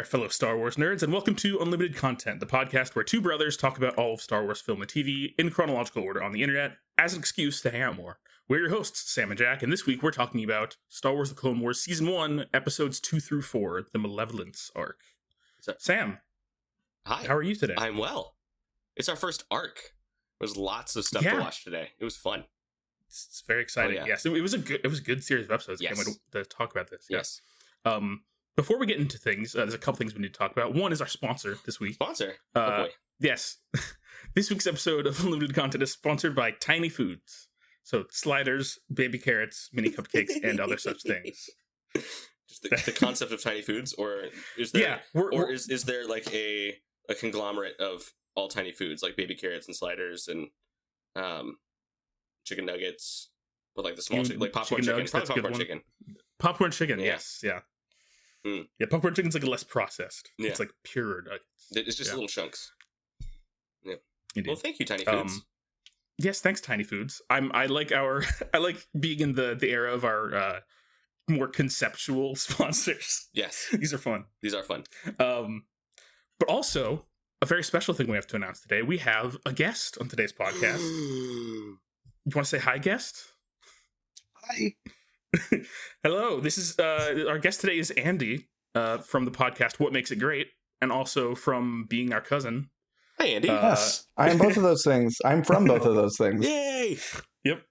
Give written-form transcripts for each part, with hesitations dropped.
there, fellow Star Wars nerds, and welcome to Unlimited Content, the podcast where two brothers talk about all of Star Wars film and TV in chronological order on the internet as an excuse to hang out more. We're your hosts, Sam and Jack, and this week we're talking about Star Wars The Clone Wars Season 1, Episodes 2 through 4, the Malevolence Arc. Sam. Hi. How are you today? I'm well. It's our first arc. There's lots of stuff to watch today. It was fun. It's very exciting. Oh, yeah. Yes, it was a good series of episodes. Yes. I can't wait to talk about this. Yes. Before we get into things, there's a couple things we need to talk about. One is our sponsor this week. Sponsor? Oh boy. Yes. This week's episode of Unlimited Content is sponsored by Tiny Foods. So sliders, baby carrots, mini cupcakes, and other such things. Just the concept of Tiny Foods, or is there is there like a conglomerate of all tiny foods, like baby carrots and sliders and chicken nuggets, but like the small chicken, like popcorn chicken. Popcorn chicken. Popcorn chicken, yes, yeah. Mm. Yeah, popcorn chicken's like less processed. Yeah. It's like pure nuggets. It's just little chunks. Yeah. Indeed. Well, thank you, Tiny Foods. Yes, thanks, Tiny Foods. I like being in the era of our more conceptual sponsors. Yes. These are fun. But also, a very special thing we have to announce today. We have a guest on today's podcast. You want to say hi, guest? Hi. Hello. This is our guest today is Andy from the podcast What Makes It Great, and also from being our cousin. Hi, Andy. Yes, I am both of those things. I'm from both of those things. Yay! Yep.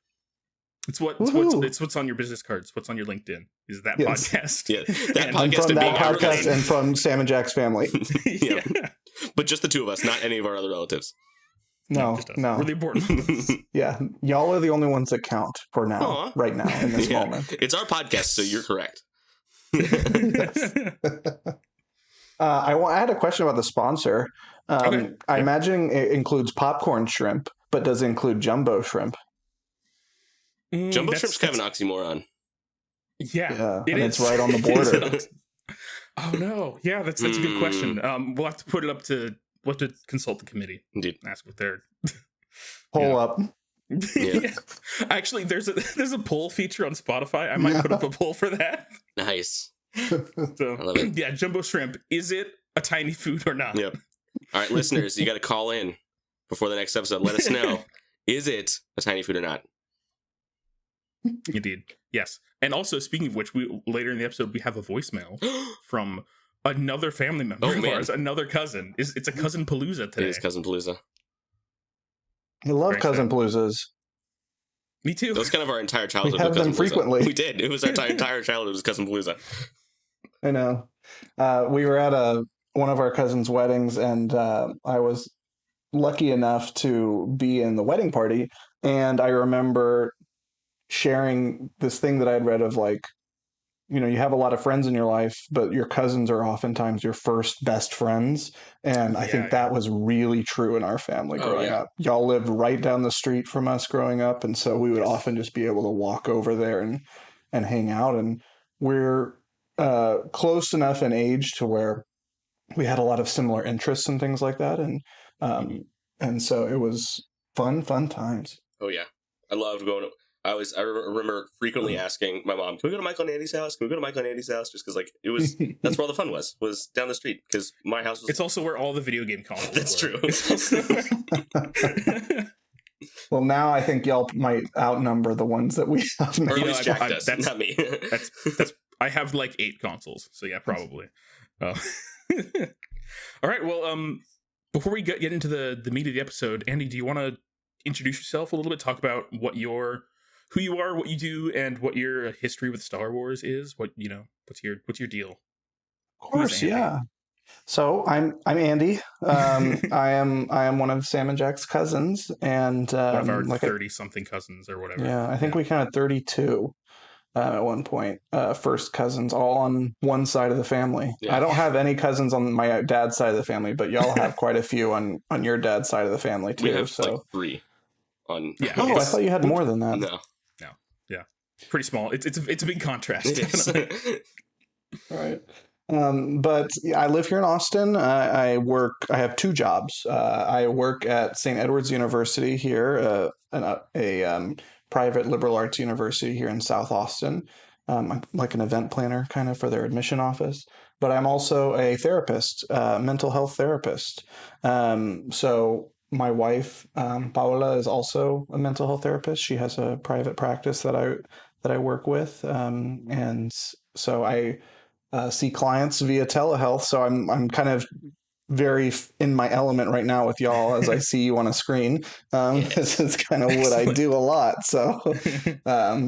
It's what's on your business cards. What's on your LinkedIn is that podcast. Yeah, that and podcast, from that podcast and from Sam and Jack's family. Yeah. But just the two of us, not any of our other relatives. No. Really important. Yeah, y'all are the only ones that count for now, right now, in this moment. It's our podcast, so you're correct. I had a question about the sponsor. I imagine it includes popcorn shrimp, but does it include jumbo shrimp? Jumbo shrimp's kind of an oxymoron. Yeah, it's right on the border. Oh no, yeah, that's a good question. We'll have to put it up to. We'll have to consult the committee. Indeed. Ask what they're poll up. Yeah. Actually, there's a poll feature on Spotify. I might put up a poll for that. Nice. So, I love it. Yeah, jumbo shrimp. Is it a tiny food or not? Yep. All right, listeners, you got to call in before the next episode. Let us know. Is it a tiny food or not? Indeed. Yes. And also, speaking of which, later in the episode, we have a voicemail from another family member of ours, another cousin. It's a Cousin Palooza today. It is Cousin Palooza. I love Cousin Paloozas. Me too. That was kind of our entire childhood. We have them frequently. We did. It was our entire childhood was Cousin Palooza. I know. We were at one of our cousins' weddings, and I was lucky enough to be in the wedding party. And I remember sharing this thing that I had read of, like, you have a lot of friends in your life, but your cousins are oftentimes your first best friends. And I think that was really true in our family growing up. Y'all lived right down the street from us growing up. And so we would often just be able to walk over there and hang out. And we're close enough in age to where we had a lot of similar interests and things like that. And so it was fun times. Oh, yeah. I loved going to... I remember frequently asking my mom, "Can we go to Michael and Andy's house? Can we go to Michael and Andy's house?" Just because, like, it was that's where all the fun was down the street. Because my house was. It's also where all the video game consoles. That's true. Well, now I think y'all might outnumber the ones that we have. Or at least Jack does, not me. that's I have like 8 consoles, so yeah, probably. All right. Well, before we get into the meat of the episode, Andy, do you want to introduce yourself a little bit? Talk about who you are, what you do, and what your history with Star Wars is. What's your deal? Of course, yeah. So I'm Andy. I am one of Sam and Jack's cousins, and one of our 30-something cousins or whatever. Yeah, I think we counted 32 at one point. First cousins, all on one side of the family. Yeah. I don't have any cousins on my dad's side of the family, but y'all have quite a few on your dad's side of the family too. We have like 3. I thought you had more than that. No. Yeah, pretty small. It's a big contrast. All right. But I live here in Austin. I have 2 jobs. I work at St. Edward's University here, a private liberal arts university here in South Austin. I'm like an event planner kind of for their admission office, but I'm also a therapist, mental health therapist. So my wife, Paola, is also a mental health therapist. She has a private practice that I work with, and so I see clients via telehealth. So I'm kind of very in my element right now with y'all as I see you on a screen. This Yes. is kind of what I Excellent. do a lot. So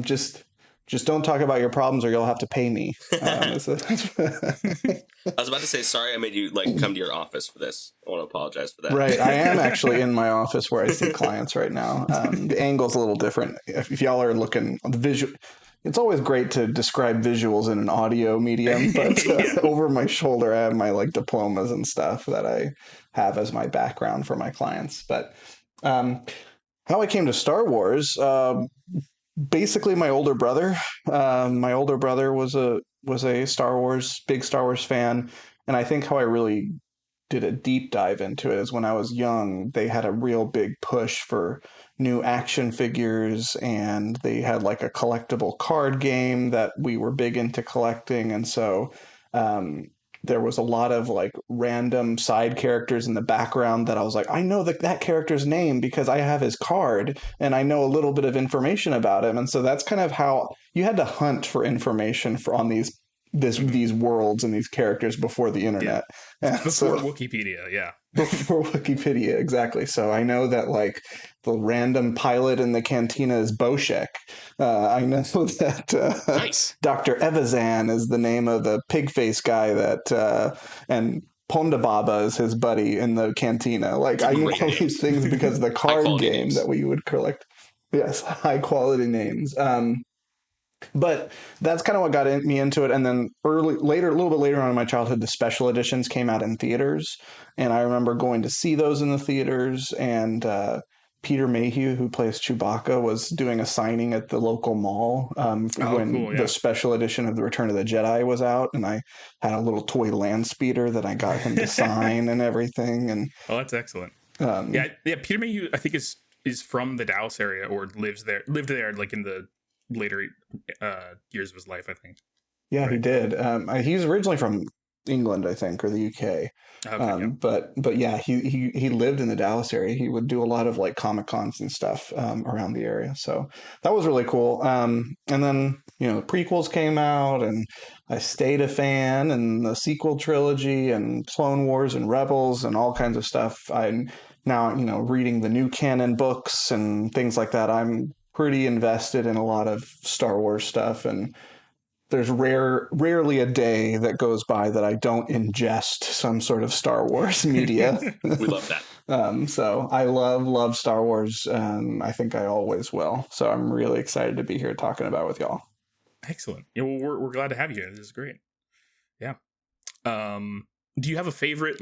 just don't talk about your problems or you'll have to pay me. I was about to say sorry I made you like come to your office for this. I want to apologize for that. Right. I am actually in my office where I see clients right now. The angle's a little different. If y'all are looking on the visual, it's always great to describe visuals in an audio medium, but Yeah. over my shoulder, I have my like diplomas and stuff that I have as my background for my clients. But um, how I came to Star Wars, basically my older brother. My older brother was a big Star Wars fan, and I think how I really did a deep dive into it is when I was young, they had a real big push for new action figures, and they had like a collectible card game that we were big into collecting. And so um, there was a lot of like random side characters in the background that I was like, I know that character's name because I have his card and I know a little bit of information about him. And so that's kind of how you had to hunt for information on these worlds and these characters before the Yeah. internet. Before So Wikipedia, yeah. before Wikipedia, exactly. So I know that like the random pilot in the cantina is Boshek. I know that Nice. Dr. Evazan is the name of the pig face guy and Ponda Baba is his buddy in the cantina. Like I know Great all these names. things because of the High card quality game names. that we would collect. Yes, high quality names. But that's kind of what got me into it. And then a little bit later on in my childhood, the special editions came out in theaters, and I remember going to see those in the theaters. And Peter Mayhew, who plays Chewbacca, was doing a signing at the local mall Oh, when cool. the Yeah. special edition of the Return of the Jedi was out, and I had a little toy land speeder that I got him to sign and everything. And Oh, that's excellent. um, Yeah, yeah. Peter Mayhew, I think is from the Dallas area or lived there like in the later years of his life. I think. yeah, he Right. did. He's originally from England, I think, or the UK. Okay. Yeah. But yeah, he lived in the Dallas area. He would do a lot of like Comic Cons and stuff around the area. So that was really cool. And then the prequels came out, and I stayed a fan, and the sequel trilogy, and Clone Wars, and Rebels, and all kinds of stuff. I'm now reading the new canon books and things like that. I'm pretty invested in a lot of Star Wars stuff, and there's rarely a day that goes by that I don't ingest some sort of Star Wars media. We love that. So I love Star Wars. I think I always will. So I'm really excited to be here talking about it with y'all. Excellent. Yeah. Well, we're glad to have you here. This is great. Yeah. Do you have a favorite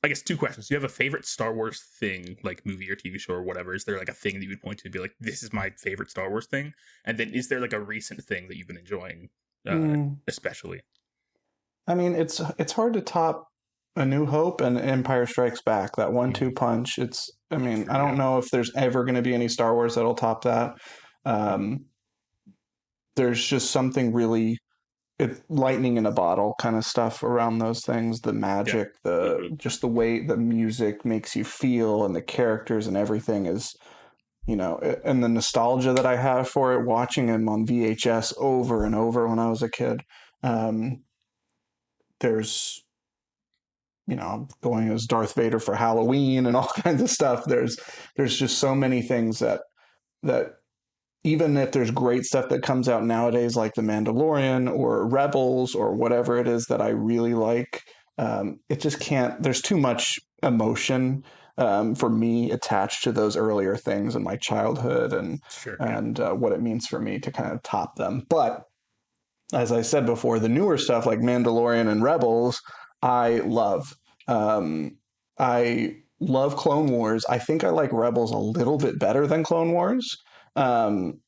I guess two questions. Do you have a favorite Star Wars thing, like movie or TV show or whatever? Is there like a thing that you would point to and be like, this is my favorite Star Wars thing? And then is there like a recent thing that you've been enjoying, especially? I mean, it's hard to top A New Hope and Empire Strikes Back. That 1-2 punch. I mean, True, I don't yeah. know if there's ever going to be any Star Wars that'll top that. Um, there's just something really lightning in a bottle kind of stuff around those things. The Yeah. magic, Hmm. just the way the music makes you feel, and the characters and everything is, and the nostalgia that I have for it, watching them on VHS over and over when I was a kid. Um, there's going as Darth Vader for Halloween and all kinds of stuff. There's just so many things that even if there's great stuff that comes out nowadays, like The Mandalorian or Rebels or whatever it is that I really like, it just can't. There's too much emotion for me attached to those earlier things in my childhood, and Sure, yeah. and what it means for me to kind of top them. But as I said before, the newer stuff like Mandalorian and Rebels, I love. I love Clone Wars. I think I like Rebels a little bit better than Clone Wars. Um,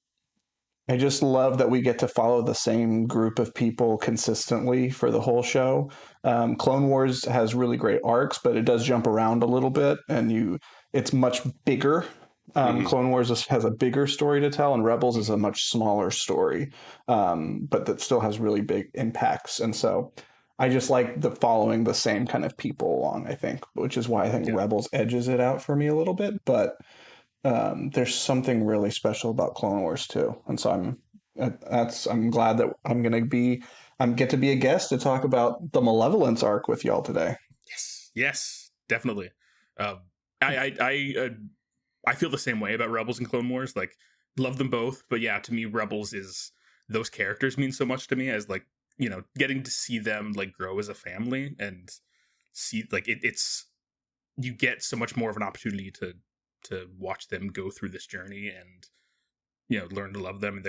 I just love that we get to follow the same group of people consistently for the whole show. Clone Wars has really great arcs, but it does jump around a little bit, and it's much bigger. Clone Wars has a bigger story to tell, and Rebels is a much smaller story, but that still has really big impacts. And so I just like following the same kind of people along, I think, which is why I think Rebels edges it out for me a little bit. But there's something really special about Clone Wars too. And so I'm glad that I get to be a guest to talk about the Malevolence arc with y'all today. Yes, definitely. I feel the same way about Rebels and Clone Wars. Like, love them both, but yeah, to me, Rebels is those characters mean so much to me as like, you know, getting to see them like grow as a family and see like it's you get so much more of an opportunity to watch them go through this journey and, you know, learn to love them. And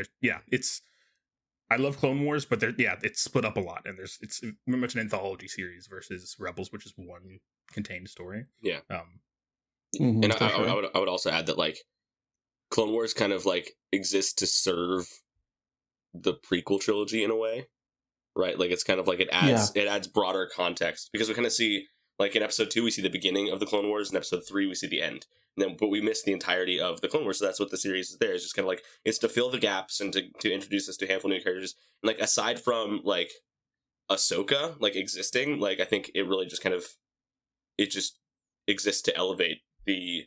I love Clone Wars, but it's split up a lot, and it's very much an anthology series versus Rebels, which is one contained story. Yeah. And I would also add that like Clone Wars kind of like exists to serve the prequel trilogy in a way, right? Like it's kind of like it adds broader context, because we kind of see like in episode 2 we see the beginning of the Clone Wars, and episode 3 we see the end. But we miss the entirety of the Clone Wars, so that's what the series is there. It's just kind of like it's to fill the gaps and to introduce us to a handful of new characters. And like aside from like AHSOKA like existing, like I think it really just kind of it just exists to elevate the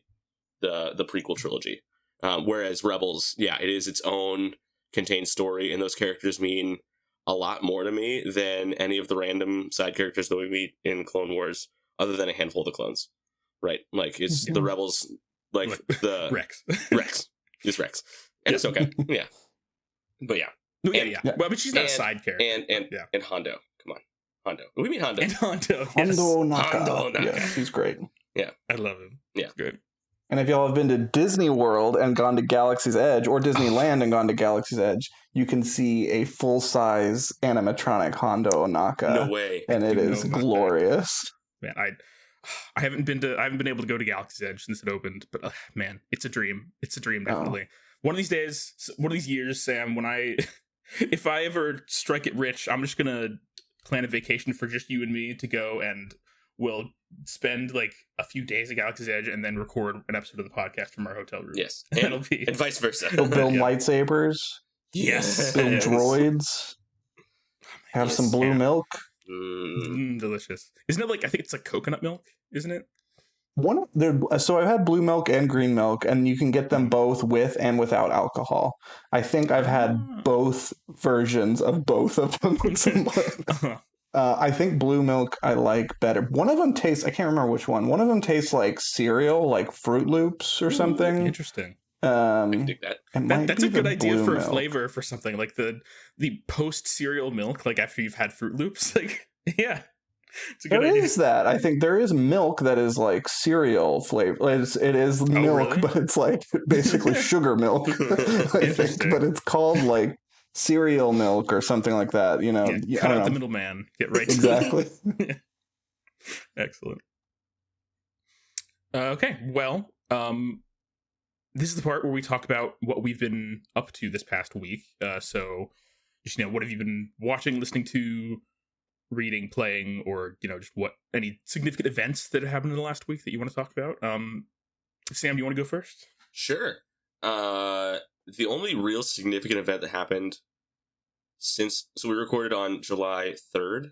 prequel trilogy. Whereas Rebels, it is its own contained story, and those characters mean a lot more to me than any of the random side characters that we meet in Clone Wars, other than a handful of the clones. Right, like it's the Rebels, like the Rex. It's Rex, and it's okay, but Well, but she's not a side character. And Hondo, come on, Hondo. We mean Hondo. And Hondo, Hondo Naka. Hondo Naka. Yeah, he's great. Yeah, I love him. Yeah, good. And if y'all have been to Disney World and gone to Galaxy's Edge, or Disneyland and gone to Galaxy's Edge, you can see a full-size animatronic Hondo Naka. No way. And it is glorious. Man, I haven't been able to go to Galaxy's Edge since it opened, but man, it's a dream. It's a dream, definitely. One of these days, one of these years, Sam, if I ever strike it rich, I'm just gonna plan a vacation for just you and me to go, and we'll spend like a few days at Galaxy's Edge and then record an episode of the podcast from our hotel room. Yes, and vice versa. We'll build lightsabers. Yes. Build droids. Have some blue milk. Delicious. Isn't it like, I think it's like coconut milk, isn't it? So I've had blue milk and green milk, and you can get them both with and without alcohol. I think I've had both versions of both of them. I think blue milk I like better. One of them tastes, I can't remember which one. One of them tastes like cereal, like Fruit Loops or something. Interesting. I can dig that. That's a good idea for a milk flavor for something like the post cereal milk, like after you've had Fruit Loops. Like, yeah, it's a good idea. There is that. I think there is milk that is like cereal flavor. It is milk, really? but it's like basically sugar milk. I think, but it's called like cereal milk or something like that. You know, cut out the middleman. Get right exactly. to Excellent. Okay, well, this is the part where we talk about what we've been up to this past week. So, just, what have you been watching, listening to, reading, playing, or, just any significant events that have happened in the last week that you want to talk about? Sam, do you want to go first? Sure. The only real significant event that happened so we recorded on July 3rd,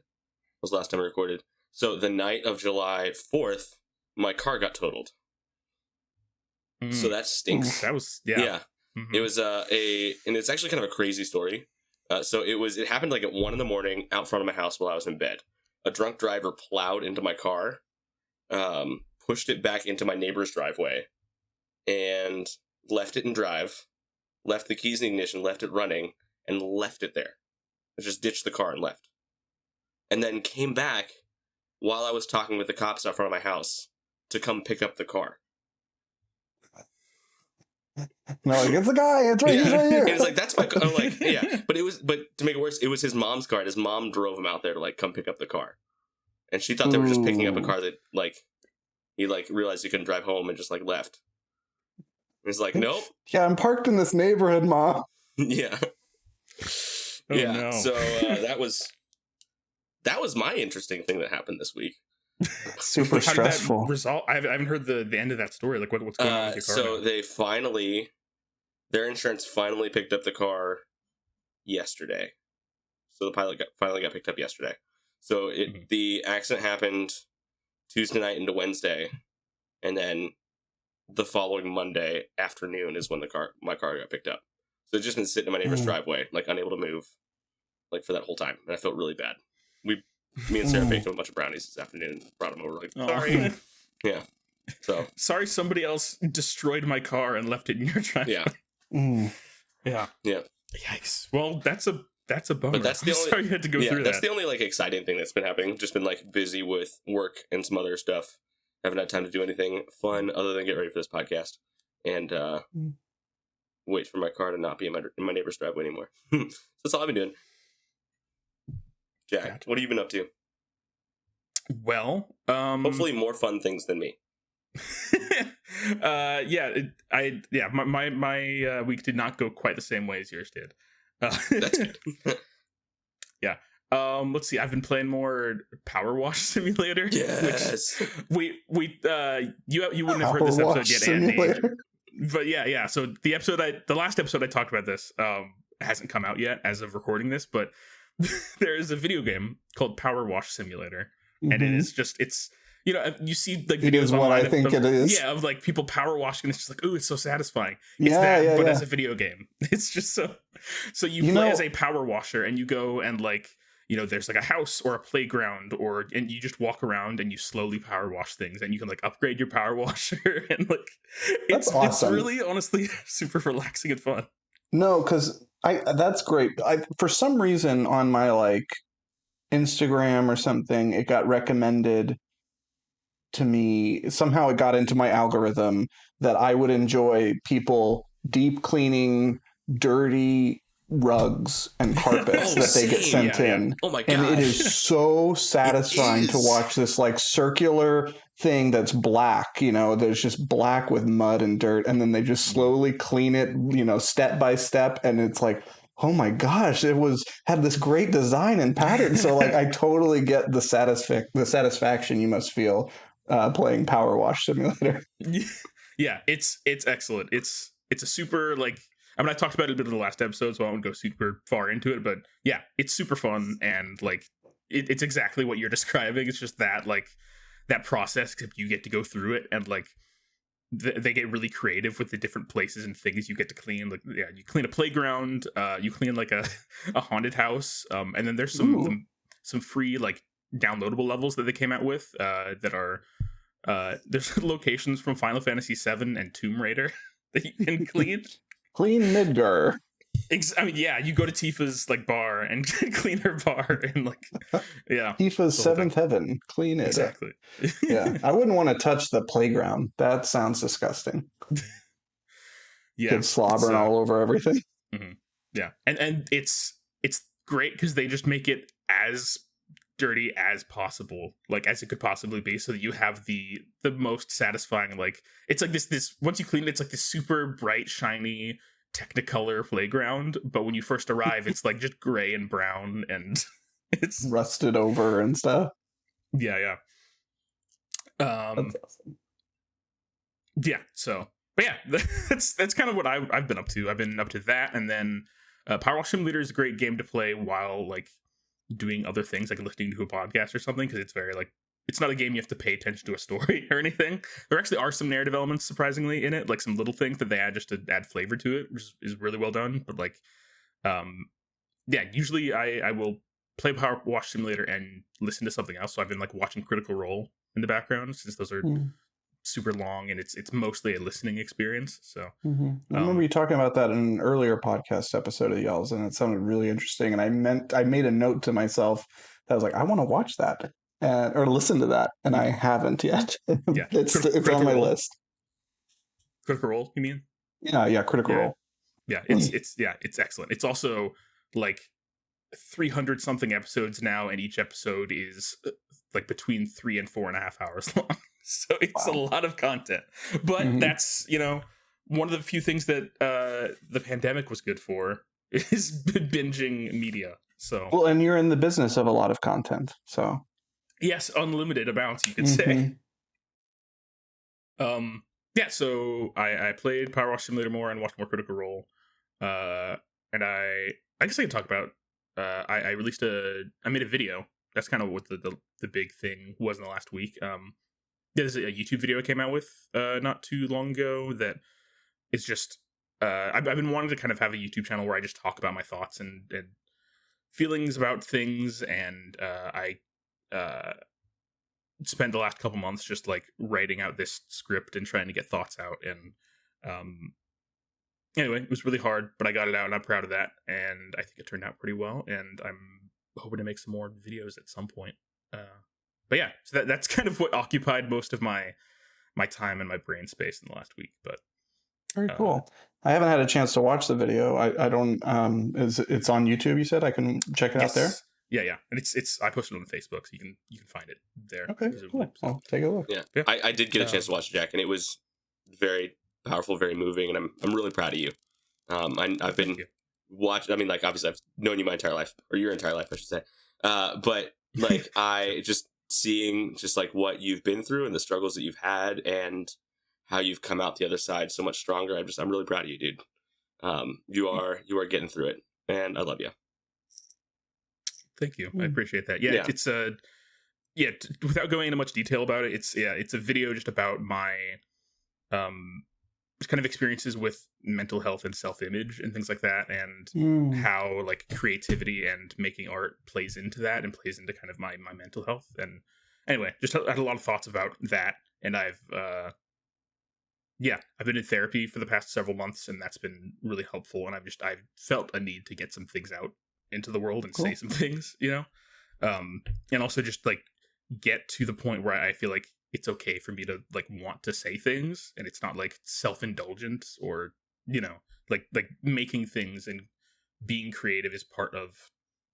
was the last time we recorded. So the night of July 4th, my car got totaled. So that stinks. That was, yeah. Mm-hmm. It was and it's actually kind of a crazy story. So it happened like at 1 a.m. out front of my house while I was in bed. A drunk driver plowed into my car, pushed it back into my neighbor's driveway, and left it in drive, left the keys in ignition, left it running, and left it there. I just ditched the car and left. And then came back while I was talking with the cops out front of my house to come pick up the car. No, like, it's a guy. It's right, he's right here. And it's like, that's my car. I'm like, yeah. But to make it worse, it was his mom's car. And his mom drove him out there to like come pick up the car. And she thought they were just picking up a car that like he like realized he couldn't drive home and just like left. And he's like, nope. Yeah, I'm parked in this neighborhood, Mom. Yeah. Oh, yeah. no. So that was my interesting thing that happened this week. Super stressful. How did that resolve? I haven't heard the end of that story. Like what's going on with your car? So their insurance finally picked up the car yesterday. So the pilot finally got picked up yesterday. So the accident happened Tuesday night into Wednesday, and then the following Monday afternoon is when my car got picked up. So it's just been sitting in my neighbor's driveway, like unable to move, like for that whole time, and I felt really bad. Me and Sarah baked him a bunch of brownies this afternoon and brought them over. Like, sorry, yeah. So sorry, somebody else destroyed my car and left it in your driveway. Yeah. Yikes. Well, that's a bummer. But that's the only. Sorry you had to go through that. That's the only like exciting thing that's been happening. Just been like busy with work and some other stuff. Haven't had time to do anything fun other than get ready for this podcast and wait for my car to not be in my neighbor's driveway anymore. So that's all I've been doing. Jack, what have you been up to? Well, hopefully more fun things than me. My week did not go quite the same way as yours did. That's good. Yeah. Let's see. I've been playing more Powerwash Simulator. Yes. Which you wouldn't have heard this episode yet, Andy. But yeah. So the last episode I talked about this hasn't come out yet as of recording this, but there is a video game called Powerwash Simulator, and it is just you see like videos it is what I think it is. Yeah, of like people power washing, and it's just like, ooh, it's so satisfying. It's as a video game. It's just so you play as a power washer, and you go and like, there's like a house or a playground, and you just walk around and you slowly power wash things, and you can like upgrade your power washer, and like that's awesome. It's really honestly super relaxing and fun. No, because that's great. For some reason on my like Instagram or something, it got recommended to me. Somehow it got into my algorithm that I would enjoy people deep cleaning dirty rugs and carpets that they get sent in. Oh my gosh. And it is so satisfying to watch this like circular thing that's black, there's just black with mud and dirt, and then they just slowly clean it, step by step, and it's like, oh my gosh, had this great design and pattern. So like I totally get the satisfaction you must feel playing Powerwash Simulator. Yeah, it's excellent. It's a super like, I mean, I talked about it a bit in the last episode, so I won't go super far into it, but yeah, it's super fun, and like it's exactly what you're describing. It's just that like that process, except you get to go through it, and like they get really creative with the different places and things you get to clean. Like, yeah, you clean a playground, you clean like a haunted house, and then there's some free like downloadable levels that they came out with that are there's locations from Final Fantasy VII and Tomb Raider that you can clean. Clean Midgar. I mean, yeah, you go to Tifa's like bar and clean her bar, and like, yeah, Tifa's seventh heaven, clean it. Exactly. Yeah, I wouldn't want to touch the playground. That sounds disgusting. Yeah, kids slobbering all over everything. Mm-hmm. Yeah, and it's great because they just make it as dirty as possible, like as it could possibly be, so that you have the most satisfying, like, it's like this once you clean it, it's like this super bright, shiny Technicolor playground, but when you first arrive, it's like just gray and brown, and it's rusted over and stuff. Yeah. That's awesome. Yeah. So, but yeah, that's kind of what I've been up to. I've been up to that, and then Powerwash Simulator is a great game to play while like doing other things, like listening to a podcast or something, because it's very like, it's not a game you have to pay attention to a story or anything. There actually are some narrative elements, surprisingly, in it, like some little things that they add just to add flavor to it, which is really well done. But like, yeah, usually I will play Powerwash Simulator and listen to something else. So I've been like watching Critical Role in the background, since those are super long, and it's mostly a listening experience. So I remember you talking about that in an earlier podcast episode of y'all's, and it sounded really interesting. And I made a note to myself that I was like, I want to watch that. Or listen to that, and I haven't yet. Yeah, it's on my list. Critical Role, you mean? Yeah, Critical Role. Yeah, it's excellent. It's also like 300 something episodes now, and each episode is like between 3 and 4.5 hours long. So it's a lot of content. But that's, one of the few things that the pandemic was good for is binging media. So well, and you're in the business of a lot of content, so. Yes, unlimited amounts, you could say. Yeah, so I played Powerwash Simulator more and watched more Critical Role. And I guess I can talk about I made a video. That's kind of what the big thing was in the last week. There's a YouTube video I came out with not too long ago that it's just I've been wanting to kind of have a YouTube channel where I just talk about my thoughts and feelings about things, and I spent the last couple months just like writing out this script and trying to get thoughts out, and anyway, it was really hard, but I got it out and I'm proud of that, and I think it turned out pretty well, and I'm hoping to make some more videos at some point. But yeah, so that's kind of what occupied most of my time and my brain space in the last week. But very cool. I haven't had a chance to watch the video. I don't. It's on YouTube? You said I can check it out there. Yeah, and it's I posted it on Facebook, so you can find it there. Okay, cool. So. I'll take a look. Yeah. I did get a chance to watch it, Jack, and it was very powerful, very moving, and I'm really proud of you. I've been watching. I mean, like, obviously I've known you my entire life, or your entire life, I should say. But like I just seeing just like what you've been through and the struggles that you've had and how you've come out the other side so much stronger. I'm really proud of you, dude. You are getting through it, and I love you. Thank you. I appreciate that. Yeah. It's without going into much detail about it, it's a video just about my kind of experiences with mental health and self-image and things like that, and how like creativity and making art plays into that and plays into kind of my mental health. And anyway, just had a lot of thoughts about that, and I've been in therapy for the past several months, and that's been really helpful, and I've felt a need to get some things out into the world and say some things, and also just like get to the point where I feel like it's okay for me to like want to say things, and it's not like self-indulgent, or like making things and being creative is part of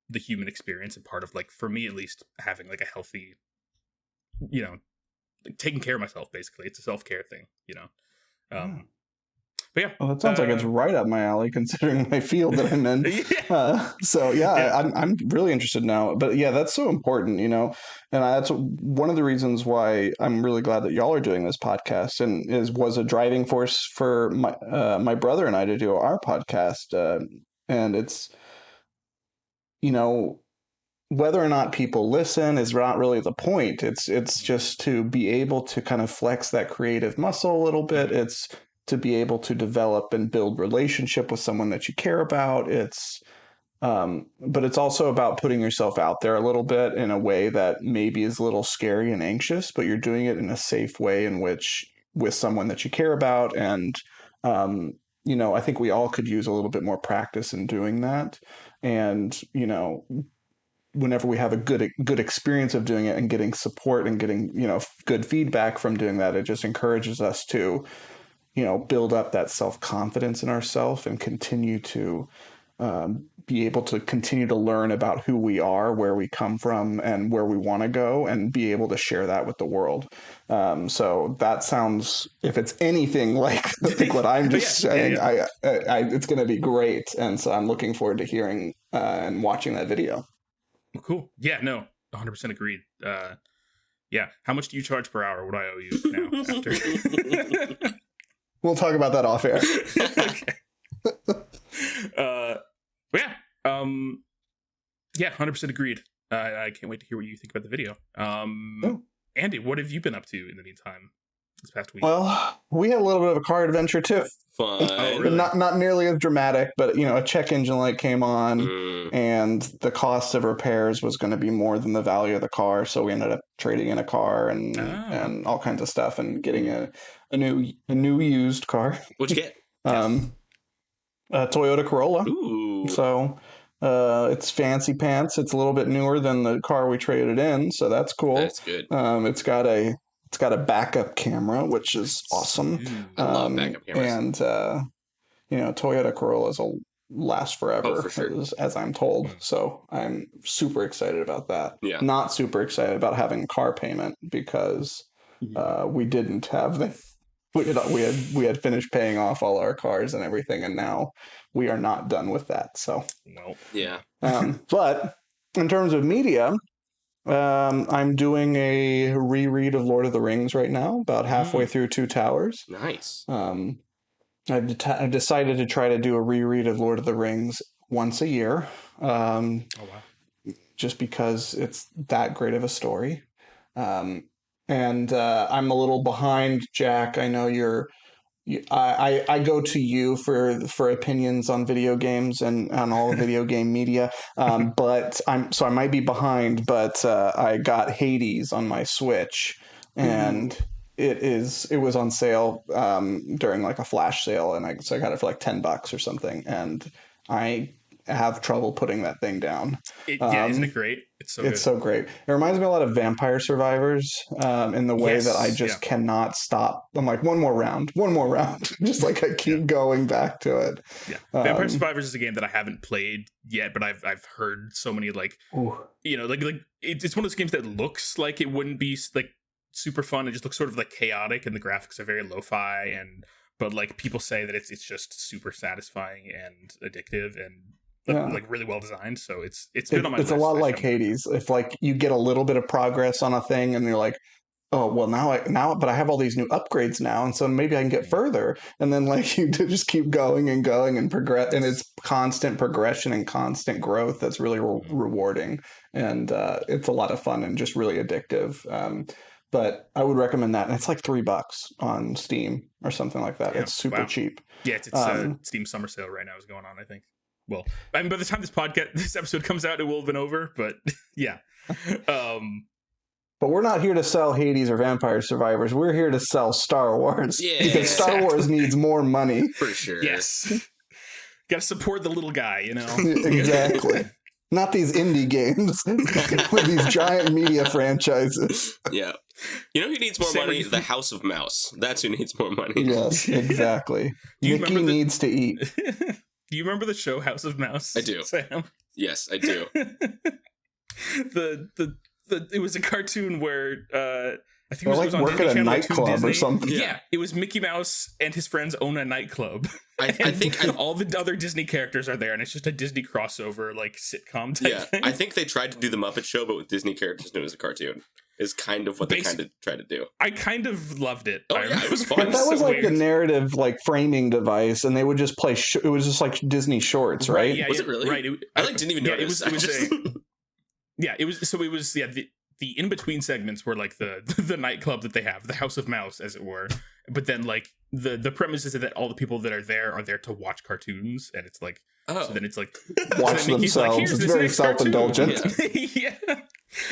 the human experience, and part of, like, for me at least, having like a healthy, like taking care of myself. Basically, it's a self-care thing, But yeah, well, that sounds like it's right up my alley, considering my field that I'm in. I'm really interested now. But yeah, that's so important, and that's one of the reasons why I'm really glad that y'all are doing this podcast, and was a driving force for my brother and I to do our podcast. And it's, whether or not people listen is not really the point. It's just to be able to kind of flex that creative muscle a little bit. It's to be able to develop and build relationship with someone that you care about. But it's also about putting yourself out there a little bit in a way that maybe is a little scary and anxious, but you're doing it in a safe way with someone that you care about. And, I think we all could use a little bit more practice in doing that. And, whenever we have a good experience of doing it and getting support and getting, good feedback from doing that, it just encourages us to, build up that self-confidence in ourselves and continue to be able to continue to learn about who we are, where we come from, and where we want to go, and be able to share that with the world. So that sounds, if it's anything like what I'm just saying, it's going to be great. And so I'm looking forward to hearing and watching that video. Cool. Yeah, no, 100% agreed. Yeah. How much do you charge per hour? What do I owe you now after? We'll talk about that off air. Okay. Yeah, 100% agreed. I can't wait to hear what you think about the video. Andy, what have you been up to in the meantime this past week? Well, we had a little bit of a car adventure too. Fun. Oh, really? Not nearly as dramatic, but a check engine light came on, and the cost of repairs was going to be more than the value of the car, so we ended up trading in a car and all kinds of stuff, and getting a new used car. What'd you get? A Toyota Corolla. Ooh. So it's fancy pants. It's a little bit newer than the car we traded in, so that's cool. That's good. It's got a backup camera, which is awesome. I love backup cameras. And Toyota Corollas will last forever, for sure. as I'm told. So I'm super excited about that. Yeah. Not super excited about having a car payment, because we didn't have the. We had finished paying off all our cars and everything, and now we are not done with that. So well, yeah. But in terms of media, I'm doing a reread of Lord of the Rings right now, about halfway through Two Towers. Nice. I've decided to try to do a reread of Lord of the Rings once a year. Oh wow! Just because it's that great of a story. And I'm a little behind, Jack. I know I go to you for opinions on video games and on all video game media. But I might be behind, but I got Hades on my Switch, and it was on sale during like a flash sale, and so I got it for like $10 or something, and I have trouble putting that thing down. Isn't it great? It's good. So great. It reminds me a lot of Vampire Survivors in the way that I just cannot stop. I'm like, one more round. Just like I keep going back to it. Yeah, Vampire Survivors is a game that I haven't played yet, but I've heard so many like it's one of those games that looks like it wouldn't be like super fun. It just looks sort of like chaotic, and the graphics are very lo-fi, but like people say that it's just super satisfying and addictive and like really well designed. So it's been on my list. It's a lot like Hades. If like you get a little bit of progress on a thing and you're like, oh well, but I have all these new upgrades now, and so maybe I can get further, and then like you just keep going and progress, and it's constant progression and constant growth that's really rewarding, and it's a lot of fun and just really addictive. But I would recommend that, and it's like $3 on Steam or something like that. It's super cheap. Yeah, it's Steam summer sale right now is going on, I think. Well, I mean, by the time this episode comes out, it will have been over. But yeah, but we're not here to sell Hades or Vampire Survivors. We're here to sell Star Wars. Yeah, because Star Wars needs more money. For sure. Yes, got to support the little guy, you know. Exactly. Not these indie games with these giant media franchises. Yeah. You know who needs more money? The House of Mouse. That's who needs more money. Yes, exactly. Mickey needs to eat. Do you remember the show House of Mouse? I do. Sam? Yes, I do. It was a cartoon where I think it was, like it was on work Disney at a Channel, nightclub Disney. or something. Yeah, it was Mickey Mouse and his friends own a nightclub. I think all the other Disney characters are there, and it's just a Disney crossover like sitcom type thing. I think they tried to do the Muppet Show, but with Disney characters new as a cartoon. Is kind of what they kind of tried to do. I kind of loved it. Oh yeah, it was fun. But that was like the narrative, like framing device, and they would just play. It was just like Disney shorts, right? Yeah, was it really? Right. I didn't even know. It was the in between segments were like the nightclub that they have, the House of Mouse, as it were. But then like the premise is that all the people that are there to watch cartoons, and it's like so then it's like watch themselves. Like, it's very self-indulgent. Yeah.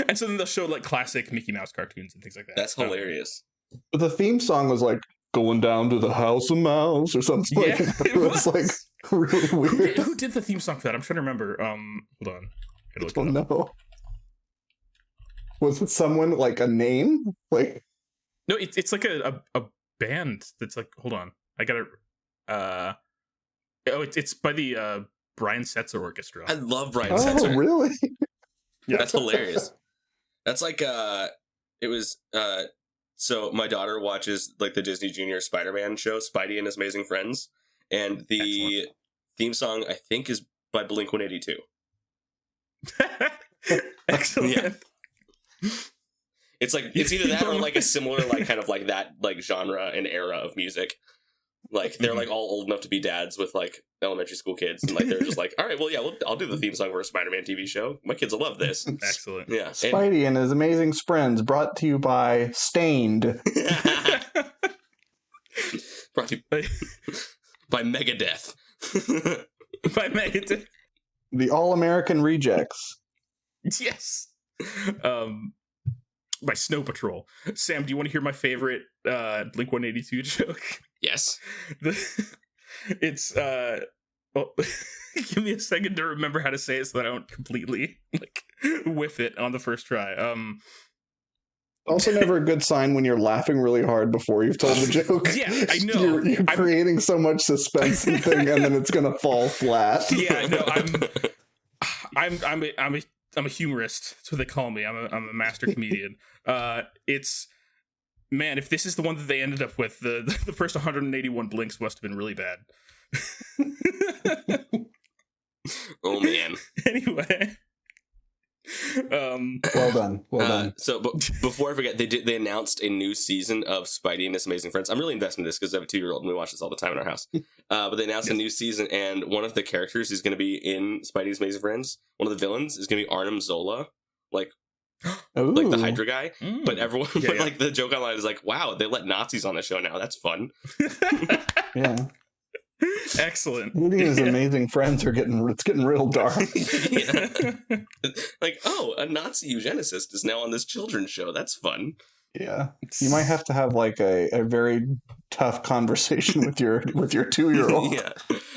And so then they'll show like classic Mickey Mouse cartoons and things like that. That's hilarious. But the theme song was like going down to the House of Mouse or something. Yeah, like that. It was like really weird. Who did the theme song for that? I'm trying to remember. Hold on. No. Was it someone like a name? Like no, it's like a band that's like. Hold on, I gotta. It's by the Brian Setzer Orchestra. I love Brian Setzer. Oh, really? Yeah, that's hilarious. That's like it was so my daughter watches like the Disney Junior Spider-Man show, Spidey and His Amazing Friends, and the theme song I think is by Blink-182. Excellent. Yeah. It's like it's either that or like a similar like kind of like that like genre and era of music. Like they're like all old enough to be dads with like elementary school kids, and like they're just like, all right, well, yeah, I'll do the theme song for a Spider-Man TV show. My kids will love this. Excellent. Yeah, Spidey and His Amazing Friends, brought to you by Stained. Brought to you by Megadeth. By Megadeth. The All-American Rejects. Yes. By Snow Patrol. Sam, do you want to hear my favorite Blink-182 joke? Yes. It's well, give me a second to remember how to say it so that I don't completely like whiff it on the first try. Also never a good sign when you're laughing really hard before you've told the joke. Yeah, I know. You're creating so much suspense and thing, and then it's gonna fall flat. Yeah, no, I'm a humorist. That's what they call me. I'm a master comedian. It's man, if this is the one that they ended up with, the first 181 blinks must have been really bad. Oh man. Anyway, Well done. So, but before I forget, they announced a new season of Spidey and His Amazing Friends. I'm really invested in this because I have a 2-year-old and we watch this all the time in our house. But they announced a new season, and one of the characters is going to be in Spidey's Amazing Friends. One of the villains is going to be Arnim Zola, like the Hydra guy. But everyone, like the joke online is like, "Wow, they let Nazis on the show now. That's fun." Yeah. Excellent. His Amazing Friends are getting real dark. Like, oh, a Nazi eugenicist is now on this children's show. That's fun. Yeah, you might have to have like a very tough conversation with your 2-year-old. Yeah.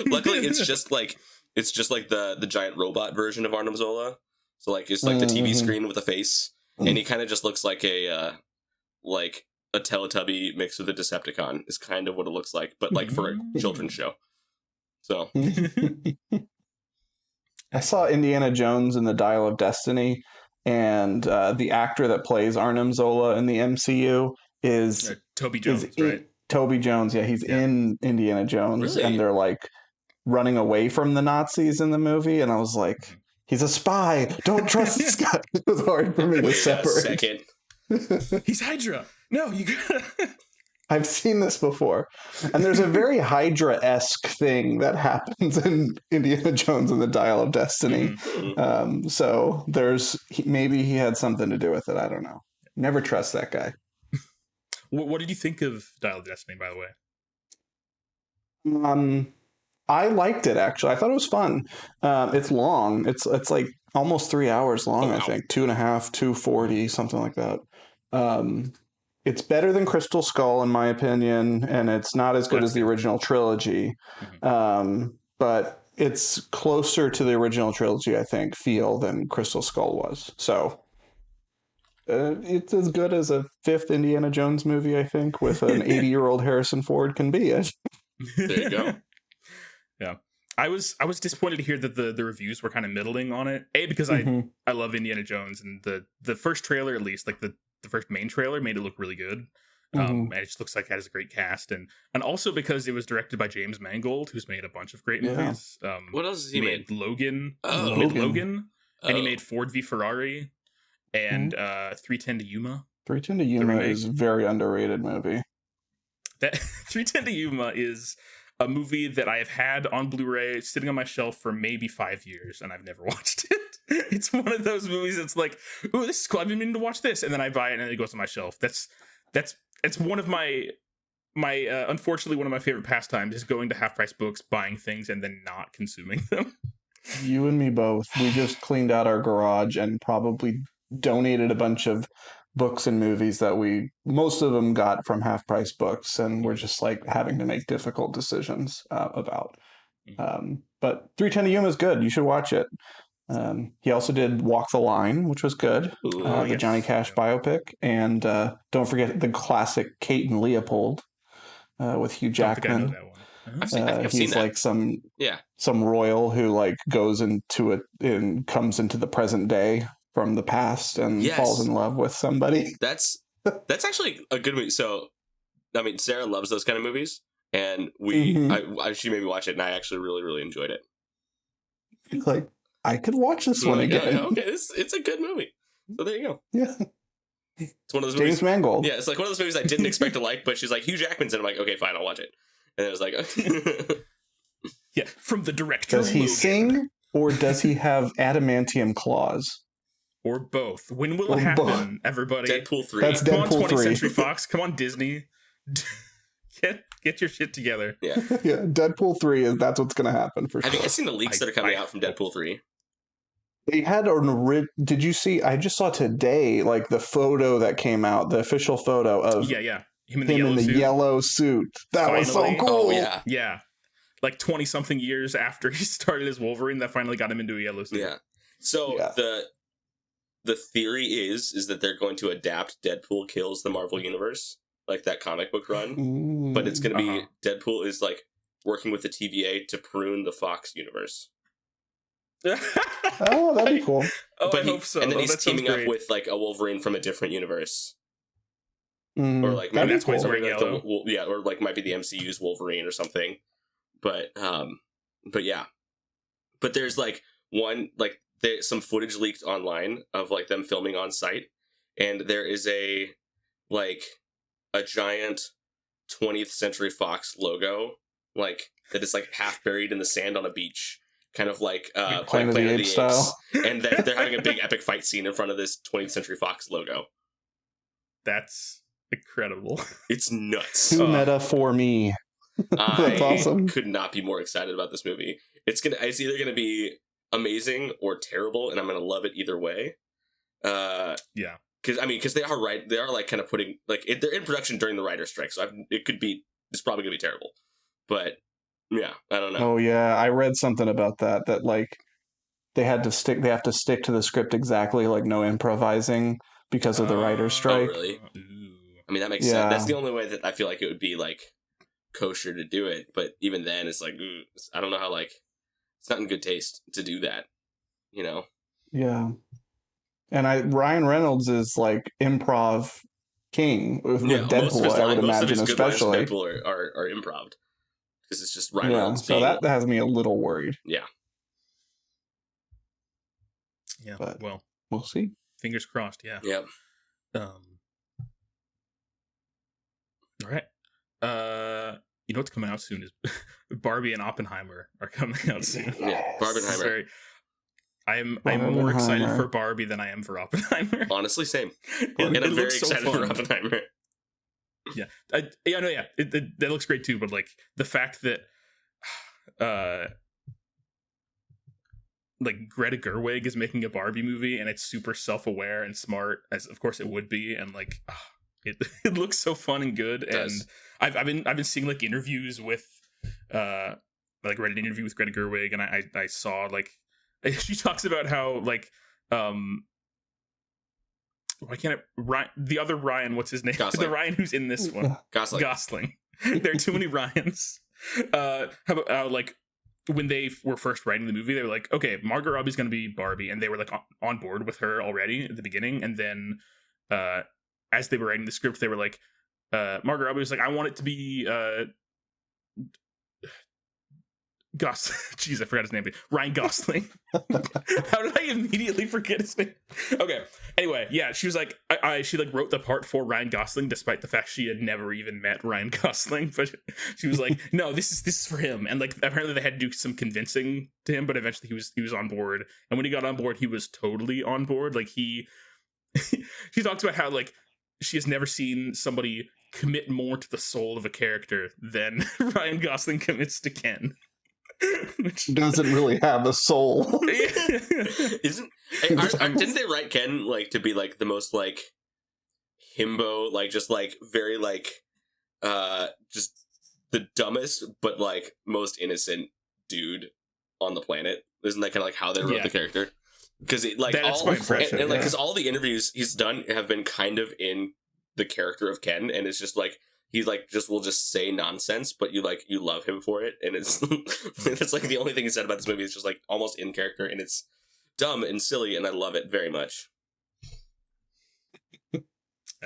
Luckily, it's just like the giant robot version of Arnim Zola. So like it's like the TV screen with a face, and he kind of just looks like a Teletubby mixed with a Decepticon is kind of what it looks like, but like for a children's show. So I saw Indiana Jones in the Dial of Destiny, and the actor that plays Arnim Zola in the MCU is Toby Jones, right? Toby Jones, he's in Indiana Jones, really? And they're like running away from the Nazis in the movie, and I was like, he's a spy. Don't trust this guy. It was hard for me to separate. Second. He's Hydra. No, you gotta... I've seen this before. And there's a very Hydra-esque thing that happens in Indiana Jones and the Dial of Destiny. So maybe he had something to do with it. I don't know. Never trust that guy. What did you think of Dial of Destiny, by the way? I liked it, actually. I thought it was fun. It's long. It's like almost 3 hours long, I think. 2.5, 2:40, something like that. It's better than Crystal Skull, in my opinion, and it's not as good as the original trilogy. But it's closer to the original trilogy, I think, than Crystal Skull was. So it's as good as a 5th Indiana Jones movie, I think, with an 80-year-old Harrison Ford can be. There you go. Yeah. I was disappointed to hear that the reviews were kind of middling on it. Because I love Indiana Jones, and the first trailer, at least, like the first main trailer, made it look really good. And it just looks like it has a great cast, and also because it was directed by James Mangold, who's made a bunch of great movies. What else has he made? Logan. Oh. He made Logan, and he made Ford v Ferrari, and 3:10 to Yuma. 3:10 to Yuma is a very underrated movie. That 3:10 to Yuma is a movie that I have had on Blu-ray sitting on my shelf for maybe 5 years, and I've never watched it. It's one of those movies that's like, ooh, this is cool, I've been meaning to watch this, and then I buy it and it goes on my shelf. It's one of my unfortunately one of my favorite pastimes is going to Half Price Books, buying things, and then not consuming them. You and me both. We just cleaned out our garage and probably donated a bunch of books and movies that most of them got from Half Price Books, and we're just like having to make difficult decisions about. But 3:10 to Yuma is good. You should watch it. He also did Walk the Line, which was good. The Johnny Cash biopic. And don't forget the classic Kate and Leopold with Hugh Jackman. I've seen he's that. Like some royal who like goes into it and comes into the present day from the past and falls in love with somebody. That's actually a good movie. So, I mean, Sarah loves those kind of movies, and she made me watch it, and I actually really, really enjoyed it. Like, I could watch this one again. Okay, it's a good movie. So there you go. Yeah. It's one of those James movies. Mangold. Yeah, it's like one of those movies I didn't expect to like, but she's like, Hugh Jackman's in it. I'm like, okay, fine, I'll watch it. And it was like, yeah, from the director. Does he sing, or does he have adamantium claws? Or both. When will it happen, everybody? Deadpool 3. That's Come Deadpool on, 20th 3. Century Fox. Come on, Disney. Get your shit together. Yeah. Yeah, Deadpool 3, that's what's going to happen for sure. Have you guys seen the leaks that are coming out from Deadpool 3? They had did you see, I just saw today, like the photo that came out, the official photo of him in the yellow suit. That finally. was so cool. Oh, yeah. Like 20-something years after he started as Wolverine, that finally got him into a yellow suit. Yeah. So the theory is that they're going to adapt Deadpool Kills the Marvel Universe, like that comic book run. But it's going to be Deadpool is like working with the TVA to prune the Fox universe. Oh, that'd be cool. I hope so. And then he's teaming up with like a Wolverine from a different universe. Or like maybe that's why he's wearing yellow. yellow. Or like might be the MCU's Wolverine or something. But yeah. But there's like one, like some footage leaked online of like them filming on site, and there is a giant 20th Century Fox logo, like that is like half buried in the sand on a beach, kind of like Planet of the Apes style. And they're having a big epic fight scene in front of this 20th Century Fox logo. That's incredible. It's nuts. Too meta for me. That's awesome. Could not be more excited about this movie. It's either gonna be amazing or terrible, and I'm gonna love it either way. Yeah. Because they are like kind of putting like they're in production during the writer's strike, so it's probably gonna be terrible. But yeah, I don't know. Oh yeah, I read something about that like they have to stick to the script exactly, like no improvising because of the writer's strike. Oh really? I mean, that makes sense. That's the only way that I feel like it would be like kosher to do it. But even then, it's like I don't know how like it's not in good taste to do that, you know? Yeah. And Ryan Reynolds is like improv king with Deadpool, I would imagine, especially. Most of his good lines with Deadpool are improv. Because it's just Ryan Reynolds. So that has me a little worried. Yeah. Yeah, but well, we'll see. Fingers crossed, yeah. Yep. All right. You know what's coming out soon is Barbie and Oppenheimer are coming out soon. Yeah, Barbenheimer. I'm more excited for Barbie than I am for Oppenheimer. Honestly, same. And I'm very excited for Oppenheimer. Yeah, that looks great too. But like the fact that, like Greta Gerwig is making a Barbie movie and it's super self-aware and smart, as of course it would be, and like it looks so fun and good. And I've been seeing like interviews with like read an interview with Greta Gerwig, and I saw like she talks about how like why can't the other Ryan, what's his name? Gosling. The Ryan who's in this one. Gosling. There are too many Ryans. How about like when they were first writing the movie, they were like, okay, Margot Robbie's going to be Barbie, and they were like on board with her already at the beginning, and then as they were writing the script, they were like, Margot Robbie was like, I want it to be Jeez, I forgot his name. Ryan Gosling. How did I immediately forget his name? Okay. Anyway, yeah, she was like, she like wrote the part for Ryan Gosling, despite the fact she had never even met Ryan Gosling. But she was like, no, this is for him. And like, apparently they had to do some convincing to him, but eventually he was on board. And when he got on board, he was totally on board. Like she talks about how like she has never seen somebody commit more to the soul of a character than Ryan Gosling commits to Ken. Which doesn't really have a soul. Didn't they write Ken like to be like the most like himbo, like just like very like just the dumbest but like most innocent dude on the planet? Isn't that kind of like how they wrote the character? Because like all and like because all the interviews he's done have been kind of in the character of Ken, and it's just like he like will just say nonsense, but you love him for it, and it's that's like the only thing he said about this movie is just like almost in character, and it's dumb and silly, and I love it very much.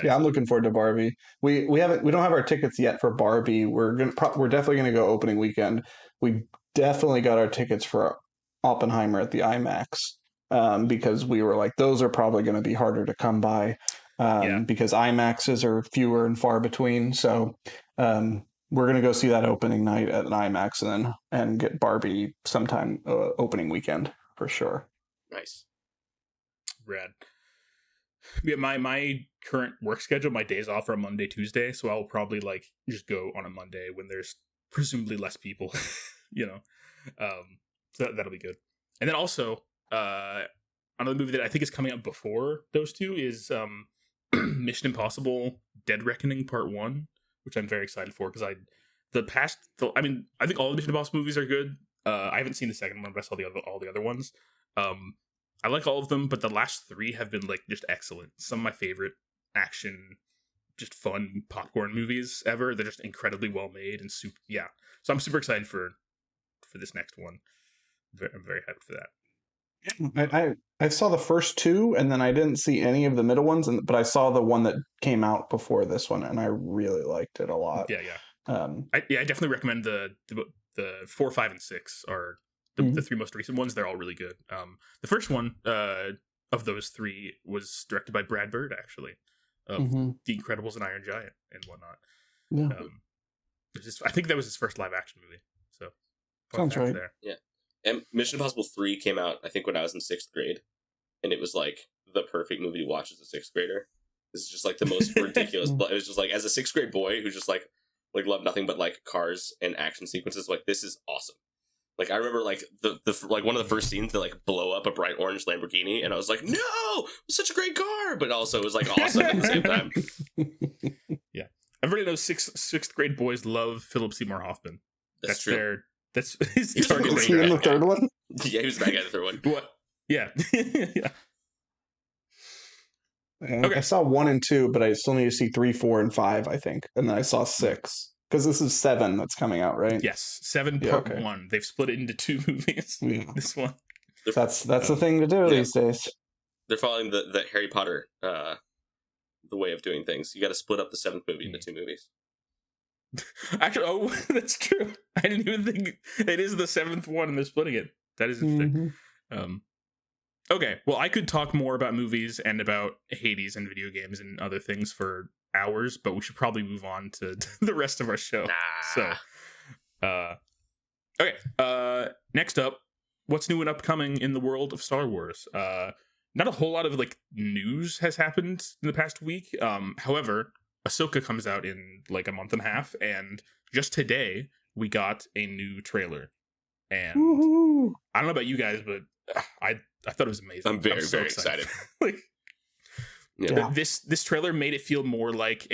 Yeah, I'm looking forward to Barbie. We don't have our tickets yet for Barbie. We're definitely gonna go opening weekend. We definitely got our tickets for Oppenheimer at the IMAX because we were like, those are probably going to be harder to come by. Because IMAXs are fewer and far between. So we're going to go see that opening night at an IMAX and get Barbie sometime opening weekend for sure. Nice. Rad. Yeah, my current work schedule, my days off are Monday, Tuesday, so I'll probably like just go on a Monday when there's presumably less people, you know. So that'll be good. And then also another movie that I think is coming up before those two is Mission Impossible Dead Reckoning Part 1, which I'm very excited for because I think all the Mission Impossible movies are good. I haven't seen the second one, but I saw all the other ones. I like all of them, but the last three have been like just excellent. Some of my favorite action, just fun popcorn movies ever. They're just incredibly well made and super. Yeah, so I'm super excited for this next one. I'm very happy for that. I saw the first two, and then I didn't see any of the middle ones, but I saw the one that came out before this one, and I really liked it a lot. Yeah. I definitely recommend the 4, 5, and 6 are the three most recent ones, they're all really good. The first one of those three was directed by Brad Bird, actually, of The Incredibles and Iron Giant and whatnot. Yeah. I think that was his first live action movie. So sounds right. There. Yeah. And Mission Impossible 3 came out, I think, when I was in 6th grade. And it was like the perfect movie to watch as a 6th grader. This is just like the most ridiculous. It was just like, as a 6th grade boy who just like loved nothing but like cars and action sequences, like, this is awesome. Like, I remember like the like one of the first scenes to like blow up a bright orange Lamborghini, and I was like, no, it's such a great car, but also it was like awesome at the same time. Yeah, everybody knows sixth grade boys love Philip Seymour Hoffman. That's true. That's his target. Was he in the third one? Yeah, he was the bad guy in the third one. What? Yeah. Yeah. Okay. I saw 1 and 2, but I still need to see 3, 4, and 5, I think. And then I saw 6. Because this is 7 that's coming out, right? Yes. 7 part 1. They've split it into 2 movies. Yeah. This one. That's the thing to do these days. They're following the Harry Potter the way of doing things. You got to split up the 7th movie into 2 movies. Actually, that's true. I didn't even think it is the 7th one and they're splitting it. That is interesting. Okay, well, I could talk more about movies and about Hades and video games and other things for hours, but we should probably move on to the rest of our show. Okay, next up, what's new and upcoming in the world of Star Wars? Not a whole lot of like news has happened in the past week. However, AHSOKA comes out in like a month and a half, and just today we got a new trailer. And Woo-hoo. I don't know about you guys, but I thought it was amazing. I'm very excited. Like, this trailer made it feel more like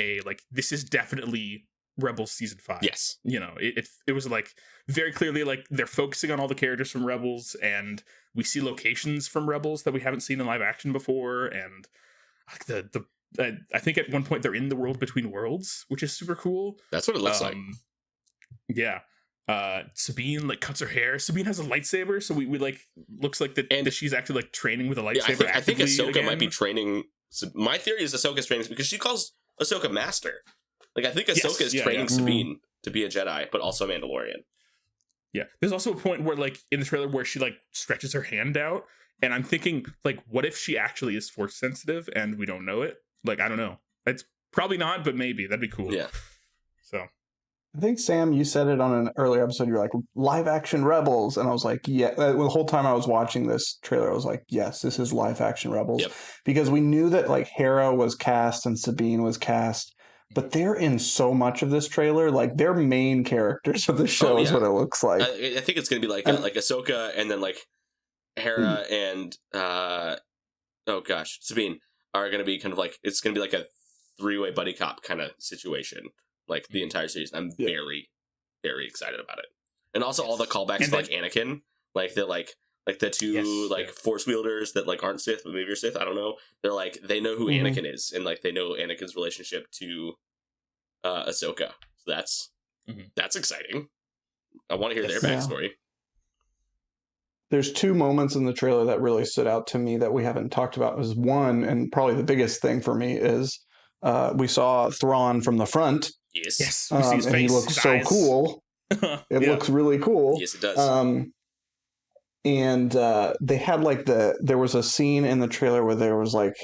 this is definitely Rebels season 5. Yes, you know, it was like very clearly like they're focusing on all the characters from Rebels, and we see locations from Rebels that we haven't seen in live action before, and like I think at one point they're in the world between worlds, which is super cool. That's what it looks like. Yeah. Sabine like cuts her hair. Sabine has a lightsaber, so we like looks like that she's actually like training with a lightsaber. I think AHSOKA might be training. So my theory is AHSOKA's training because she calls AHSOKA Master. Like, I think AHSOKA is training Sabine to be a Jedi, but also a Mandalorian. Yeah, there's also a point where like in the trailer where she like stretches her hand out, and I'm thinking like, what if she actually is force sensitive and we don't know it? Like, I don't know. It's probably not, but maybe that'd be cool. Yeah. So. I think, Sam, you said it on an earlier episode. You're like, live action Rebels. And I was like, yeah. The whole time I was watching this trailer, I was like, yes, this is live action Rebels. Yep. Because we knew that like Hera was cast and Sabine was cast, but they're in so much of this trailer. Like, they're main characters of the show is what it looks like. I think it's going to be like AHSOKA and then like Hera and Sabine are going to be kind of like, it's going to be like a 3-way buddy cop kind of situation. Like the entire series. I'm very, very excited about it. And also all the callbacks to like Anakin. Like the the two force wielders that like aren't Sith, but maybe are Sith, I don't know. They're like, they know who Anakin is, and like they know Anakin's relationship to AHSOKA. So that's exciting. I want to hear their backstory. There's 2 moments in the trailer that really stood out to me that we haven't talked about. Was one, and probably the biggest thing for me, is we saw Thrawn from the front. Yes. We see his face, he looks so cool. It looks really cool. Yes, it does. And they had like there was a scene in the trailer where there was like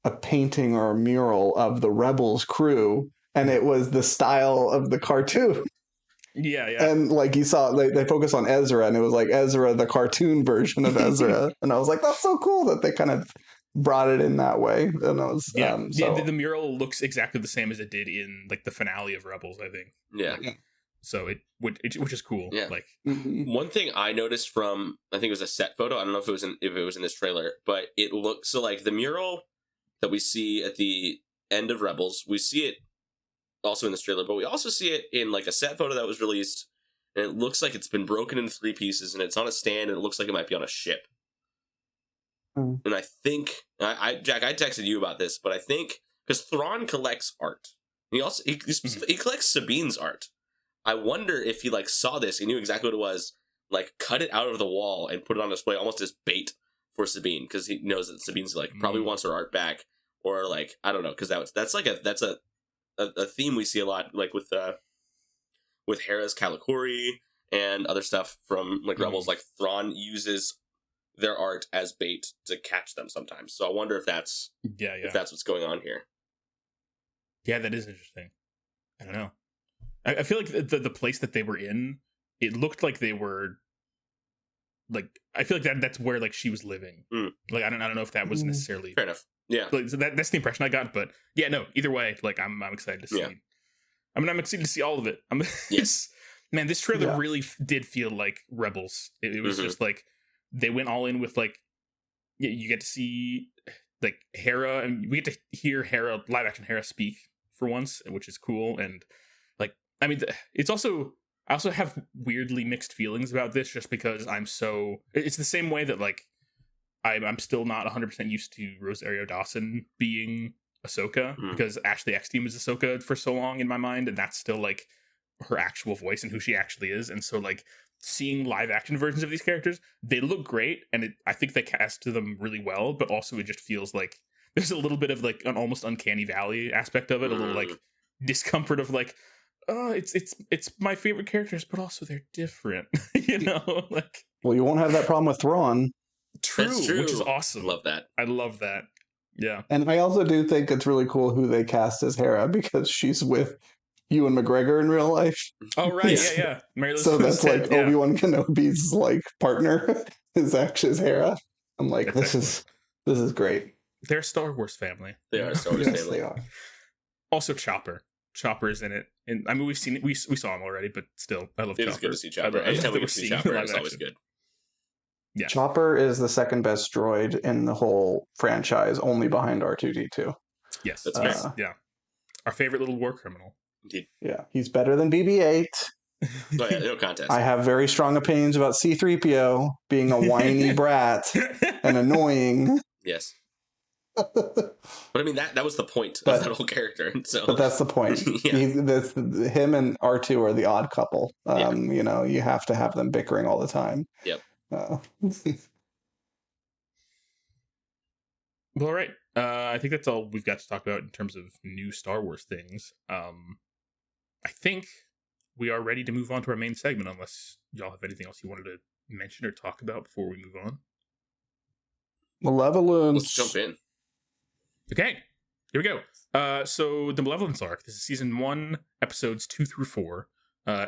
a painting or a mural of the Rebels crew, and it was the style of the cartoon. Yeah. And like you saw, they focus on Ezra, and it was like Ezra, the cartoon version of Ezra. And I was like, that's so cool that they kind of brought it in that way. And I was the mural looks exactly the same as it did in like the finale of Rebels, I think. Yeah. So which is cool. Yeah. Like one thing I noticed from, I think it was a set photo, I don't know if it was in this trailer, but it looks so like the mural that we see at the end of Rebels, we see it also in this trailer, but we also see it in like a set photo that was released, and it looks like it's been broken into 3 pieces, and it's on a stand, and it looks like it might be on a ship. And I think, Jack, I texted you about this, but I think because Thrawn collects art, he collects Sabine's art. I wonder if he like saw this, he knew exactly what it was, like cut it out of the wall and put it on display almost as bait for Sabine, because he knows that Sabine's like probably wants her art back, or like I don't know, because that's a theme we see a lot, like with Hera's Kalikuri and other stuff from like Rebels, like Thrawn uses their art as bait to catch them sometimes. So I wonder if that's if that's what's going on here. Yeah, that is interesting. I don't know. I feel like the place that they were in, it looked like they were like, I feel like that's where like she was living. Like I don't know if that was necessarily fair enough. Yeah, like, so that's the impression I got. But yeah, no. Either way, like I'm excited to see. Yeah. I mean, I'm excited to see all of it. Yes, man. This trailer really did feel like Rebels. It was just like they went all in with like you get to see like Hera, and we get to hear Hera, live action Hera, speak for once, which is cool. And like, I mean, it's also. I also have weirdly mixed feelings about this, just because it's the same way that like I'm still not 100% used to Rosario Dawson being Ahsoka, because Ashley Eckstein was Ahsoka for so long in my mind, and that's still like her actual voice and who she actually is. And so like seeing live action versions of these characters, they look great, and I think they cast them really well, but also it just feels like there's a little bit of like an almost uncanny valley aspect of it, a little like discomfort of like, oh, it's my favorite characters, but also they're different. You know, like. Well, you won't have that problem with Thrawn. True, which is awesome. Love that. I love that. Yeah, and I also do think it's really cool who they cast as Hera, because she's with Ewan McGregor in real life. Oh right, yeah. So that's like Obi-Wan Kenobi's like partner is actually Hera. I'm like, this is great. They're a Star Wars family. They are a Star Wars family. Yes, they are. Also, Chopper is in it, and I mean we've seen it. We saw him already, but still, I love Chopper. It's good to see Chopper. Anytime we get to see Chopper, it's always good. Yeah, Chopper is the second best droid in the whole franchise, only behind R2-D2. Yes, that's fair. Yeah, our favorite little war criminal. Indeed. Yeah, he's better than BB-8. Oh yeah, no contest. I have very strong opinions about C-3PO being a whiny brat and annoying. Yes. But I mean that was the point of that whole character. So. But that's the point. Him and R2 are the odd couple. You know, you have to have them bickering all the time. Yep. Well, all right. I think that's all we've got to talk about in terms of new Star Wars things. I think we are ready to move on to our main segment, unless y'all have anything else you wanted to mention or talk about before we move on. Malevolence. Let's jump in. Okay, here we go. So the Malevolence Arc. This is season 1, episodes 2 through 4.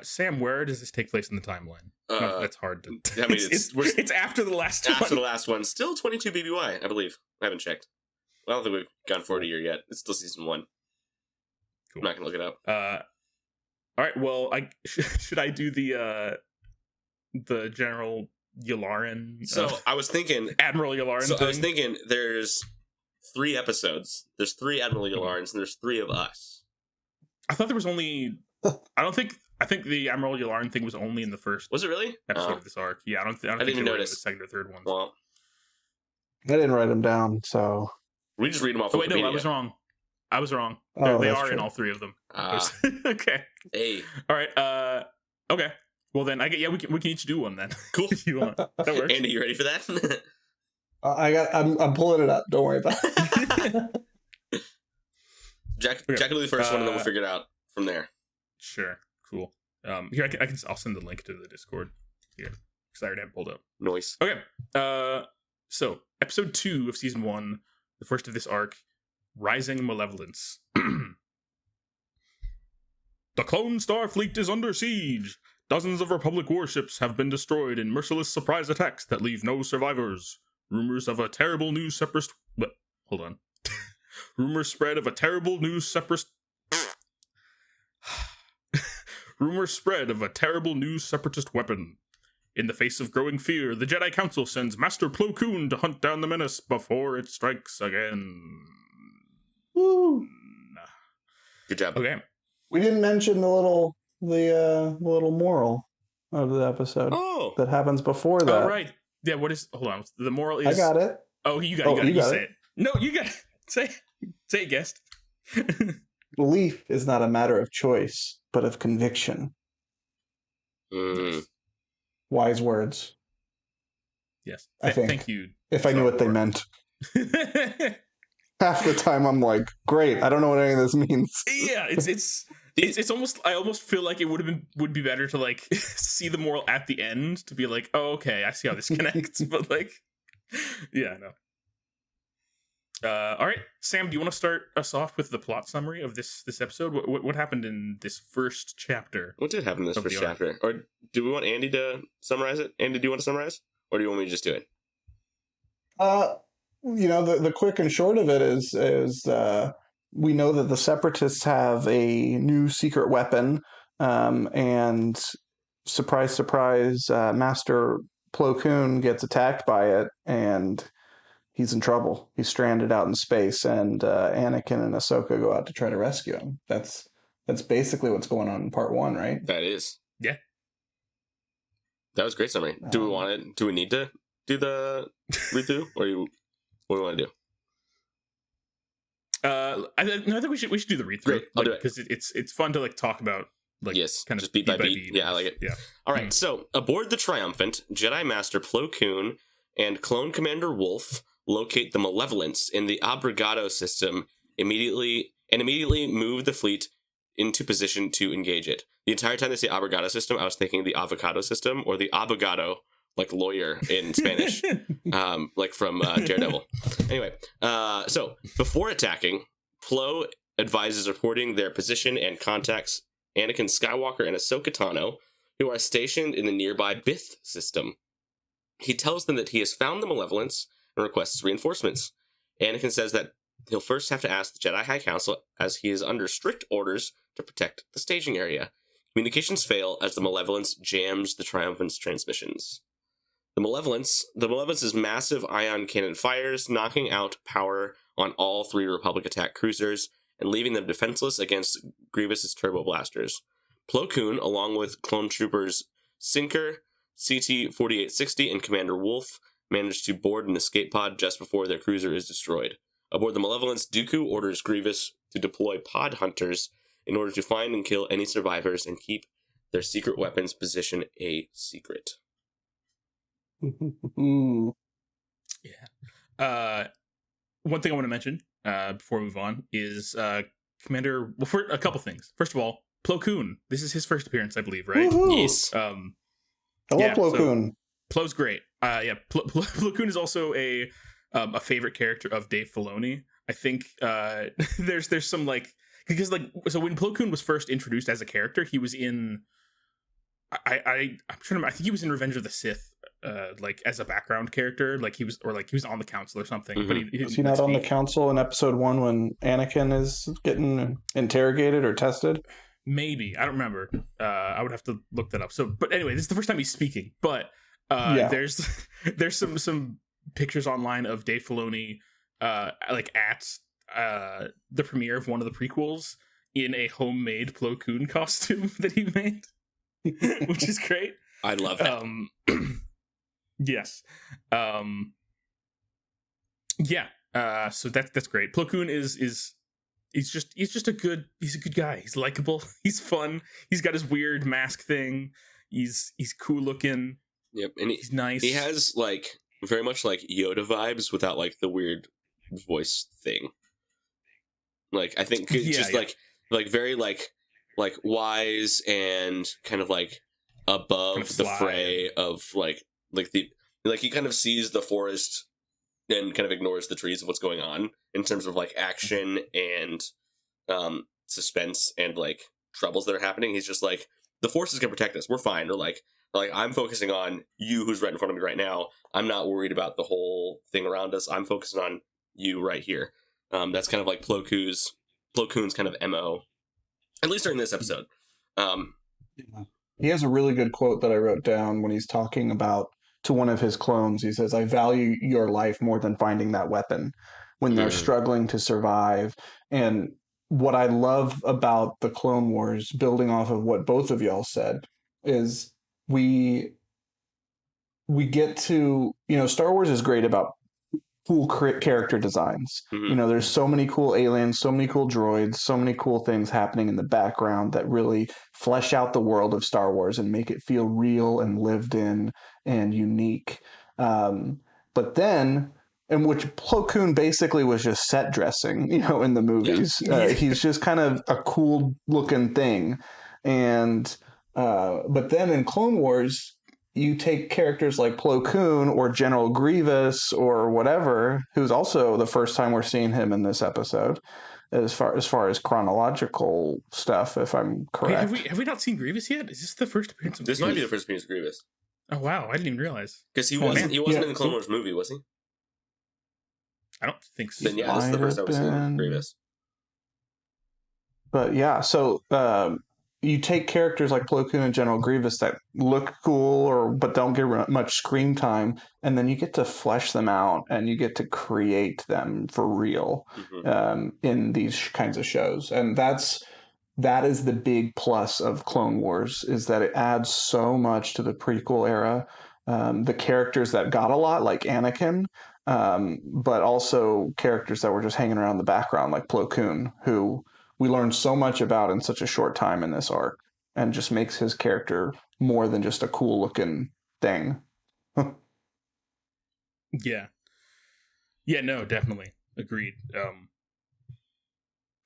Sam, where does this take place in the timeline? That's hard to. I mean, it's after the last one. After the last one, still 22 BBY, I believe. I haven't checked. I don't think we've gone 40 year yet. It's still season 1. Cool. I'm not gonna look it up. All right. Well, should I do the General Yularen? So I was thinking Admiral Yularen. So thing? I was thinking there's 3 episodes. There's 3 Admiral Yularens, and there's 3 of us. I thought there was only. I think the Admiral Yularen thing was only in the first. Was it really? Episode of this arc. Yeah, I don't think even notice the second or third one. Well, I didn't write them down, so we just read them off. Oh wait, no, I was wrong. They are in all 3 of them. Okay. Hey. All right. Okay. Well then, we can each do one then. Cool. If you want. That works. Andy, you ready for that? I'm pulling it up. Don't worry about it. Jack will do the first one, and then we'll figure it out from there. Sure. Cool. Here I'll send the link to the Discord here because I already have it pulled up. Noise. Okay. So episode 2 of season 1, the first of this arc, Rising Malevolence. The Clone Star Fleet is under siege. Dozens of Republic warships have been destroyed in merciless surprise attacks that leave no survivors. Rumors of a terrible new separatist. Hold on. Rumors spread of a terrible new separatist. Rumors spread of a terrible new separatist weapon. In the face of growing fear, the Jedi Council sends Master Plo Koon to hunt down the menace before it strikes again. Woo! Good job. Okay. We didn't mention the little moral of the episode that happens before that. Oh, right. Yeah, what is... Hold on. The moral is... I got it. Oh, you got it. You say it. No, you got it. Say it, guest. Belief is not a matter of choice, but of conviction. Wise words. Yes. I think. Thank you. If I knew what they meant. Half the time I'm like, great, I don't know what any of this means. Yeah, it's it's almost, I almost feel like it would be better to like see the moral at the end to be like, oh, okay, I see how this connects. But like, yeah, no. All right, Sam, do you want to start us off with the plot summary of this episode? What happened in this first chapter? What did happen in this first chapter? Or do we want Andy to summarize it? Andy, do you want to summarize? Or do you want me to just do it? The quick and short of it is we know that the Separatists have a new secret weapon, and surprise, surprise, Master Plo Koon gets attacked by it, and he's in trouble. He's stranded out in space, and Anakin and Ahsoka go out to try to rescue him. That's basically what's going on in part 1, right? That is. Yeah. That was a great summary. Do we want it? Do we need to do the read through, or what do we want to do? I think we should do the read through. Great, I'll do it because it's fun to like talk about. Like, yes, kind just of beat by beat. Yeah, I like it. Yeah. All right, so aboard the Triumphant, Jedi Master Plo Koon and Clone Commander Wolf locate the Malevolence in the Abregado system immediately move the fleet into position to engage it. The entire time they say Abregado system, I was thinking the avocado system or the abogado, like lawyer in Spanish, like from Daredevil. Anyway, so before attacking, Plo advises reporting their position and contacts Anakin Skywalker and Ahsoka Tano, who are stationed in the nearby Bith system. He tells them that he has found the Malevolence and requests reinforcements. Anakin says that he'll first have to ask the Jedi High Council, as he is under strict orders to protect the staging area. Communications fail as the Malevolence jams the Triumphant's transmissions. The Malevolence's massive ion cannon fires, knocking out power on all 3 Republic attack cruisers and leaving them defenseless against Grievous's turbo blasters. Plo Koon, along with clone troopers Sinker, CT-4860, and Commander Wolf, manage to board an escape pod just before their cruiser is destroyed. Aboard the Malevolence, Dooku orders Grievous to deploy pod hunters in order to find and kill any survivors and keep their secret weapons position a secret. Yeah. One thing I want to mention before we move on is Commander. Well, for a couple things. First of all, Plo Koon. This is his first appearance, I believe, right? Woo-hoo. Yes. I love Plo Koon. Plo's great. Plo Koon is also a favorite character of Dave Filoni. I think there's some like, because like, so when Plo Koon was first introduced as a character, he was in I'm trying to remember, I think he was in Revenge of the Sith, like as a background character, like he was on the council or something. Mm-hmm. But was he not on the council in episode 1 when Anakin is getting interrogated or tested? Maybe, I don't remember. I would have to look that up. So, but anyway, this is the first time he's speaking. But there's some pictures online of Dave Filoni, like at the premiere of one of the prequels in a homemade Plo Koon costume that he made. Which is great. I love that. Yes. Yeah. So that's great. Plo Koon is he's just a good guy. He's likable. He's fun. He's got his weird mask thing. He's cool looking. Yep, and he's nice. He has like very much like Yoda vibes without like the weird voice thing. Like I think just like very like wise and kind of like above kind of the fray of like he kind of sees the forest and kind of ignores the trees of what's going on in terms of like action and suspense and like troubles that are happening. He's just like, the force is gonna protect us, we're fine. Or like I'm focusing on you who's right in front of me right now. I'm not worried about the whole thing around us. I'm focusing on you right here. That's kind of like Plo Koon's kind of MO. At least during this episode. He has a really good quote that I wrote down when he's talking about to one of his clones. He says, "I value your life more than finding that weapon," when they're struggling to survive. And what I love about the Clone Wars, building off of what both of y'all said, is we get to, Star Wars is great about cool character designs. Mm-hmm. There's so many cool aliens, so many cool droids, so many cool things happening in the background that really flesh out the world of Star Wars and make it feel real and lived in and unique. But then and which Plo Koon basically was just set dressing, in the movies. Yeah. He's just kind of a cool looking thing. And but then in Clone Wars, you take characters like Plo Koon or General Grievous or whatever, who's also the first time we're seeing him in this episode, as far as chronological stuff, if I'm correct. Wait, have we not seen Grievous yet? Is this the first appearance of This Grievous? might be the first appearance of Grievous. Oh wow, I didn't even realize. Because he wasn't in the Clone Wars movie, was he? I don't think so. Then yeah, this is the first time we've seen Grievous. But yeah, so you take characters like Plo Koon and General Grievous that look cool but don't get much screen time, and then you get to flesh them out and you get to create them for real in these kinds of shows. And that is the big plus of Clone Wars, is that it adds so much to the prequel era. The characters that got a lot, like Anakin, but also characters that were just hanging around the background, like Plo Koon, who we learned so much about in such a short time in this arc, and just makes his character more than just a cool looking thing. Yeah, no, definitely agreed.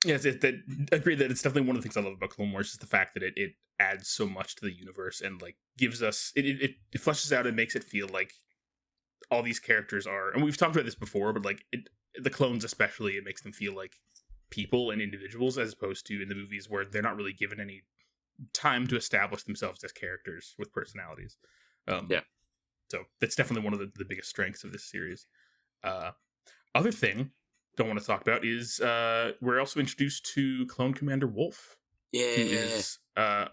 Yes, agreed that it's definitely one of the things I love about Clone Wars is the fact that it adds so much to the universe and like gives us it fleshes out and makes it feel like all these characters are, and we've talked about this before, but like the clones especially, it makes them feel like people and individuals, as opposed to in the movies where they're not really given any time to establish themselves as characters with personalities. So that's definitely one of the biggest strengths of this series. Other thing don't want to talk about is we're also introduced to Clone Commander Wolf. Yeah. Who is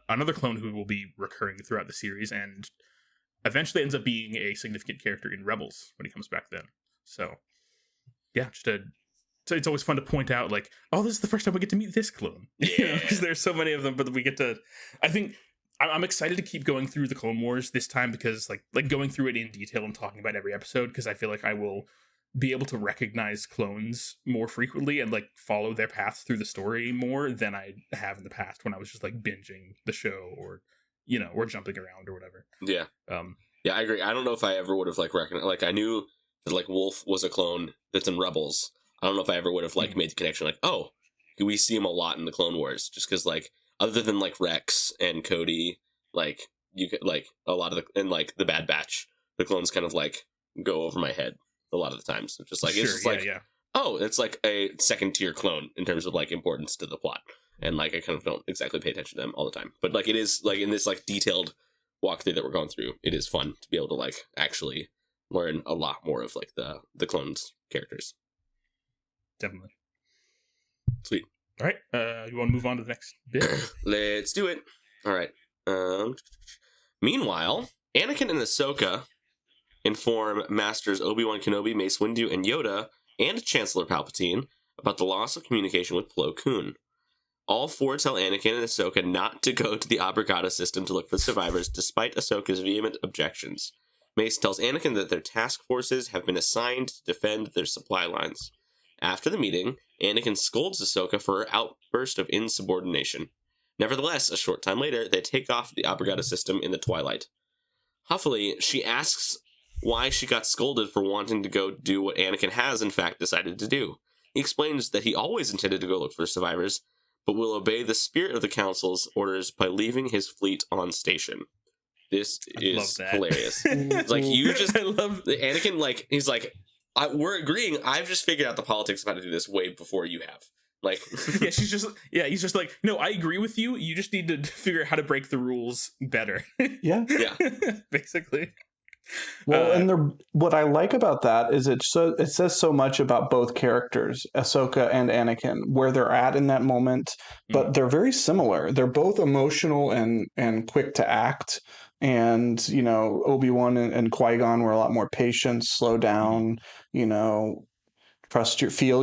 another clone who will be recurring throughout the series and eventually ends up being a significant character in Rebels when he comes back then. So yeah, so it's always fun to point out, like, oh, this is the first time we get to meet this clone. Because there's so many of them, but we get to... I think I'm excited to keep going through the Clone Wars this time because, like going through it in detail and talking about every episode, because I feel like I will be able to recognize clones more frequently and, like, follow their paths through the story more than I have in the past when I was just, like, binging the show or, or jumping around or whatever. Yeah. Yeah, I agree. I don't know if I ever would have, like, recognized... Like, I knew that, like, Wolf was a clone that's in Rebels. I don't know if I ever would have, like, made the connection, like, oh, we see him a lot in the Clone Wars, just because, like, other than, like, Rex and Cody, like, you could, like, a lot of the, and, like, the Bad Batch, the clones kind of, like, go over my head a lot of the times. It's just, like, it's just, like, oh, it's, like, a second-tier clone in terms of, like, importance to the plot, and, like, I kind of don't exactly pay attention to them all the time, but, like, it is, like, in this, like, detailed walkthrough that we're going through, it is fun to be able to, like, actually learn a lot more of, like, the clones' characters. Definitely. Sweet. All right. You want to move on to the next bit? Let's do it. All right. Meanwhile, Anakin and Ahsoka inform Masters Obi-Wan Kenobi, Mace Windu, and Yoda, and Chancellor Palpatine about the loss of communication with Plo Koon. All four tell Anakin and Ahsoka not to go to the Abrogata system to look for survivors, despite Ahsoka's vehement objections. Mace tells Anakin that their task forces have been assigned to defend their supply lines. After the meeting, Anakin scolds Ahsoka for her outburst of insubordination. Nevertheless, a short time later, they take off the Abrogata system in the twilight. Huffily, she asks why she got scolded for wanting to go do what Anakin has, in fact, decided to do. He explains that he always intended to go look for survivors, but will obey the spirit of the Council's orders by leaving his fleet on station. This is hilarious. It's like, you just... I love Anakin, like, he's like... we're agreeing. I've just figured out the politics of how to do this way before you have. Like, he's just like, no, I agree with you. You just need to figure out how to break the rules better. Yeah. Basically. Well, and what I like about that is it says so much about both characters, Ahsoka and Anakin, where they're at in that moment, but they're very similar. They're both emotional and quick to act. And, Obi-Wan and Qui-Gon were a lot more patient, slow down, feel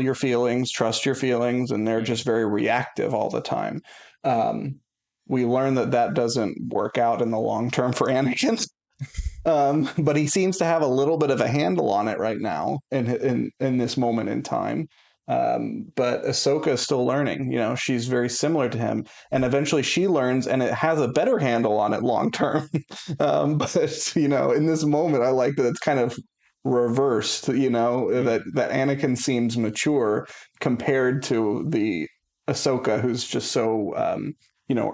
your feelings, trust your feelings, and they're just very reactive all the time. We learn that doesn't work out in the long term for Anakin. But he seems to have a little bit of a handle on it right now in this moment in time. But Ahsoka is still learning. She's very similar to him, and eventually she learns, and it has a better handle on it long term. But in this moment, I like that it's kind of reversed, that Anakin seems mature compared to the Ahsoka, who's just so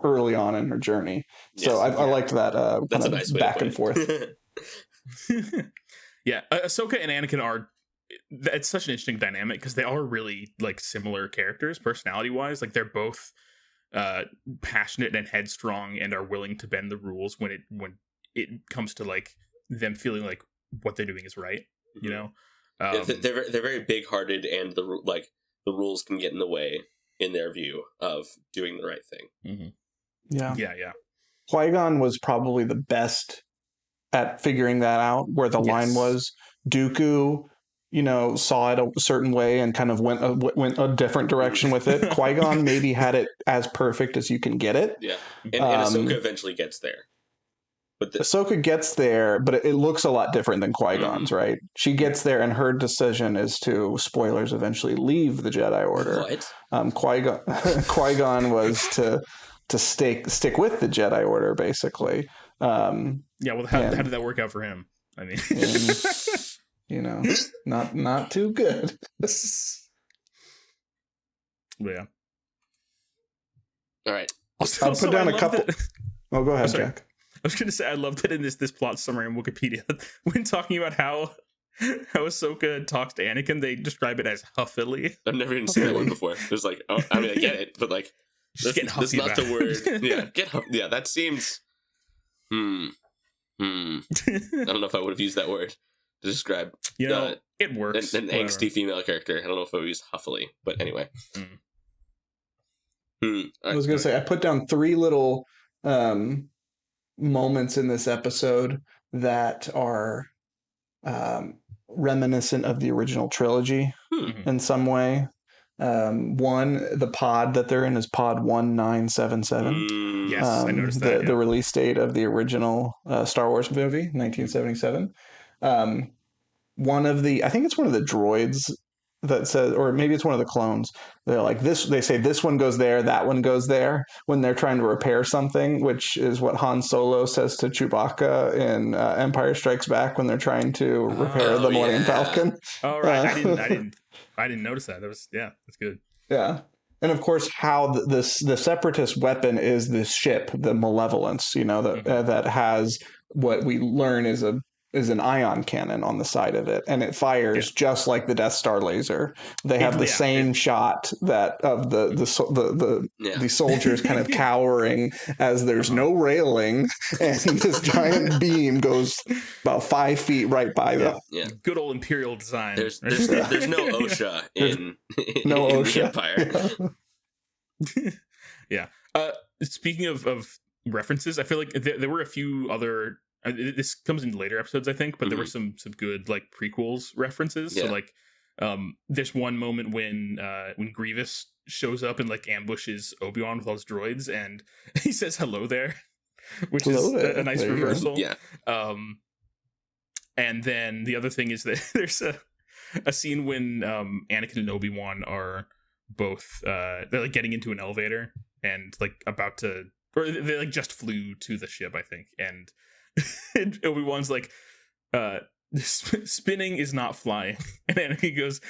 early on in her journey. So I liked that That's kind a of nice way back to and put forth. it. Yeah, Ahsoka and Anakin are. It's such an interesting dynamic because they are really like similar characters, personality wise. Like they're both passionate and headstrong, and are willing to bend the rules when it comes to like them feeling like what they're doing is right. You know, they're very big hearted, and the rules can get in the way in their view of doing the right thing. Mm-hmm. Yeah. Qui-Gon was probably the best at figuring that out, where the line was. Dooku, saw it a certain way and kind of went a different direction with it. Qui-Gon maybe had it as perfect as you can get it. Yeah, and Ahsoka eventually gets there. But Ahsoka gets there, but it looks a lot different than Qui-Gon's, right? She gets there, and her decision is to, spoilers, eventually leave the Jedi Order. What? Qui-Gon was to stick with the Jedi Order, basically. How did that work out for him? I mean, not too good. Yeah. All right. I'll put down a couple. Oh, go ahead, Jack. I was going to say, I love that in this plot summary on Wikipedia, when talking about how Ahsoka talks to Anakin, they describe it as huffily. I've never even seen that word before. It's like, I get it, but like, that's not the word. Yeah, yeah, that seems. I don't know if I would have used that word to describe. It works. An angsty female character. I don't know if I would use huffily, but anyway. I was going to say, I put down 3 little moments in this episode that are reminiscent of the original trilogy in some way. One, the pod that they're in is pod 1977. Yes, I noticed that. The release date of the original Star Wars movie, 1977. I think it's one of the droids that says, or maybe it's one of the clones. They're like this. They say this one goes there, that one goes there when they're trying to repair something, which is what Han Solo says to Chewbacca in Empire Strikes Back when they're trying to repair the Millennium Falcon. Oh right, I didn't notice that. That's good. Yeah. And of course, how the separatist weapon is this ship, the Malevolence, that has what we learn is an ion cannon on the side of it, and it fires just like the Death Star laser. They have the same shot that of the soldiers kind of cowering as there's no railing, and this giant beam goes about 5 feet right by them. Yeah, good old Imperial design. There's no OSHA in the Empire. Yeah. Speaking of references, I feel like there were a few other. This comes in later episodes, I think, but there were some good like prequels references. So like, there's one moment when Grievous shows up and like ambushes Obi-Wan with all his droids, and he says "Hello there," which is a nice reversal. Yeah. And then the other thing is that there's a scene when Anakin and Obi-Wan are both they're like getting into an elevator and like about to, or they like just flew to the ship, I think, and Obi-Wan's like, spinning is not flying, and Anakin goes,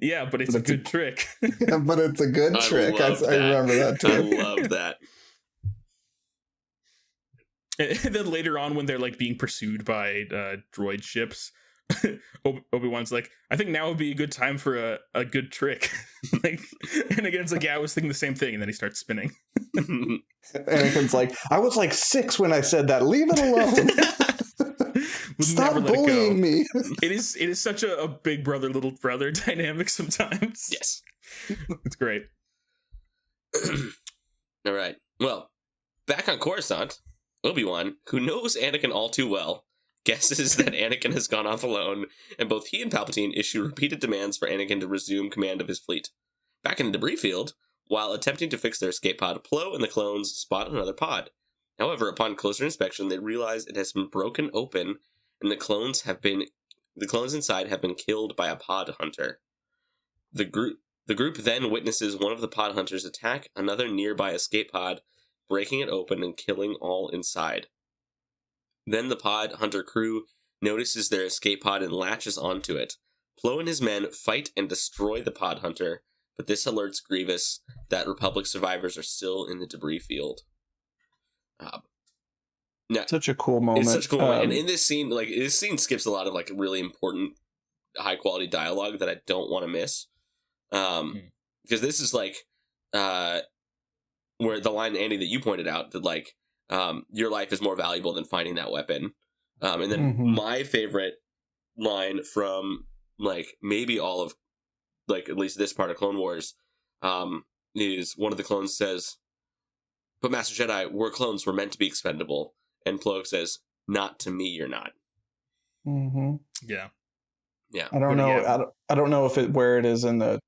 yeah, but it's a good trick. Yeah, but it's a good trick. I remember that too. I love that. And then later on, when they're like being pursued by droid ships, Obi-Wan's like, I think now would be a good time for a good trick. Like, and again, it's like, yeah, I was thinking the same thing, and then he starts spinning. Anakin's like, I was like 6 when I said that. Leave it alone. Stop bullying me. It is such a big brother, little brother dynamic sometimes. Yes. It's great. All right. Well, back on Coruscant, Obi-Wan, who knows Anakin all too well, guesses that Anakin has gone off alone, and both he and Palpatine issue repeated demands for Anakin to resume command of his fleet. Back in the debris field, while attempting to fix their escape pod, Plo and the clones spot another pod. However, upon closer inspection, they realize it has been broken open, and the clones inside have been killed by a pod hunter. The group then witnesses one of the pod hunters attack another nearby escape pod, breaking it open and killing all inside. Then the pod hunter crew notices their escape pod and latches onto it. Plo and his men fight and destroy the pod hunter, but this alerts Grievous that Republic survivors are still in the debris field. Now, such a cool moment. It's such a cool moment. And in this scene, this scene skips a lot of really important, high quality dialogue that I don't want to miss. Because this is where the line, Andy, that you pointed out, that your life is more valuable than finding that weapon. And then my favorite line from maybe all of at least this part of Clone Wars is one of the clones says, "But Master Jedi, we're clones, we're meant to be expendable." And Plo says, "Not to me, you're not." Yeah. I don't know. Yeah. I don't know where it is in the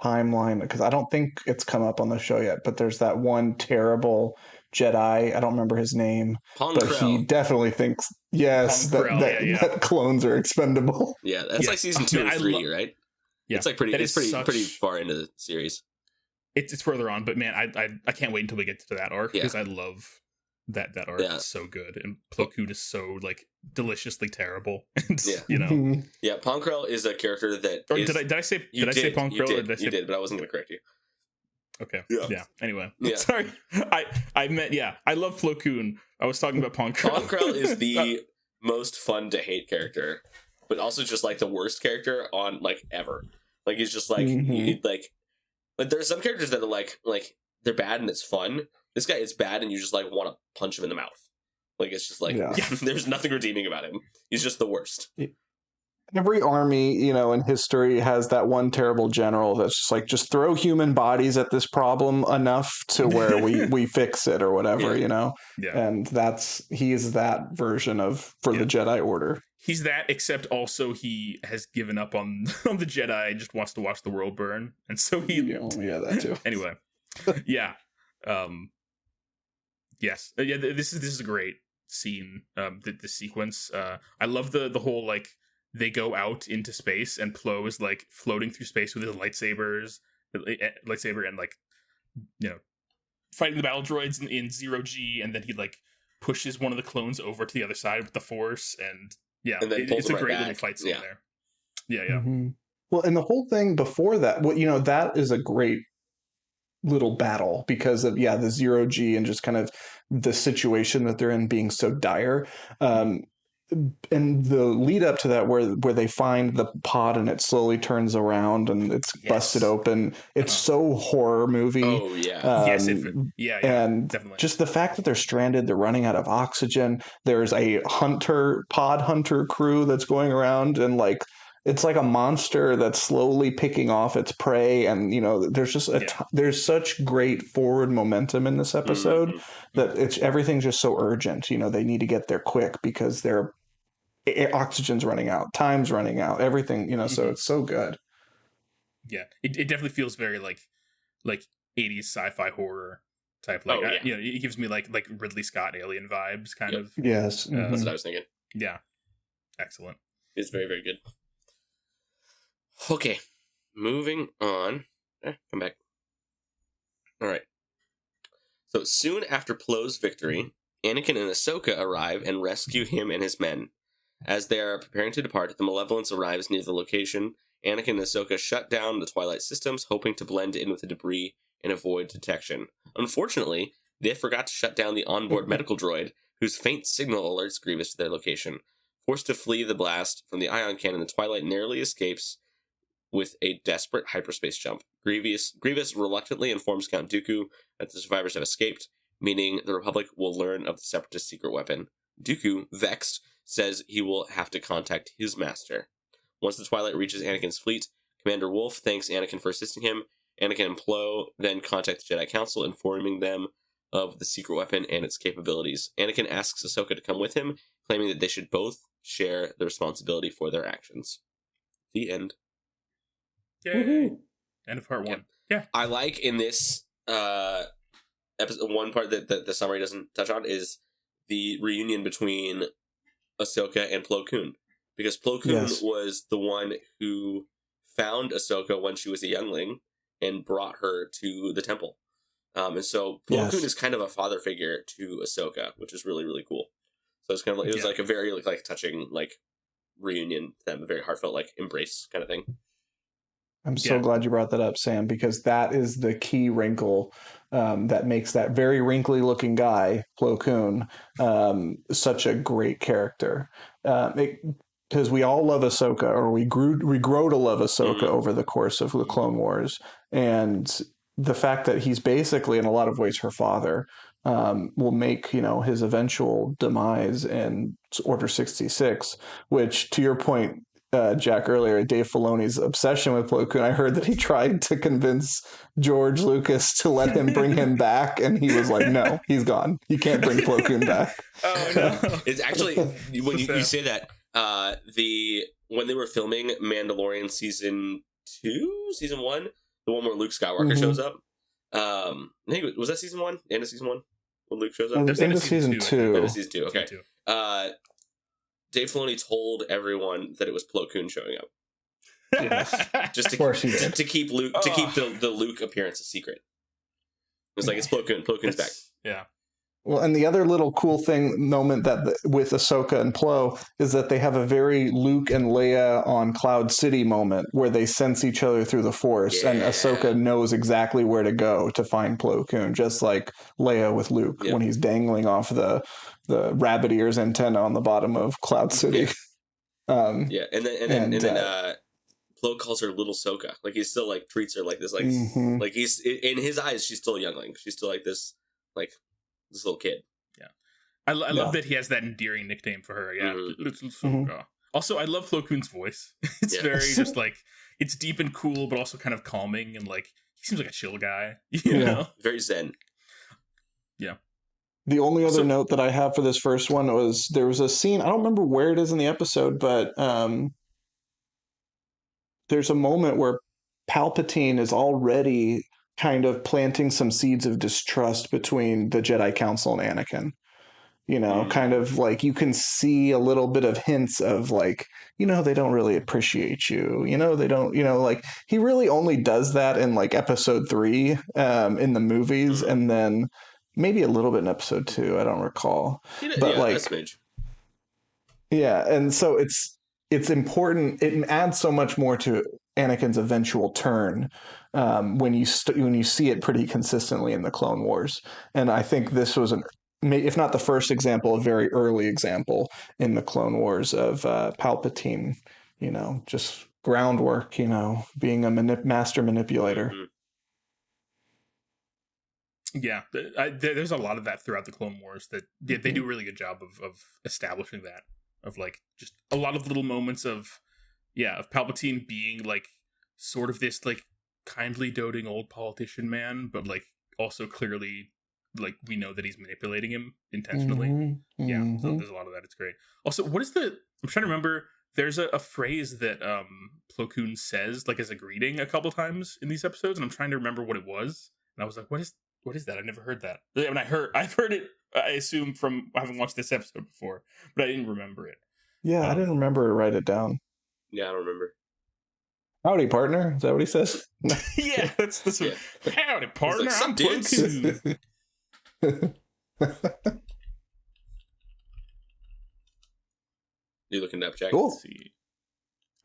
timeline, because I don't think it's come up on the show yet. But there's that one terrible Jedi. I don't remember his name, but he definitely thinks that clones are expendable. Yeah, that's season 2 or 3, right? Yeah, it's pretty far into the series. It's further on, but man, I can't wait until we get to that arc, because I love that arc. Is so good, and Plo Koon is so deliciously terrible. And, yeah, Pong Krell is a character that. Or did I say Pong Krell? You did, but I wasn't going to correct you. Okay. Yeah. Anyway. Yeah. Sorry. I meant I love Plo Koon. I was talking about Pong Krell. Pong Krell is the most fun to hate character, but also just the worst character on ever. He's just there's some characters that are they're bad and it's fun. This guy is bad and you just want to punch him in the mouth. It's just there's nothing redeeming about him. He's just the worst. Every army, in history has that one terrible general that's just throw human bodies at this problem enough to where we fix it or whatever, Yeah. And he's that version for the Jedi Order. He's that, except also he has given up on the Jedi and just wants to watch the world burn. And so he... Yeah, that too. Anyway. Yeah. Yes. Yeah, this is a great scene, the sequence. I love the whole, they go out into space and Plo is, floating through space with his lightsaber and, fighting the battle droids in 0G, and then he, pushes one of the clones over to the other side with the Force, and... Yeah, and then it's a great little fight scene there. Yeah. Mm-hmm. Well, and the whole thing before that, that is a great little battle because of the 0G and just kind of the situation that they're in being so dire. And the lead up to that where they find the pod and it slowly turns around and it's busted open. It's so horror movie. Oh yeah. And definitely. Just the fact that they're stranded, they're running out of oxygen. There's a pod hunter crew that's going around and it's like a monster that's slowly picking off its prey. And, there's just there's such great forward momentum in this episode that everything's just so urgent. They need to get there quick because oxygen's running out, time's running out, everything, so it's so good. Yeah, it definitely feels very like 80s sci-fi horror type. It gives me like Ridley Scott Alien vibes, kind of. Yes, that's what I was thinking. Yeah, excellent. It's very, very good. Okay, moving on. Come back. All right. So soon after Plo's victory, Anakin and Ahsoka arrive and rescue him and his men. As they are preparing to depart, the Malevolence arrives near the location. Anakin and Ahsoka shut down the Twilight systems, hoping to blend in with the debris and avoid detection. Unfortunately, they forgot to shut down the onboard medical droid, whose faint signal alerts Grievous to their location. Forced to flee the blast from the ion cannon, the Twilight narrowly escapes with a desperate hyperspace jump. Grievous reluctantly informs Count Dooku that the survivors have escaped, meaning the Republic will learn of the Separatist secret weapon. Dooku, vexed, says he will have to contact his master. Once the Twilight reaches Anakin's fleet, Commander Wolffe thanks Anakin for assisting him. Anakin and Plo then contact the Jedi Council, informing them of the secret weapon and its capabilities. Anakin asks Ahsoka to come with him, claiming that they should both share the responsibility for their actions. The end. Yay! Woo-hoo. End of part 1. Yeah. I like in this episode, one part that the summary doesn't touch on is the reunion between Ahsoka and Plo Koon, because Plo Koon was the one who found Ahsoka when she was a youngling and brought her to the temple. And so Plo Koon is kind of a father figure to Ahsoka, which is really, really cool. So it's kind of like, it was like a very like touching like reunion, them, a very heartfelt like embrace kind of thing. I'm so glad you brought that up, Sam, because that is the key wrinkle that makes that very wrinkly looking guy, Plo Koon, such a great character. Because we all love Ahsoka, or we grow to love Ahsoka over the course of the Clone Wars. And the fact that he's basically, in a lot of ways, her father, will make, his eventual demise in Order 66, which, to your point, Jack, earlier, Dave Filoni's obsession with Plo Koon. I heard that he tried to convince George Lucas to let him bring him back, and he was like, "No, he's gone. You can't bring Plo Koon back." Oh no! It's actually when you say that when they were filming Mandalorian season 1, the one where Luke Skywalker shows up. I think was that season 1? End of season 1 when Luke shows up. End of season 2. End of season 2. Okay. Dave Filoni told everyone that it was Plo Koon showing up. Yes. Just to keep Luke to keep the Luke appearance a secret. It's like it's Plo Koon. Plo Koon's back. Yeah. Well, and the other little cool moment that with Ahsoka and Plo is that they have a very Luke and Leia on Cloud City moment where they sense each other through the Force, and Ahsoka knows exactly where to go to find Plo Koon, just like Leia with Luke when he's dangling off the rabbit ears antenna on the bottom of Cloud City. And then Plo calls her Little Ahsoka. Like he still like treats her like this, like like he's in his eyes she's still a youngling. She's still like this little kid. Yeah, I love that he has that endearing nickname for her. Yeah, Little Ahsoka. Also, I love Plo Koon's voice. It's very just like it's deep and cool, but also kind of calming, and like he seems like a chill guy. You know, very zen. Yeah. The only other note that I have for this first one was there was a scene, I don't remember where it is in the episode, but there's a moment where Palpatine is already kind of planting some seeds of distrust between the Jedi Council and Anakin. Kind of like you can see a little bit of hints of like, they don't really appreciate you. They don't, like he really only does that in like episode 3 in the movies, and then maybe a little bit in episode 2. I don't recall. But and so it's important. It adds so much more to Anakin's eventual turn when you see it pretty consistently in the Clone Wars. And I think this was if not the first example, a very early example in the Clone Wars of Palpatine, just groundwork, being a master manipulator. Yeah, there's a lot of that throughout the Clone Wars that they do a really good job of establishing that, of like just a lot of little moments of Palpatine being like sort of this like kindly doting old politician man, but like also clearly like we know that he's manipulating him intentionally. Yeah, so there's a lot of that. It's great. Also, I'm trying to remember, there's a phrase that Plo Koon says like as a greeting a couple times in these episodes, and I'm trying to remember what it was, and I was like, what is that? I've never heard that. I mean, I've heard it, I assume, from having watched this episode before, but I didn't remember it. Yeah, I didn't remember to write it down. Yeah, I don't remember. Howdy, partner. Is that what he says? Yeah, that's what. Howdy, partner. Like, I'm Plo Koon. You looking up, Jack? Cool. Let's see.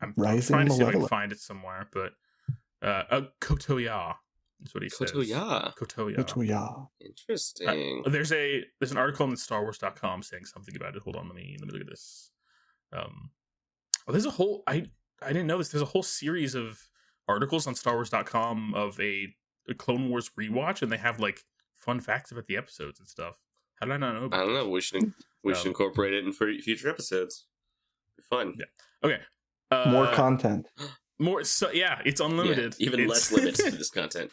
I'm Rising trying to see if I can Malevolence. find it somewhere, but Kotoya is what he says. Kotoya. Interesting. There's an article on StarWars.com saying something about it. Hold on, let me look at this. There's a whole I didn't know this. There's a whole series of articles on StarWars.com of a Clone Wars rewatch, and they have like fun facts about the episodes and stuff. How did I not know about I don't know. We should incorporate it in future episodes. Be fun. Yeah. Okay. More content. More. So yeah, it's unlimited. Yeah, even less limits to this content.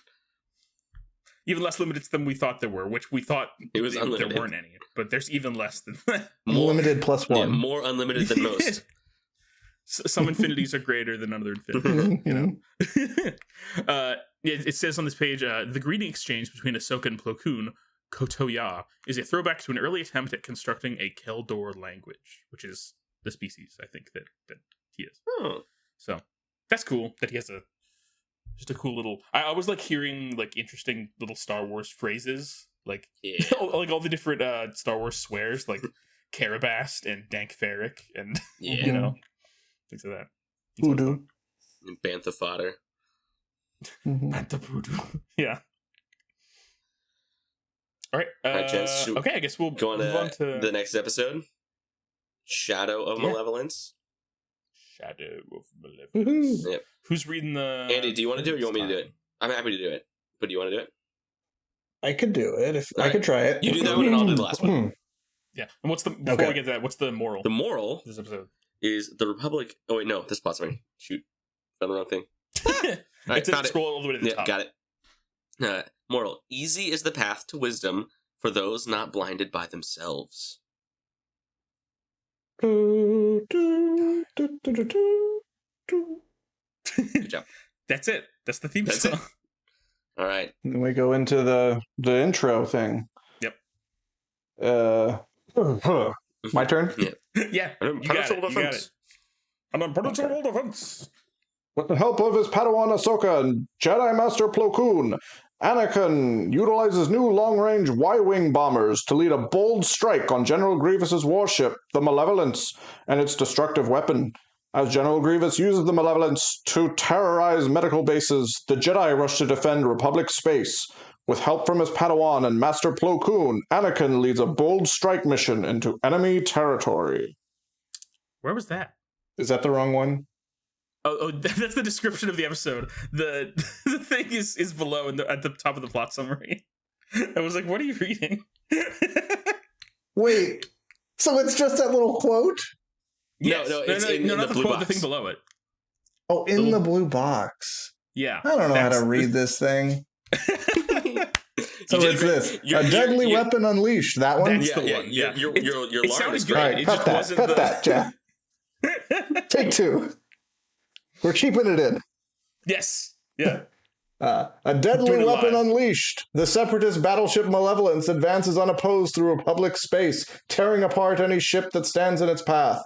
Even less limited than we thought there were, which we thought it was unlimited. There weren't any, but there's even less than that. Limited plus one. Yeah, more unlimited than most. Some infinities are greater than other infinities, you know. It says on this page, the greeting exchange between Ahsoka and Plo Koon, Kotoya, is a throwback to an early attempt at constructing a Keldor language, which is the species, I think, that he is. Oh. So that's cool that he has just a cool little. I always like hearing like interesting little Star Wars phrases, like like all the different Star Wars swears, like Carabast and Dank Ferric and Yeah. you know, things like that. Voodoo. And Bantha fodder. Bantha voodoo. Yeah. All right. All right, gents. Okay, I guess we'll Go move on to the next episode. Shadow of Malevolence. Shadow of Malevolence. Yep. Who's reading the... Andy, do you want to do it or you want me to do it? I'm happy to do it. But do you want to do it? I could do it if All I right. could try it. You do that one and I'll do the last one. Yeah. And what's the... Before we get to that, what's the moral? The moral of this episode is the Republic... Oh, wait, no. This spot's me. Shoot. Found the wrong thing. All right, found it. Scroll all the way to the top. Got it. Moral. Easy is the path to wisdom for those not blinded by themselves. Good job. That's it. That's the theme That's song. it. All right. Then we go into the intro thing. Yep. My turn? Yeah. Yeah. You got it. I'm on Penetrable Defense. With the help of his Padawan Ahsoka and Jedi Master Plo Koon, Anakin utilizes new long-range Y-wing bombers to lead a bold strike on General Grievous's warship, the Malevolence, and its destructive weapon. As General Grievous uses the Malevolence to terrorize medical bases, the Jedi rush to defend Republic space. With help from his Padawan and Master Plo Koon, Anakin leads a bold strike mission into enemy territory. Where was that? Is that the wrong one? Oh, that's the description of the episode. The thing is below at the top of the plot summary. I was like, what are you reading? Wait, so it's just that little quote? Yes. No, it's in not the the blue quote, box. the thing below it. Oh, in the blue box. Yeah. I don't know how to read this thing. So it's this. A deadly weapon unleashed. That one? That's the one. Yeah. Your It line sounded is good. great. Right, It cut just that. wasn't Cut that, Jack. Take two. We're keeping it in. Yes. Yeah. A deadly Doing it weapon live. unleashed. The separatist battleship Malevolence advances unopposed through Republic space, tearing apart any ship that stands in its path.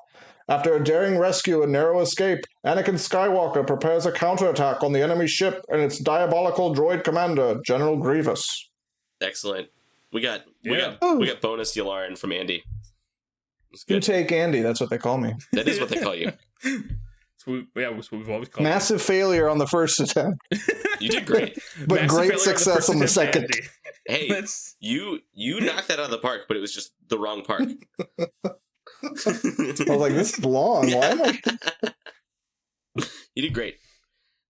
After a daring rescue and narrow escape, Anakin Skywalker prepares a counterattack on the enemy ship and its diabolical droid commander, General Grievous. Excellent. We got bonus Yularen from Andy. It's You good. take Andy, that's what they call me. That is what they call you. That's what we've always called Massive failure on the first attempt, You did great. but Massive great failure success on the first attempt, second. Andy. Hey, That's- you knocked that out of the park, but it was just the wrong park. I was like, this is long. Why am I? You did great.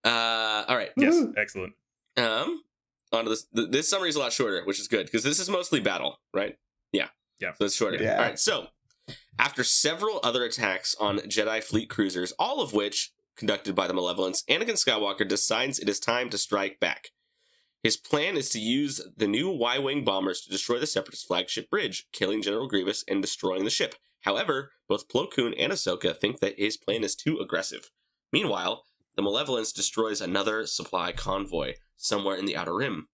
All right. Yes, Woohoo. excellent. On to this. This summary is a lot shorter, which is good because this is mostly battle, right? Yeah. Yeah. So it's shorter. Yeah. All right. So after several other attacks on Jedi fleet cruisers, all of which conducted by the Malevolence, Anakin Skywalker decides it is time to strike back. His plan is to use the new Y-wing bombers to destroy the Separatist flagship bridge, killing General Grievous and destroying the ship. However, both Plo Koon and Ahsoka think that his plan is too aggressive. Meanwhile, the Malevolence destroys another supply convoy somewhere in the Outer Rim.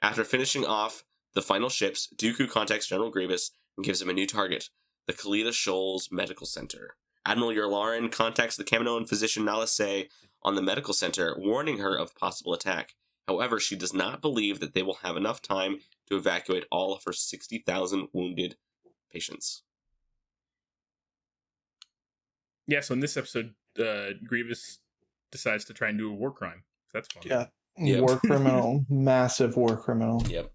After finishing off the final ships, Dooku contacts General Grievous and gives him a new target, the Kalita Shoals Medical Center. Admiral Yularen contacts the Kaminoan physician Nala Se on the medical center, warning her of possible attack. However, she does not believe that they will have enough time to evacuate all of her 60,000 wounded patients. Yeah, so in this episode, Grievous decides to try and do a war crime. That's fun. Yeah. Yep. War criminal. Massive war criminal. Yep.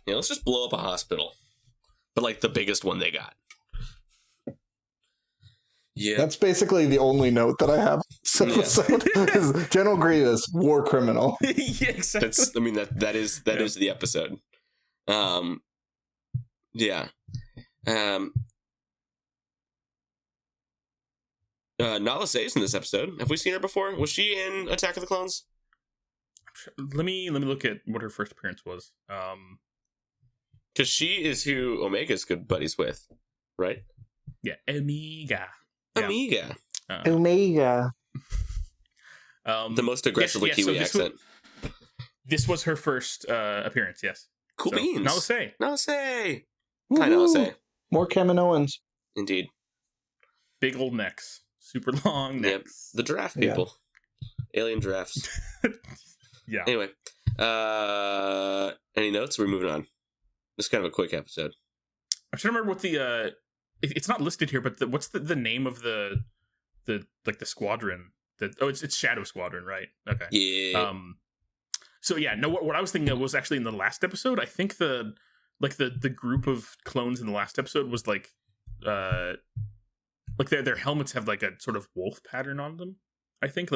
Yeah, let's just blow up a hospital. But like the biggest one they got. Yeah. That's basically the only note that I have in this episode is General Grievous, war criminal. Yeah, exactly. That is the episode. Yeah. Nala Se's in this episode. Have we seen her before? Was she in Attack of the Clones? Let me look at what her first appearance was. Because she is who Omega's good buddies with, right? Yeah, Amiga. Yeah. Amiga. Omega. The most aggressively yes, so Kiwi accent. This was her first appearance, yes. Cool So, beans. Nala Se. Nala Se. Hi, Nala Se. More Kaminoans. Indeed. Big old necks. Super long Yep. necks. The giraffe people. Alien giraffes. Yeah. Anyway. Any notes? We're moving on. This is kind of a quick episode. I'm trying to remember what it's not listed here, but what's the name of the squadron? It's Shadow Squadron, right? Okay. Yeah. So yeah, no. What I was thinking of was actually in the last episode. I think the group of clones in the last episode was like their helmets have like a sort of wolf pattern on them. I think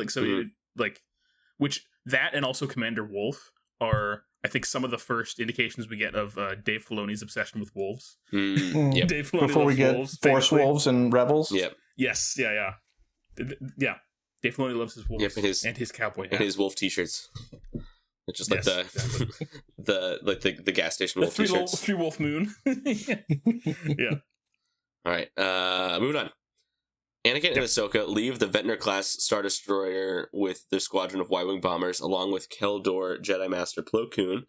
which that and also Commander Wolf are, I think, some of the first indications we get of Dave Filoni's obsession with wolves. Yep. Dave Filoni Before we get wolves, Force famously. Wolves and Rebels. Yep. Yes. Yeah. Yeah. Dave Filoni loves his wolves. Yep, and his cowboy hat. And his wolf t-shirts. It's just like Exactly. the gas station The wolf t-shirts. three wolf moon. Yeah. All right. Moving on. Anakin and Ahsoka leave the Ventnor-class Star Destroyer with their squadron of Y-Wing bombers, along with Keldor Jedi Master Plo Koon,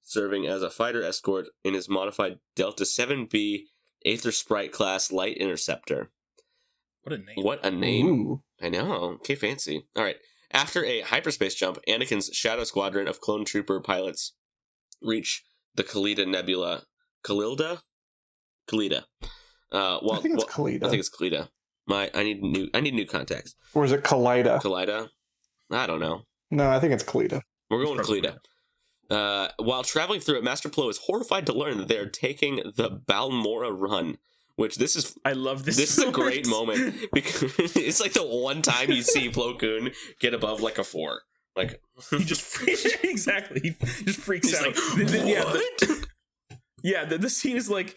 serving as a fighter escort in his modified Delta 7B Aether Sprite class light interceptor. What a name. Ooh. I know. Okay, fancy. All right. After a hyperspace jump, Anakin's Shadow Squadron of clone trooper pilots reach the Khalida Nebula. Khalida? I think it's Khalida. I think it's Khalida. I need new context. Or is it Khalida? Khalida? I don't know. No, I think it's Khalida. We're going with Khalida. While traveling through it, Master Plo is horrified to learn that they are taking the Balmora Run, which I love this. This is a great moment because it's like the one time you see Plo Koon get above like a 4. Like he just exactly he just freaks he's out. Like, what? The scene is like,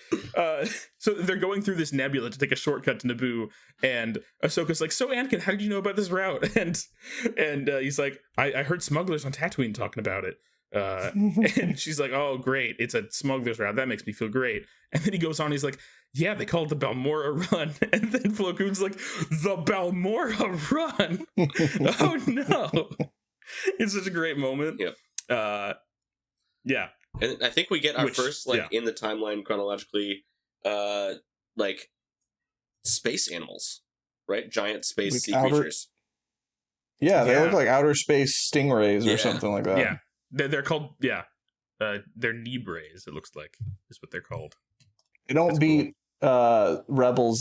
so they're going through this nebula to take a shortcut to Naboo, and Ahsoka's like, "So Anakin, how did you know about this route?" And he's like, "I heard smugglers on Tatooine talking about it." And she's like, "Oh, great, it's a smuggler's route. That makes me feel great." And then he goes on, he's like, "Yeah, they call it the Balmora Run." And then Plo Koon's like, "The Balmora Run." Oh no. It's such a great moment. Yep. Yeah. And I think we get our first, in the timeline chronologically, space animals, right? Giant space sea creatures. Yeah, they look like outer space stingrays or something like that. Yeah, they're called, they're Nebrays, it looks like, is what they're called. They don't beat Rebels'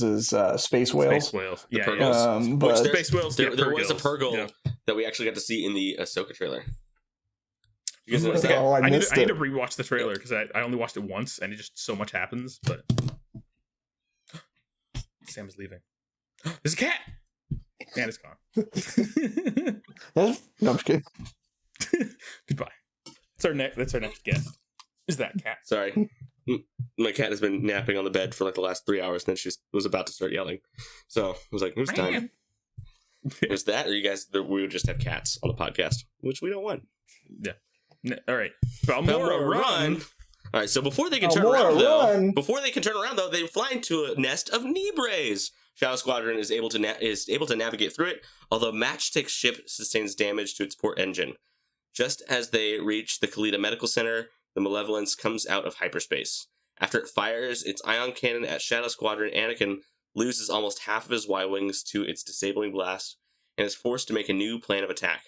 space whales. Space whales. The Yeah, Purgles. but space whales. There was a Purgle that we actually got to see in the Ahsoka trailer. You guys notice that? Oh, I need to rewatch the trailer because I only watched it once and it just so much happens. But Sam is leaving. There's a cat. And it's gone. No, I'm just kidding. Goodbye. That's our next guest. Is that cat? Sorry. My cat has been napping on the bed for like the last 3 hours, and then she was about to start yelling. So I was like, "Who's time?" Was that, or you guys? We would just have cats on the podcast, which we don't want. Yeah. All right. Balmora Run. All right. So before they can turn around, though, they fly into a nest of Nebrays. Shadow Squadron is able to navigate through it, although Matchstick's ship sustains damage to its port engine. Just as they reach the Khalida Medical Center, the Malevolence comes out of hyperspace. After it fires its ion cannon at Shadow Squadron, Anakin loses almost half of his Y-Wings to its disabling blast and is forced to make a new plan of attack.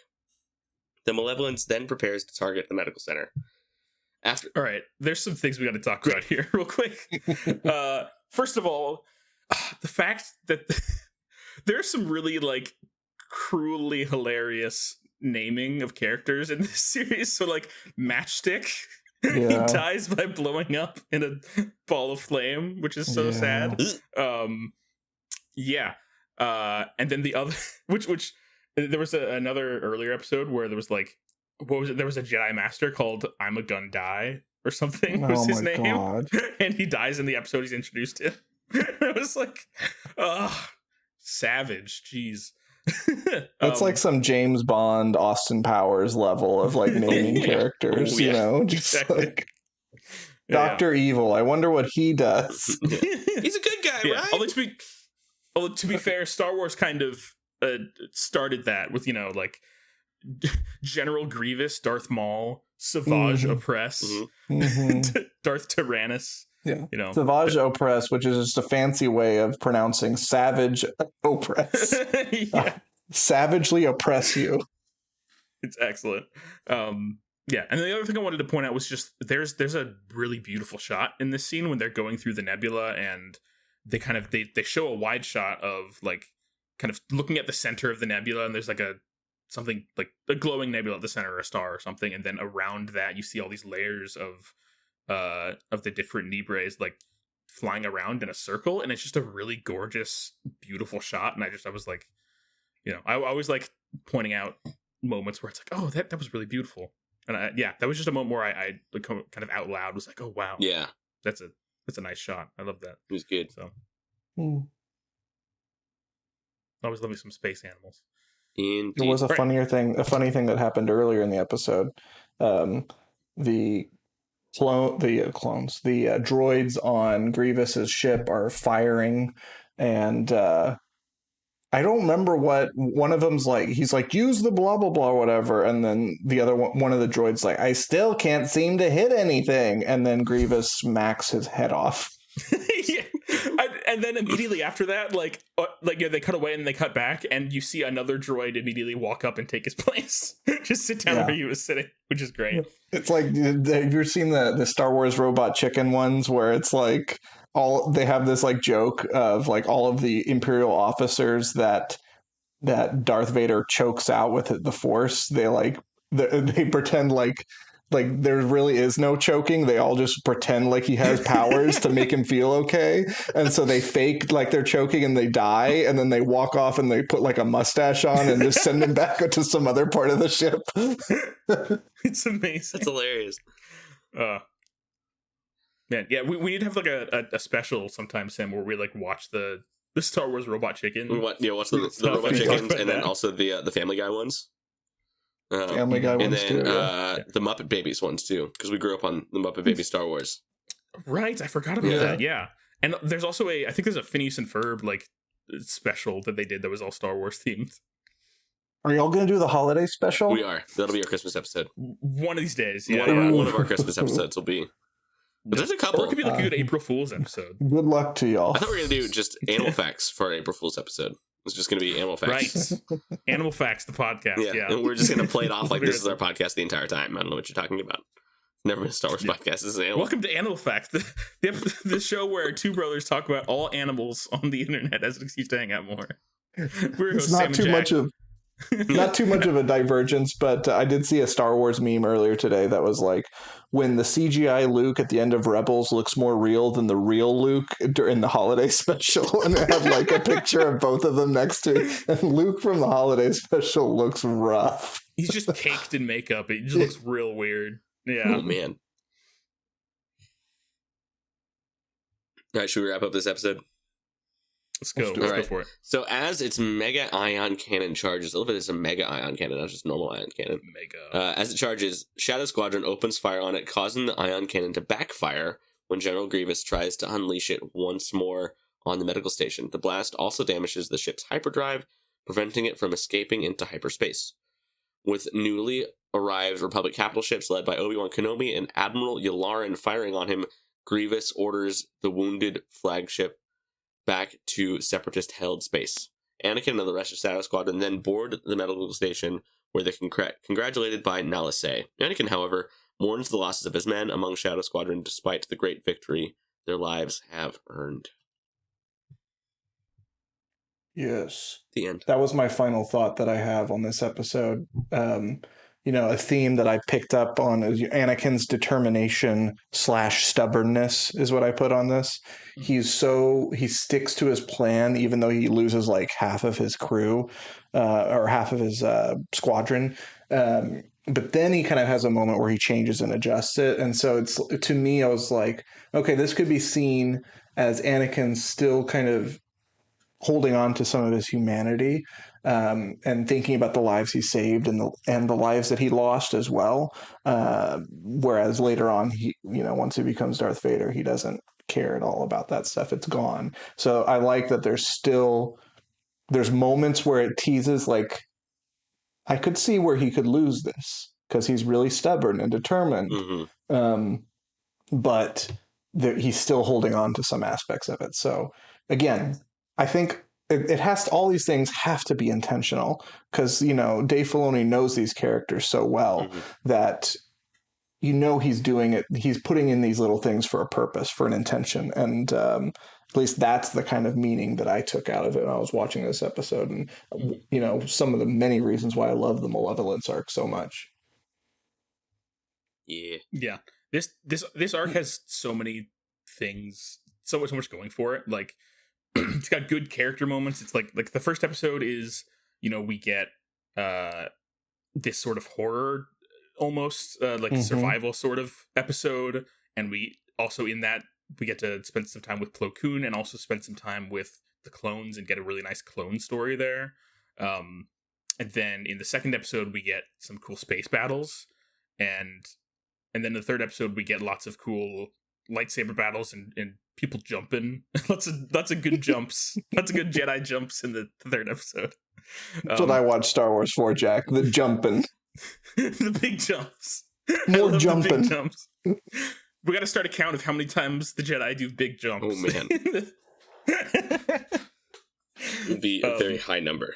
The Malevolence then prepares to target the medical center. All right, there's some things we got to talk about here real quick. First of all, the fact that there's some really like cruelly hilarious naming of characters in this series. So like Matchstick, he dies by blowing up in a ball of flame, which is so sad. And then the other, which there was another earlier episode where there was like, what was it? There was a Jedi Master called I'm a Gun Die or something was his name. God. And he dies in the episode he's introduced in. I was like, savage. Jeez. It's like some James Bond, Austin Powers level of like naming characters, you know, just like Dr. Evil. I wonder what he does. He's a good guy, right? Although to be fair, Star Wars kind of started that with, you know, like General Grievous, Darth Maul, Savage Opress, Darth Tyrannus. Yeah, you know, Savage Opress, which is just a fancy way of pronouncing Savage Opress. Savagely oppress you. It's excellent. And the other thing I wanted to point out was just there's a really beautiful shot in this scene when they're going through the nebula and they kind of they show a wide shot of like kind of looking at the center of the nebula, and there's like something like a glowing nebula at the center, or a star or something, and then around that you see all these layers of the different Libres like flying around in a circle, and it's just a really gorgeous, beautiful shot. And I was like, I always like pointing out moments where it's like, oh, that was really beautiful. And that was just a moment where I kind of out loud was like, oh wow, yeah, that's a nice shot. I love that. It was good. So always love me some space animals. Indeed. There was a funny thing that happened earlier in the episode. The droids on Grievous's ship are firing, and I don't remember what one of them's like. He's like, use the blah blah blah whatever, and then the other one of the droids like, I still can't seem to hit anything, and then Grievous smacks his head off. Yeah. And then immediately after that, they cut away and they cut back, and you see another droid immediately walk up and take his place, just sit down where he was sitting, which is great. It's like, have you seen the Star Wars Robot Chicken ones, where it's like they have this like joke of like all of the Imperial officers that Darth Vader chokes out with the Force. They pretend like there really is no choking. They all just pretend like he has powers to make him feel okay. And so they fake like they're choking and they die. And then they walk off and they put like a mustache on and just send him back to some other part of the ship. It's amazing. That's hilarious. Man, yeah, we need to have like a special sometime, Sam, where we like watch the Star Wars Robot Chicken. Watch the Robot Chickens, and then also the Family Guy ones. Family Guy ones, and then too. The Muppet Babies ones too, because we grew up on the Muppet Baby Star Wars. Right, I forgot about that. Yeah, and there's also I think there's a Phineas and Ferb like special that they did that was all Star Wars themed. Are y'all going to do the holiday special? We are. That'll be our Christmas episode. One of these days. One of our Christmas episodes will be. But there's a couple. Or it could be like a good April Fool's episode. Good luck to y'all. I thought we were going to do just animal facts for our April Fool's episode. It's just going to be animal facts. Right. Animal Facts, the podcast. Yeah. And we're just going to play it off like this is our podcast the entire time. I don't know what you're talking about. Never been a Star Wars podcast. This is animal. Welcome to Animal Facts, the show where two brothers talk about all animals on the internet as it keeps to hang out more. It's not too much of a divergence, but I did see a Star Wars meme earlier today that was like, when the CGI Luke at the end of Rebels looks more real than the real Luke during the holiday special, and it had like a picture of both of them next to it, and Luke from the holiday special looks rough. He's just caked in makeup. It just looks real weird. Yeah. Oh man. All right, should we wrap up this episode? Let's go. Let's go for it. So as its mega ion cannon charges, I love it as a mega ion cannon, not just normal ion cannon. Mega. As it charges, Shadow Squadron opens fire on it, causing the ion cannon to backfire when General Grievous tries to unleash it once more on the medical station. The blast also damages the ship's hyperdrive, preventing it from escaping into hyperspace. With newly arrived Republic capital ships led by Obi-Wan Kenobi and Admiral Yularen firing on him, Grievous orders the wounded flagship back to Separatist-held space. Anakin and the rest of Shadow Squadron then board the medical station, where they're congratulated by Nala Se. Anakin, however, mourns the losses of his men among Shadow Squadron despite the great victory their lives have earned. Yes. The end. That was my final thought that I have on this episode. A theme that I picked up on is Anakin's determination / stubbornness is what I put on this. He sticks to his plan, even though he loses like half of his crew or half of his squadron. But then he kind of has a moment where he changes and adjusts it. And so to me, I was like, okay, this could be seen as Anakin still kind of holding on to some of his humanity, and thinking about the lives he saved and the lives that he lost as well. Whereas later on, he, once he becomes Darth Vader, he doesn't care at all about that stuff. It's gone. So I like that there's moments where it teases, like, I could see where he could lose this because he's really stubborn and determined. Mm-hmm. But he's still holding on to some aspects of it. So again, I think all these things have to be intentional because, Dave Filoni knows these characters so well that he's doing it. He's putting in these little things for a purpose, for an intention, and at least that's the kind of meaning that I took out of it when I was watching this episode. And some of the many reasons why I love the Malevolence arc so much. Yeah. This arc has so many things, so much going for it. Like, it's got good character moments. It's like the first episode is, we get this sort of horror, almost survival sort of episode, and we also in that we get to spend some time with Plo Koon and also spend some time with the clones and get a really nice clone story there. And then in the second episode we get some cool space battles, and then the third episode we get lots of cool lightsaber battles and people jumping. lots of good jumps. Lots of good Jedi jumps in the third episode. That's what I watched Star Wars for, Jack. The jumping. The big jumps. More jumping. Big jumps. We got to start a count of how many times the Jedi do big jumps. Oh man, it'd be a very high number.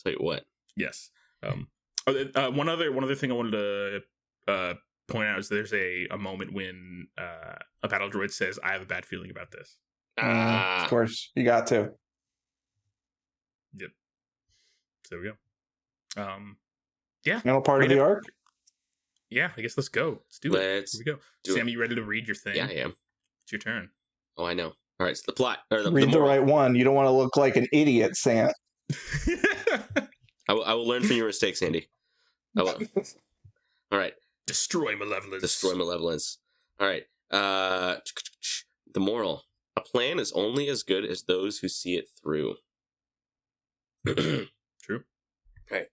Tell you what. Yes. One other thing I wanted to point out is there's a moment when a battle droid says, "I have a bad feeling about this." Of course, you got to. Yep. So there we go. Yeah. Final part of the arc. Yeah, I guess let's go. Let's do it. Here we go. Sam, you ready to read your thing? Yeah, I am. It's your turn. Oh, I know. All right, so the plot. Read the right one. You don't want to look like an idiot, Sam. I will learn from your mistakes, Andy. I will. All right. Destroy malevolence. Destroy malevolence. All right. The moral. A plan is only as good as those who see it through. True. Okay.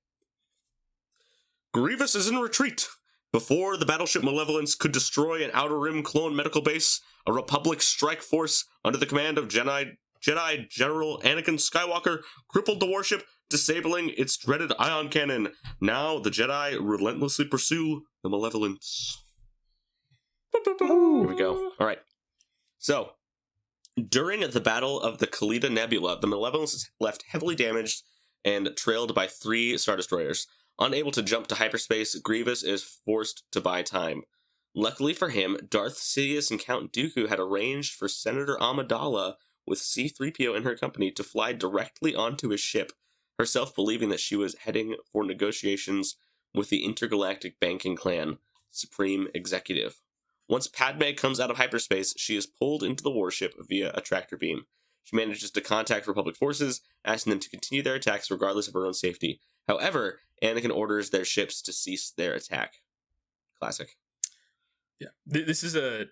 Grievous is in retreat. Before the battleship Malevolence could destroy an Outer Rim clone medical base, a Republic strike force under the command of Jedi General Anakin Skywalker crippled the warship, disabling its dreaded ion cannon. Now the Jedi relentlessly pursue the Malevolence. Here we go. All right. So, during the Battle of the Kalida Nebula, the Malevolence is left heavily damaged and trailed by 3 Star Destroyers. Unable to jump to hyperspace, Grievous is forced to buy time. Luckily for him, Darth Sidious and Count Dooku had arranged for Senator Amidala with C-3PO in her company to fly directly onto his ship, herself believing that she was heading for negotiations with the intergalactic banking clan, Supreme Executive. Once Padme comes out of hyperspace, she is pulled into the warship via a tractor beam. She manages to contact Republic forces, asking them to continue their attacks regardless of her own safety. However, Anakin orders their ships to cease their attack. Classic. Yeah. This is a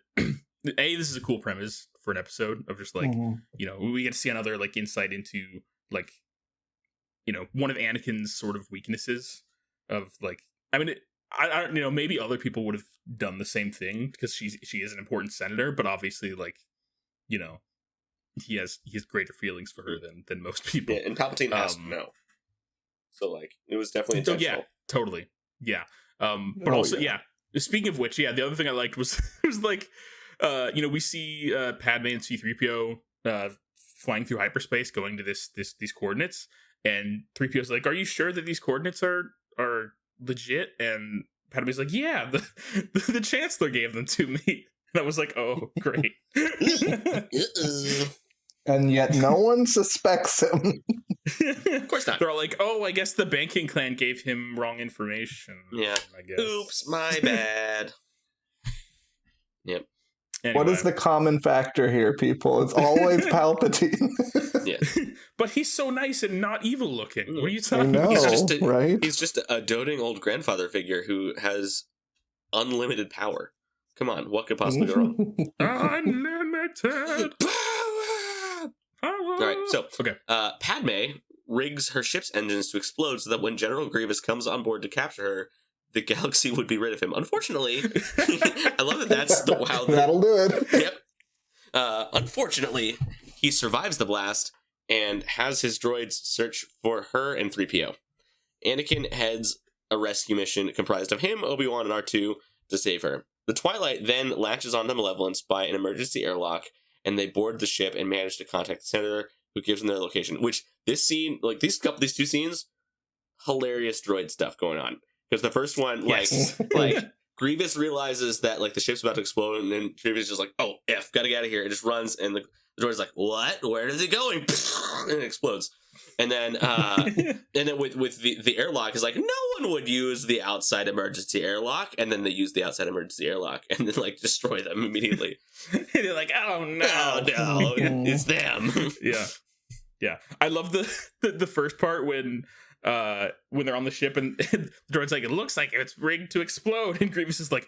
cool premise for an episode of just like, we get to see another like insight into like, one of Anakin's sort of weaknesses of like, I mean, I maybe other people would have done the same thing because she is an important senator, but obviously like, he has greater feelings for her than most people. Yeah, and Palpatine has no. So like it was definitely intentional. Yeah, totally. Yeah. But also, speaking of which, the other thing I liked was like we see Padme and C-3PO flying through hyperspace going to these coordinates, and 3PO's like, "Are you sure that these coordinates are legit?" And Padme's like, "Yeah, the Chancellor gave them to me." And I was like, "Oh, great." And yet no one suspects him. Of course not. They're all like, "Oh, I guess the banking clan gave him wrong information." Yeah. I guess. Oops, my bad. Yep. Anyway. What is the common factor here, people? It's always Palpatine. Yeah. But he's so nice and not evil looking. What are you talking about? He's just a doting old grandfather figure who has unlimited power. Come on, what could possibly go wrong? Unlimited power. All right, so Padme rigs her ship's engines to explode so that when General Grievous comes on board to capture her, the galaxy would be rid of him. Unfortunately, I love that that's that'll do it. Yep. Unfortunately, he survives the blast and has his droids search for her and 3PO. Anakin heads a rescue mission comprised of him, Obi-Wan, and R2 to save her. The Twilight then latches onto Malevolence by an emergency airlock, and they board the ship and manage to contact the senator, who gives them their location. Which this scene, like these 2 scenes, hilarious droid stuff going on. Because the first one, like Grievous realizes that like the ship's about to explode, and then Grievous is just like, "Oh, F, gotta get out of here!" It just runs, and the droid's like, "What? Where is it going?" And it explodes. And then with the airlock is like, no one would use the outside emergency airlock, and then they use the outside emergency airlock, and then like destroy them immediately. And they're like, "Oh no, no, it's them." Yeah. I love the first part when they're on the ship and the droid's like, "It looks like it's rigged to explode," and Grievous is like,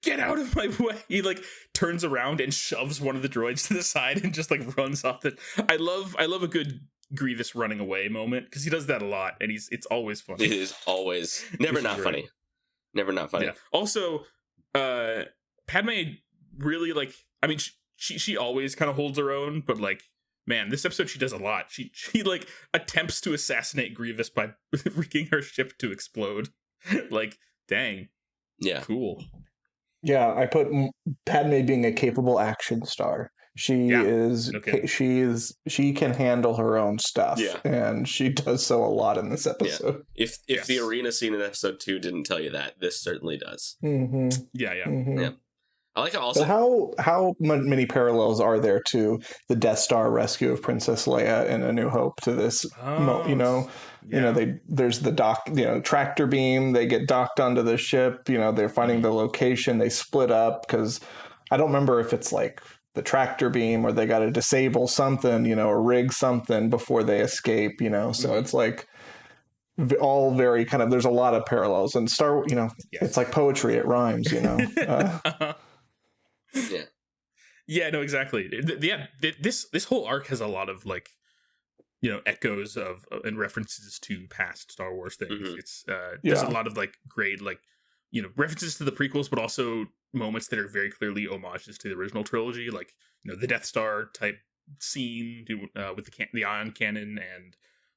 "Get out of my way!" He like turns around and shoves one of the droids to the side and just like runs off the. I love a good Grievous running away moment because he does that a lot, and it's always funny. It is always never not funny. Never not funny. Yeah. Also, Padme really like. I mean, she always kind of holds her own, but like, man, this episode she does a lot. She like attempts to assassinate Grievous by rigging her ship to explode. Like, dang. Yeah. Cool. Yeah, I put Padme being a capable action star. She can handle her own stuff, and she does so a lot in this episode. Yeah. If the arena scene in episode 2 didn't tell you that, this certainly does. Mm-hmm. Yeah. Mm-hmm. Yeah. I like how also. But how many parallels are there to the Death Star rescue of Princess Leia in A New Hope to this? There's the tractor beam. They get docked onto the ship. They're finding the location. They split up because I don't remember if it's like the tractor beam or they got to disable something, or rig something before they escape. So it's like all very kind of. There's a lot of parallels and It's like poetry. It rhymes. Yeah, no, exactly. This whole arc has a lot of like, echoes of and references to past Star Wars things. Mm-hmm. It's there's a lot of like great like references to the prequels, but also moments that are very clearly homages to the original trilogy, like the Death Star type scene with the ion cannon,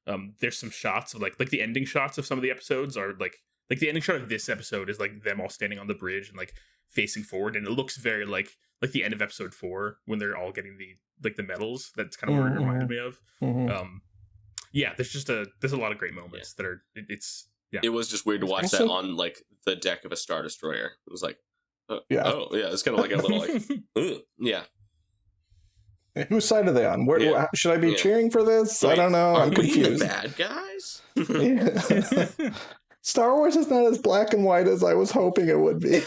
and there's some shots of like the ending shots of some of the episodes are like the ending shot of this episode is like them all standing on the bridge and like facing forward, and it looks very like the end of episode 4 when they're all getting the medals. That's kind of what it reminded me of. Mm-hmm. There's a lot of great moments that are It was just weird to watch that on like the deck of a Star Destroyer. It was like, it's kind of like a little like, yeah. Whose side are they on? Where should I be cheering for this? I don't know. I'm confused. The bad guys. Star Wars is not as black and white as I was hoping it would be.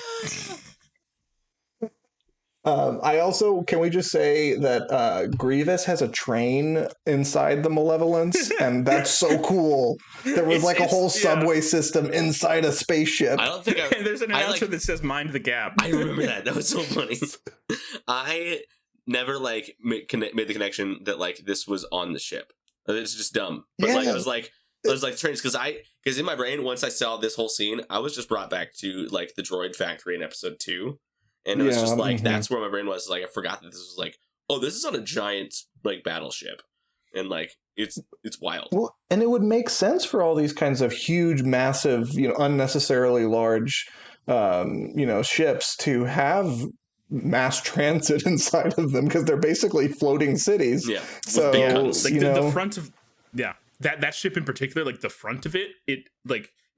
Can we just say that Grievous has a train inside the Malevolence, and that's so cool. There was a whole subway system inside a spaceship. I don't think there's an announcement that says "Mind the Gap." I remember that. That was so funny. I never made the connection that this was on the ship. It's just dumb. But I was like trains because in my brain once I saw this whole scene, I was just brought back to the droid factory in episode 2. And it was just that's where my brain was. I forgot that this was this is on a giant battleship, and it's wild. Well, and it would make sense for all these kinds of huge, massive, unnecessarily large, ships to have mass transit inside of them because they're basically floating cities. Yeah. So the front of that ship in particular, the front of it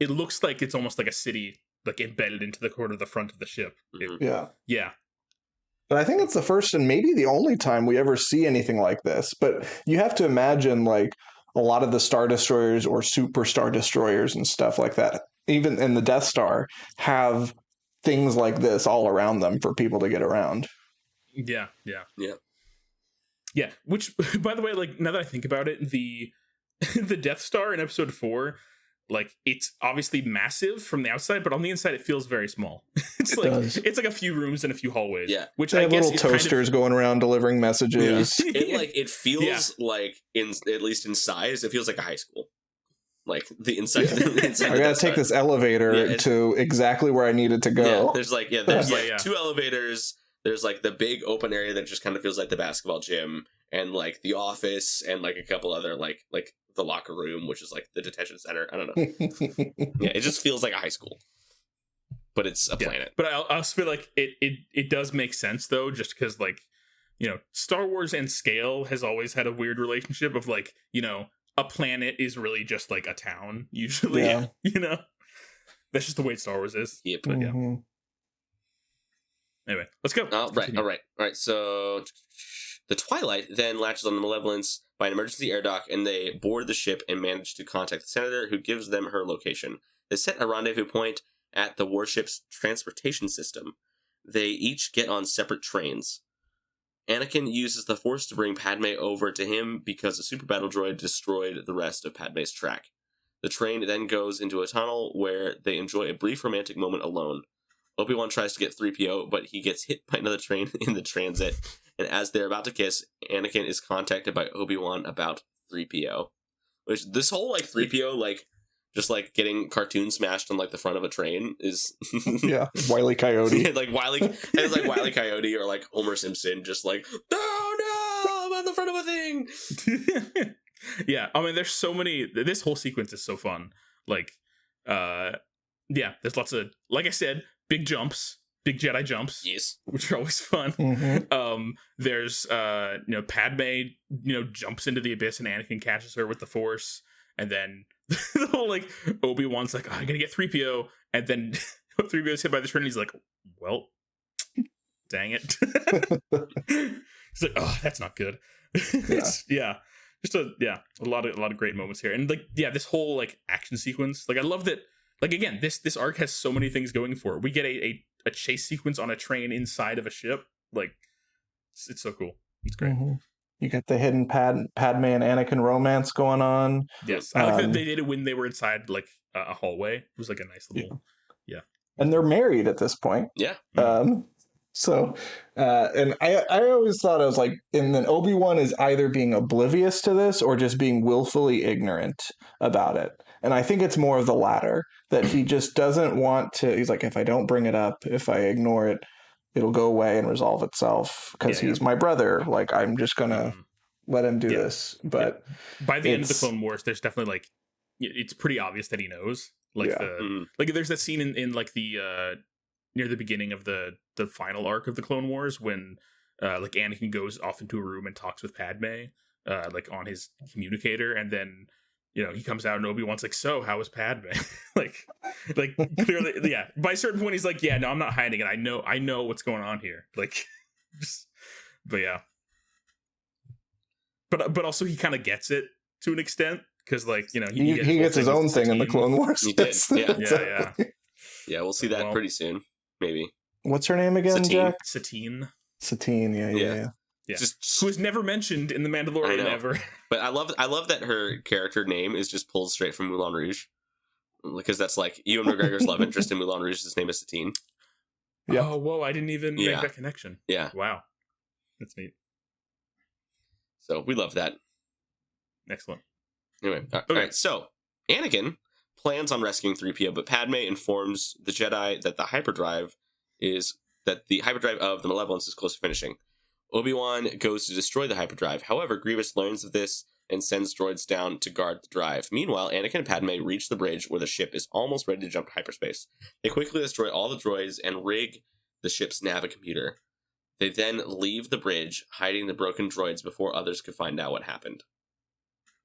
looks like it's almost like a city. Embedded into the corner of the front of the ship. Yeah. But I think it's the first and maybe the only time we ever see anything like this. But you have to imagine a lot of the Star Destroyers or Super Star Destroyers and stuff like that, even in the Death Star, have things like this all around them for people to get around. Yeah. Which, by the way, now that I think about it, the Death Star in episode 4, it's obviously massive from the outside, but on the inside it feels very small. It's a few rooms and a few hallways. Yeah, which I guess little toasters going around delivering messages. Yeah. It feels at least in size, it feels like a high school. The inside. The inside I gotta take this elevator to exactly where I needed to go. Yeah, there's 2 elevators. There's the big open area that just kind of feels like the basketball gym, and the office, and a couple other like the locker room, which is the detention center. I don't know. Yeah, it just feels like a high school, but it's a planet. But I also feel like it does make sense though, just because Star Wars and scale has always had a weird relationship of a planet is really just a town usually. That's just the way Star Wars is. Yep. But, Anyway, let's go. All right. So the Twilight then latches on the Malevolence by an emergency air dock, and they board the ship and manage to contact the Senator, who gives them her location. They set a rendezvous point at the warship's transportation system. They each get on separate trains. Anakin uses the Force to bring Padme over to him because a super battle droid destroyed the rest of Padme's track. The train then goes into a tunnel where they enjoy a brief romantic moment alone. Obi-Wan tries to get 3PO, but he gets hit by another train in the transit, and as they're about to kiss, Anakin is contacted by Obi-Wan about 3PO. Which, this whole, 3PO, just, getting cartoon smashed on, the front of a train is... yeah, Wile E. Coyote. It's like Wile E. Coyote or, Homer Simpson, just oh, no, I'm on the front of a thing! Yeah, I mean, there's so many... This whole sequence is so fun. Yeah, there's lots of... Like I said... Big jumps, big Jedi jumps, yes, which are always fun. Mm-hmm. There's Padme, jumps into the abyss and Anakin catches her with the Force, and then the whole Obi-Wan's like, I'm gonna get 3PO, and then 3PO's hit by the train, and he's like, well, dang it. He's like, oh, that's not good. Yeah. Just a lot of great moments here, and this whole action sequence, I love that. Again, this arc has so many things going for it. We get a chase sequence on a train inside of a ship. It's so cool. It's great. Mm-hmm. You got the hidden Padme and Anakin romance going on. Yes, I like that they did it when they were inside a hallway. It was a nice little, yeah. And they're married at this point. Yeah. So, and I always thought I was and then Obi-Wan is either being oblivious to this or just being willfully ignorant about it. And I think it's more of the latter, that he just doesn't want to. He's like, if I don't bring it up, if I ignore it, it'll go away and resolve itself because he's my brother. I'm just going to let him do this. But by the end of the Clone Wars, there's definitely it's pretty obvious that he knows. There's that scene in the near the beginning of the final arc of the Clone Wars when Anakin goes off into a room and talks with Padme on his communicator, and then he comes out and Obi-Wan's like, so how was Padme? Clearly, yeah, by a certain point he's like, yeah, no, I'm not hiding it, I know what's going on here, but yeah, but also he kind of gets it to an extent because he gets his own thing in the Clone Wars. He did. Yeah, we'll see that pretty soon. Maybe. What's her name again, Jack? Satine, yeah. Who was never mentioned in The Mandalorian ever. But I love that her character name is just pulled straight from Moulin Rouge. Because that's Ewan McGregor's love interest in Moulin Rouge. His name is Satine. Yeah. Oh, whoa, I didn't even make that connection. Yeah. Wow. That's neat. So we love that. Excellent. Anyway, all right. So Anakin plans on rescuing 3PO, but Padme informs the Jedi that the hyperdrive of the Malevolence is close to finishing. Obi-Wan goes to destroy the hyperdrive. However, Grievous learns of this and sends droids down to guard the drive. Meanwhile, Anakin and Padme reach the bridge where the ship is almost ready to jump to hyperspace. They quickly destroy all the droids and rig the ship's navicomputer. They then leave the bridge, hiding the broken droids before others could find out what happened.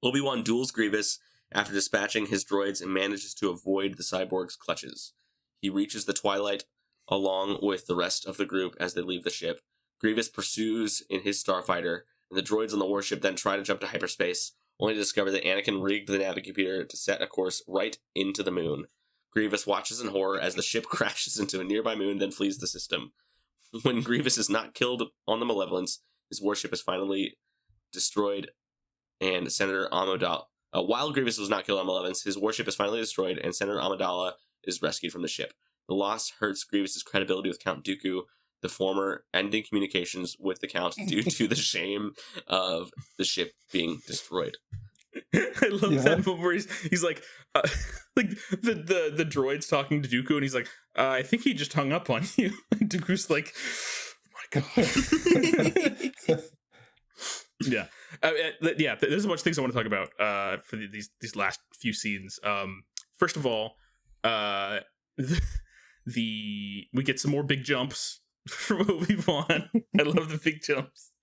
Obi-Wan duels Grievous after dispatching his droids and manages to avoid the cyborg's clutches. He reaches the Twilight along with the rest of the group as they leave the ship. Grievous pursues in his starfighter, and the droids on the warship then try to jump to hyperspace, only to discover that Anakin rigged the navicomputer to set a course right into the moon. Grievous watches in horror as the ship crashes into a nearby moon, then flees the system. When Grievous is not killed on the Malevolence, his warship is finally destroyed, and Senator Amidala... while Grievous was not killed on Malevolence, his warship is finally destroyed, and Senator Amidala is rescued from the ship. The loss hurts Grievous' credibility with Count Dooku, the former, ending communications with the Count due to the shame of the ship being destroyed. I love that moment where he's like the droid's talking to Dooku, and he's like, I think he just hung up on you. And Dooku's like, oh my god. There's a bunch of things I want to talk about for these last few scenes. First of all, we get some more big jumps from Obi-Wan. I love the big jumps.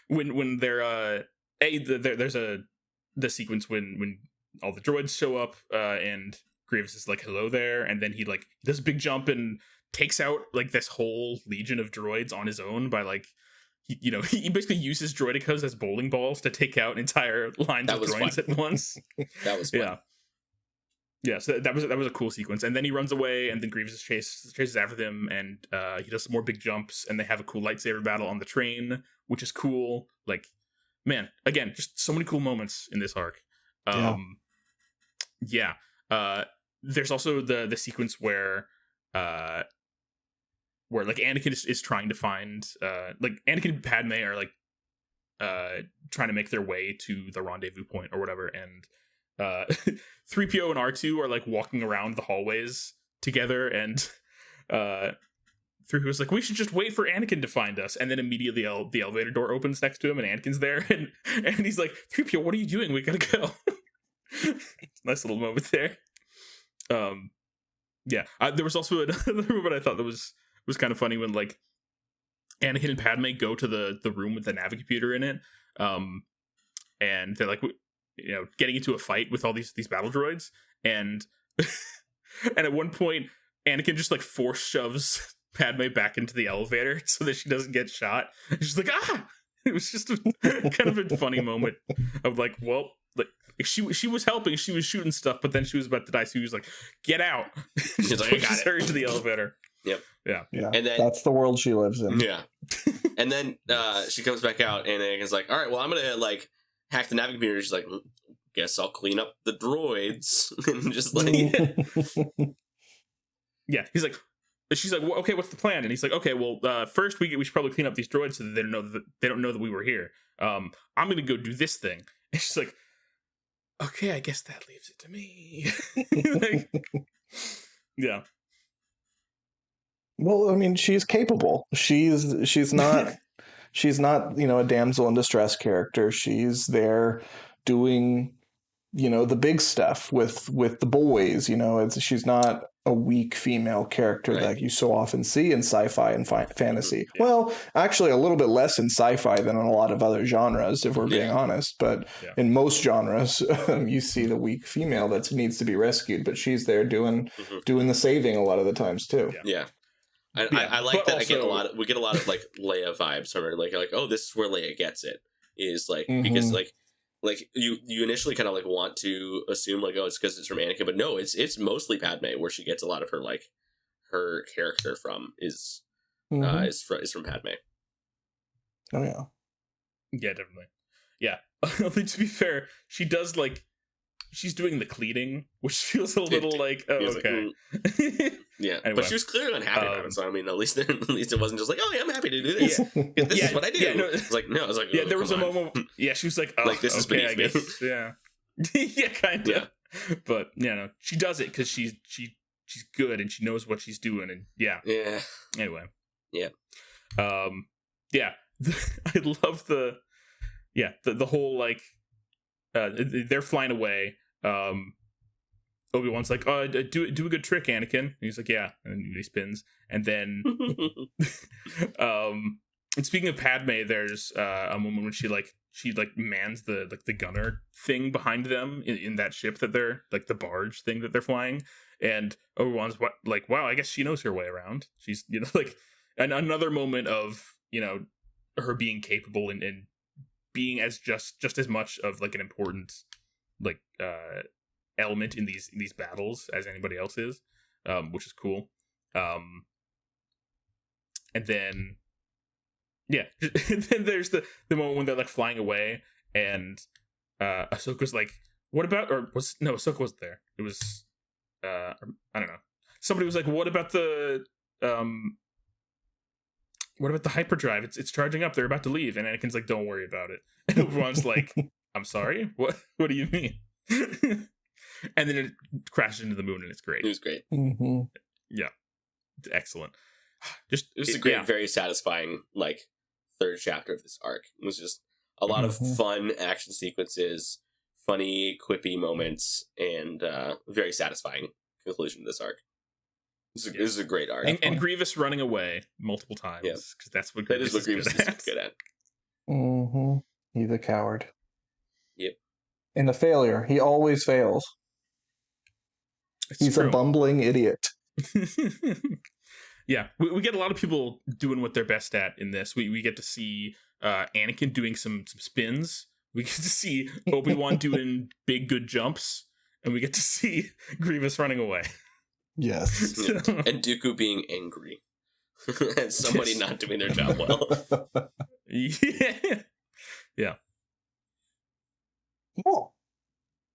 When they're there's the sequence when all the droids show up and Grievous is like, hello there, and then he does a big jump and takes out like this whole legion of droids on his own by like he basically uses droidicas as bowling balls to take out entire lines of droids at once. That was fun. Yeah, so that was a cool sequence. And then he runs away, and then Grievous chases after them, and he does some more big jumps, and they have a cool lightsaber battle on the train, which is cool. Like, man, again, just so many cool moments in this arc. There's also the sequence where like Anakin is trying to find like Anakin and Padme are like trying to make their way to the rendezvous point or whatever, and 3PO and R2 are like walking around the hallways together, and 3PO's like, we should just wait for Anakin to find us, and then immediately the elevator door opens next to him and Anakin's there, and he's like, 3PO, what are you doing? We gotta go. Nice little moment there. There was also another moment I thought that was kind of funny when like Anakin and Padme go to the room with the Navicomputer in it, and they're like, getting into a fight with all these battle droids, and and at one point Anakin just like force shoves Padme back into the elevator so that she doesn't get shot. And she's like, ah! It was just kind of a funny moment of like, well, like she was helping, she was shooting stuff, but then she was about to die, so he was like, get out. She's like, I got her into the elevator. Yep. Yeah. And then that's the world she lives in. Yeah. And then she comes back out, and Anakin's like, all right, well, I'm gonna like hack the Navicomputer. She's like, guess I'll clean up the droids. And just like yeah, he's like, she's like, well, okay, what's the plan? And he's like, okay, well, first we should probably clean up these droids so that they don't know that we were here. I'm gonna go do this thing. And she's like, okay, I guess that leaves it to me. Like, yeah. Well, I mean, she's capable. She's not a damsel in distress character. She's there doing the big stuff with the boys. She's not a weak female character like you so often see in sci-fi and fantasy. Yeah. Well, actually a little bit less in sci-fi than in a lot of other genres, if we're being honest. But in most genres, you see the weak female that needs to be rescued, but she's there doing the saving a lot of the times too. Yeah. I like that. Also, we get a lot of like Leia vibes from her. Like, oh, this is where Leia gets it. Is like because like you initially kind of like want to assume like, oh, it's because it's from Anakin, but no, it's mostly Padme where she gets a lot of her like her character from is from Padme. Oh yeah. Yeah, definitely. Yeah. To be fair, she does like she's doing the cleaning, which feels a little like, oh, okay. Like, yeah, anyway. But she was clearly unhappy about it. So I mean, at least it wasn't just like, oh, yeah, I'm happy to do this. This is what I do. Yeah, no, it's like, no, I was like, oh, there was a moment. Yeah, she was like, oh, like this is beneath me. Yeah, yeah, kind of. Yeah. But no, she does it because she's good and she knows what she's doing, and yeah. Anyway, yeah. I love the whole like they're flying away. Obi-Wan's like, oh, do a good trick, Anakin. And he's like, yeah, and he spins. And then and speaking of Padme, there's a moment when she mans the gunner thing behind them in that ship that they're like the barge thing that they're flying, and Obi-Wan's like, wow, I guess she knows her way around. She's like, and another moment of her being capable and being as just as much of like an important like element in these battles as anybody else is, which is cool. And then and then there's the moment when they're like flying away, and Ahsoka's like, what about, Ahsoka wasn't there, it was I don't know, somebody was like, what about the hyperdrive? It's charging up, they're about to leave. And Anakin's like, don't worry about it. And everyone's like, I'm sorry, what do you mean? And then it crashes into the moon, and it's great. It was great. Mm-hmm. Yeah, excellent. It was a great, very satisfying like third chapter of this arc. It was just a lot of fun action sequences, funny, quippy moments, and very satisfying conclusion to this arc. This is a great arc. And Grievous running away multiple times. Because that's what Grievous is good at. Mm-hmm. He's a coward. Yep. And a failure. He always fails. He's true. A bumbling idiot. Yeah, we get a lot of people doing what they're best at in this. We get to see Anakin doing some spins. We get to see Obi-Wan doing big good jumps, and we get to see Grievous running away. Yes. And Dooku being angry. And somebody not doing their job well. Yeah. Yeah. Cool.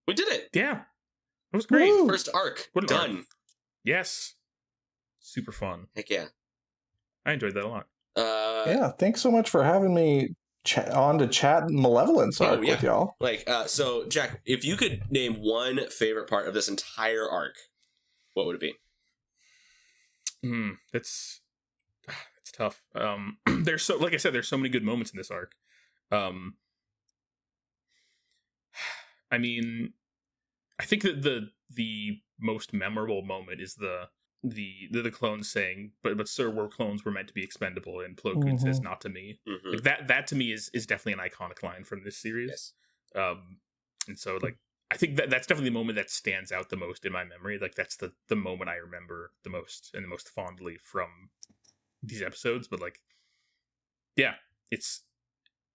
We did it. Yeah. It was great. Woo. First arc. What an Done. arc. Yes. Super fun. Heck yeah. I enjoyed that a lot. Yeah, thanks so much for having me on to chat Malevolence Arc with y'all. Like, so Jack, if you could name one favorite part of this entire arc, what would it be? That's tough. There's so, like I said, there's so many good moments in this arc. I mean, I think that the most memorable moment is the clones saying, but sir, we're clones, we're meant to be expendable, and Plo Koon says, not to me. Like that to me is definitely an iconic line from this series. Yes. And so like I think that's definitely the moment that stands out the most in my memory. Like that's the moment I remember the most and the most fondly from these episodes. But like, yeah, it's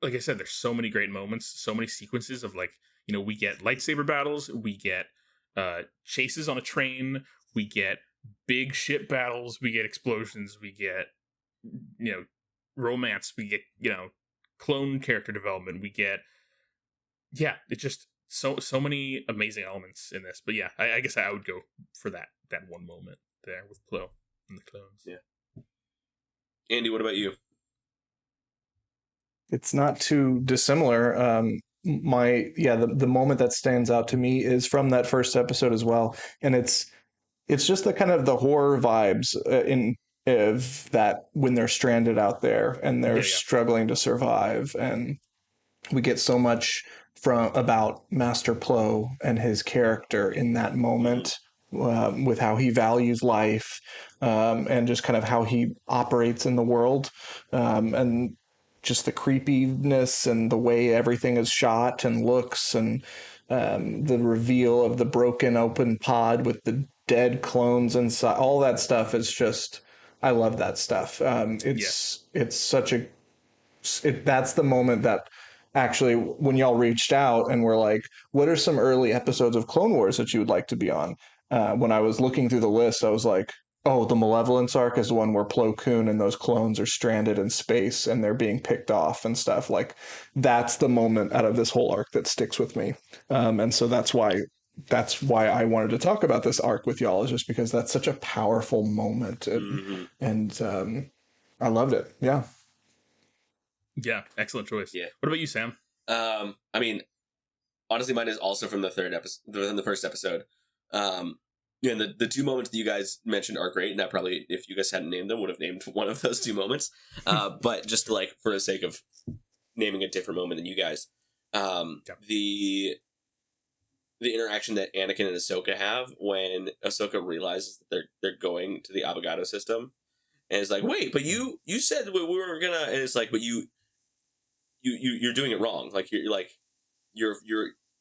like I said, there's so many great moments, so many sequences of like, you know, we get lightsaber battles, we get chases on a train, we get big ship battles, we get explosions, we get, you know, romance, we get, you know, clone character development, we get, yeah, it's just so many amazing elements in this. But yeah, I guess I would go for that one moment there with Plo and the clones. Yeah. Andy, what about you? It's not too dissimilar. The moment that stands out to me is from that first episode as well, and it's just the kind of the horror vibes of that when they're stranded out there and they're struggling to survive, and we get so much about Master Plo and his character in that moment, with how he values life, and just kind of how he operates in the world, and just the creepiness and the way everything is shot and looks, and the reveal of the broken open pod with the dead clones inside. All that stuff is just, I love that stuff. It's such a, that's the moment that actually, when y'all reached out and were like, what are some early episodes of Clone Wars that you would like to be on? When I was looking through the list, I was like, oh, the Malevolence Arc is the one where Plo Koon and those clones are stranded in space and they're being picked off and stuff. Like, that's the moment out of this whole arc that sticks with me. And so that's why I wanted to talk about this arc with y'all, is just because that's such a powerful moment. And I loved it. Yeah. Yeah, excellent choice. Yeah. What about you, Sam? I mean, honestly, mine is also from the first episode. Yeah, the two moments that you guys mentioned are great, and I probably, if you guys hadn't named them, would have named one of those two moments. But just like for the sake of naming a different moment than you guys, the interaction that Anakin and Ahsoka have when Ahsoka realizes that they're going to the Abogado system, and it's like, wait, but you said we were gonna, and it's like, but you're doing it wrong. Like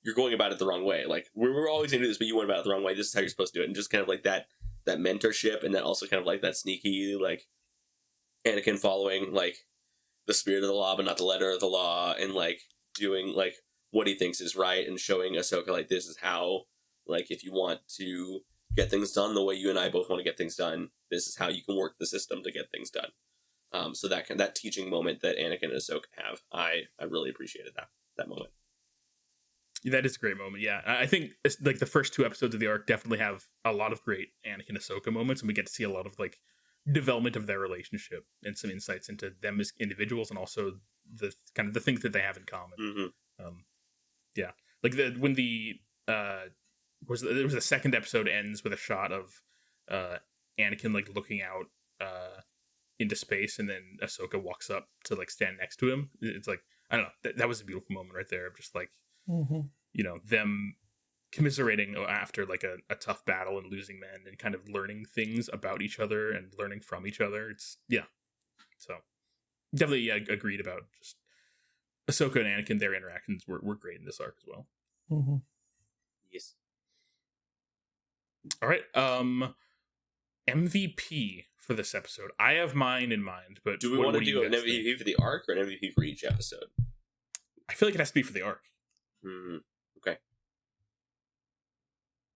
you're going about it the wrong way. Like we're always gonna do this, but you went about it the wrong way. This is how you're supposed to do it. And just kind of like that mentorship, and then also kind of like that sneaky, like Anakin following like the spirit of the law, but not the letter of the law, and like doing like what he thinks is right, and showing Ahsoka like, this is how, like, if you want to get things done the way you and I both want to get things done, this is how you can work the system to get things done. So that teaching moment that Anakin and Ahsoka have, I really appreciated that moment. That is a great moment. Yeah, I think it's, like, the first two episodes of the arc definitely have a lot of great Anakin Ahsoka moments, and we get to see a lot of like development of their relationship and some insights into them as individuals, and also the kind of the things that they have in common. Yeah, like when the second episode ends with a shot of Anakin like looking out into space, and then Ahsoka walks up to like stand next to him. It's like, I don't know, that was a beautiful moment right there of just like, you know, them commiserating after like a tough battle and losing men, and kind of learning things about each other and learning from each other. It's, yeah, so definitely agreed about just Ahsoka and Anakin. Their interactions were great in this arc as well. Yes. All right. MVP for this episode. I have mine in mind, but do we want to do an MVP for the arc or an MVP for each episode? I feel like it has to be for the arc. Okay.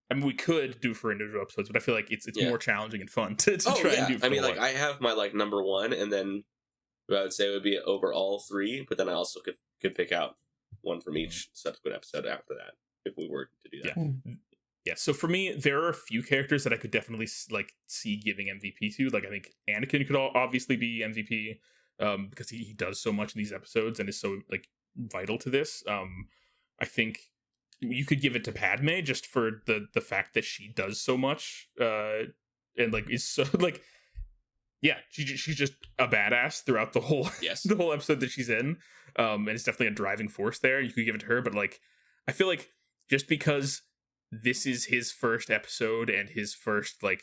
I mean, we could do for individual episodes, but I feel like it's more challenging and fun to try and do. For like I have my like number one, and then I would say it would be over all three. But then I also could pick out one from each subsequent episode after that if we were to do that. Yeah. So for me, there are a few characters that I could definitely like see giving MVP to. Like I think Anakin could obviously be MVP because he does so much in these episodes and is so like vital to this. I think you could give it to Padme just for the fact that she does so much and like is so like she's just a badass throughout the whole the whole episode that she's in, and it's definitely a driving force there. You could give it to her, but like I feel like just because this is his first episode and his first like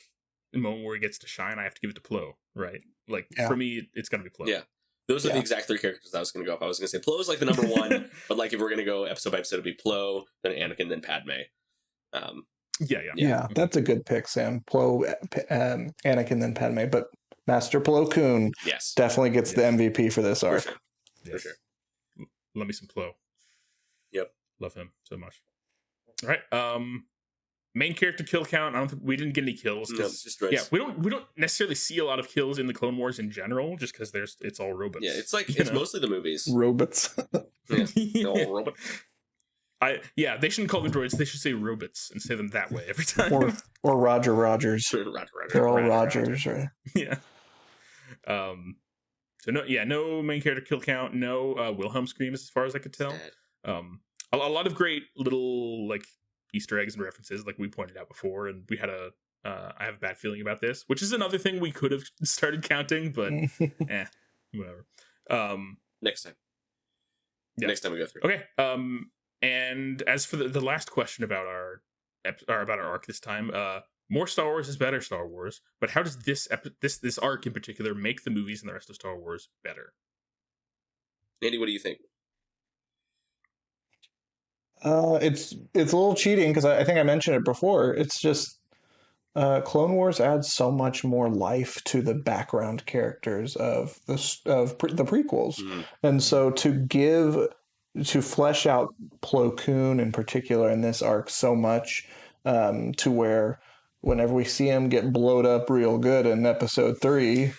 moment where he gets to shine, I have to give it to Plo, right? Like for me, it's gonna be Plo. Yeah. Those are the exact three characters I was going to go. If I was going to say Plo is like the number one, but like if we're going to go episode by episode, it'd be Plo, then Anakin, then Padme. Yeah, that's a good pick, Sam. Plo, Anakin, then Padme. But Master Plo Koon definitely gets the MVP for this arc. For sure. Love me some Plo. Yep. Love him so much. All right. Main character kill count. I don't think we didn't get any kills. No, it's just droids. Yeah, we don't necessarily see a lot of kills in the Clone Wars in general, just because it's all robots. Yeah, it's like it's mostly the movies. Robots. All robots. They shouldn't call them droids. They should say robots and say them that way every time. Or Roger Rogers. Roger. They're all Rogers, right? Yeah. So no main character kill count. No Wilhelm screams as far as I could tell. A lot of great little like Easter eggs and references, like we pointed out before, and we had I have a bad feeling about this, which is another thing we could have started counting, but whatever. Next time. Next time we go through. Okay. And as for the last question about our arc this time, more Star Wars is better Star Wars, but how does this arc in particular make the movies and the rest of Star Wars better? Andy, what do you think? It's a little cheating because I think I mentioned it before. It's just Clone Wars adds so much more life to the background characters of the prequels, and so to flesh out Plo Koon in particular in this arc so much, to where whenever we see him get blowed up real good in episode 3,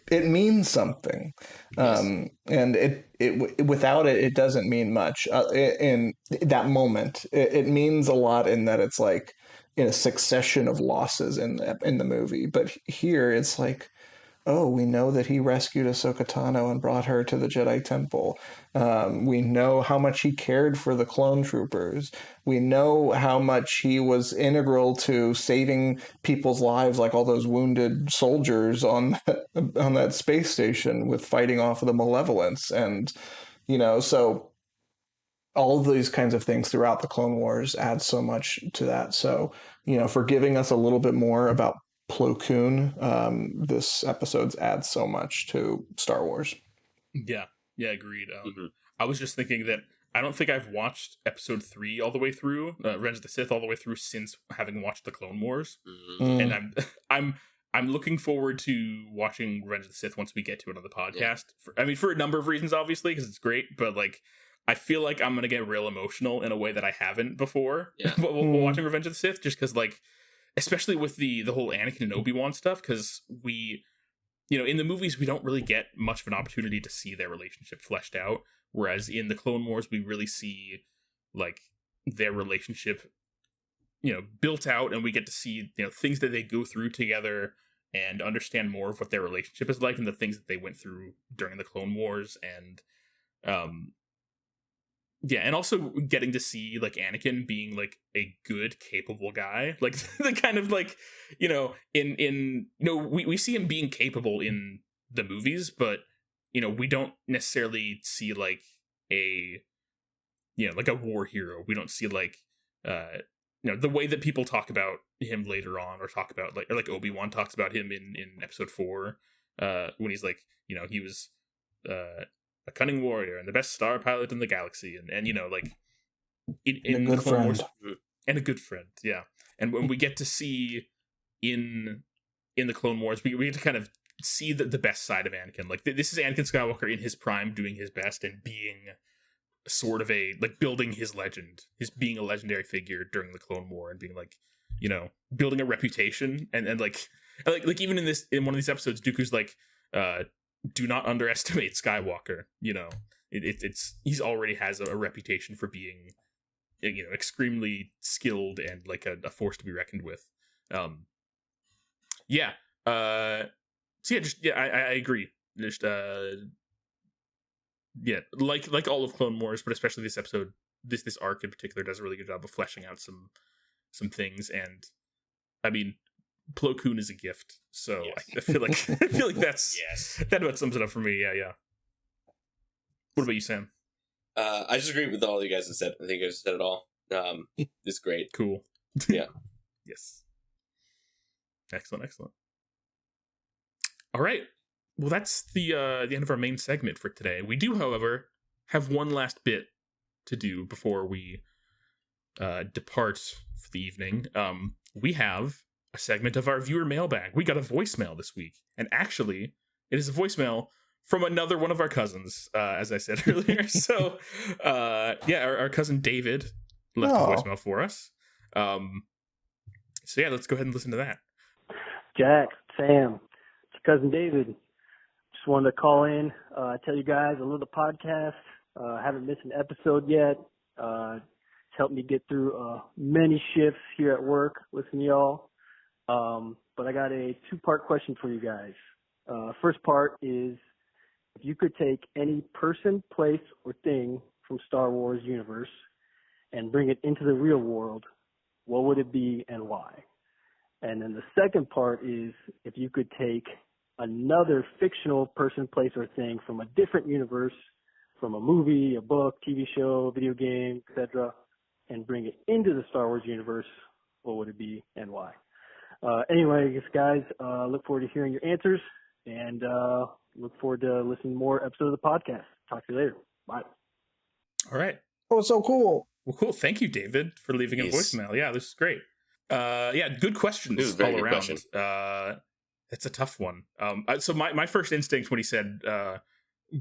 it means something, and it without it doesn't mean much. In that moment, it means a lot in that it's like in a succession of losses in the movie. But here it's like, oh, we know that he rescued Ahsoka Tano and brought her to the Jedi Temple. We know how much he cared for the clone troopers. We know how much he was integral to saving people's lives, like all those wounded soldiers on that space station with fighting off of the Malevolence. And, so all of these kinds of things throughout the Clone Wars add so much to that. So, for giving us a little bit more about Plo Koon, this episode adds so much to Star Wars. Yeah, agreed. I was just thinking that I don't think I've watched episode 3 all the way through, Revenge of the Sith all the way through since having watched the Clone Wars, and I'm looking forward to watching Revenge of the Sith once we get to it on the podcast. For a number of reasons, obviously, because it's great, but like I feel like I'm gonna get real emotional in a way that I haven't before while watching Revenge of the Sith, just because like. Especially with the whole Anakin and Obi-Wan stuff, because we, in the movies, we don't really get much of an opportunity to see their relationship fleshed out. Whereas in the Clone Wars, we really see, like, their relationship, built out, and we get to see, things that they go through together and understand more of what their relationship is like and the things that they went through during the Clone Wars. And, and also getting to see like Anakin being like a good, capable guy, like the kind of like, we see him being capable in the movies, but we don't necessarily see like a war hero. We don't see like the way that people talk about him later on, or talk about like Obi-Wan talks about him in episode 4, when he's like, he was a cunning warrior and the best star pilot in the galaxy, and like in a good Clone friend. Wars, and a good friend, yeah. And when we get to see in the Clone Wars, we get to kind of see the best side of Anakin. Like this is Anakin Skywalker in his prime, doing his best and being sort of building his legend, his being a legendary figure during the Clone War, and being like, building a reputation, and like even in one of these episodes, Dooku's like, do not underestimate Skywalker. He's already has a reputation for being, extremely skilled and like a force to be reckoned with. I agree. Just like all of Clone Wars, but especially this episode, this arc in particular does a really good job of fleshing out some things. And I mean, Plo Koon is a gift, so yes. I feel like that's yes. That about sums it up for me. Yeah. What about you, Sam? I just agree with all you guys have said. I think you guys said it all. It's great. Cool. Yeah. Yes. Excellent. All right. Well, that's the end of our main segment for today. We do, however, have one last bit to do before we depart for the evening. We have a segment of our viewer mailbag. We got a voicemail this week, and actually, it is a voicemail from another one of our cousins, as I said earlier. So, our cousin David left a voicemail for us. Let's go ahead and listen to that. Jack, Sam, it's your cousin David. Just wanted to call in, tell you guys I love the podcast. Haven't missed an episode yet. It's helped me get through many shifts here at work listening to y'all. But I got a 2-part question for you guys. First part is, if you could take any person, place, or thing from Star Wars universe and bring it into the real world, what would it be and why? And then the second part is, if you could take another fictional person, place, or thing from a different universe, from a movie, a book, TV show, video game, etc., and bring it into the Star Wars universe, what would it be and why? Anyway, guys, look forward to hearing your answers, and look forward to listening to more episodes of the podcast. Talk to you later. Bye. All right. Oh, so cool. Well, cool. Thank you, David, for leaving a voicemail. Yeah, this is great. Good questions this is a very all good around. Question. It's a tough one. So my first instinct when he said,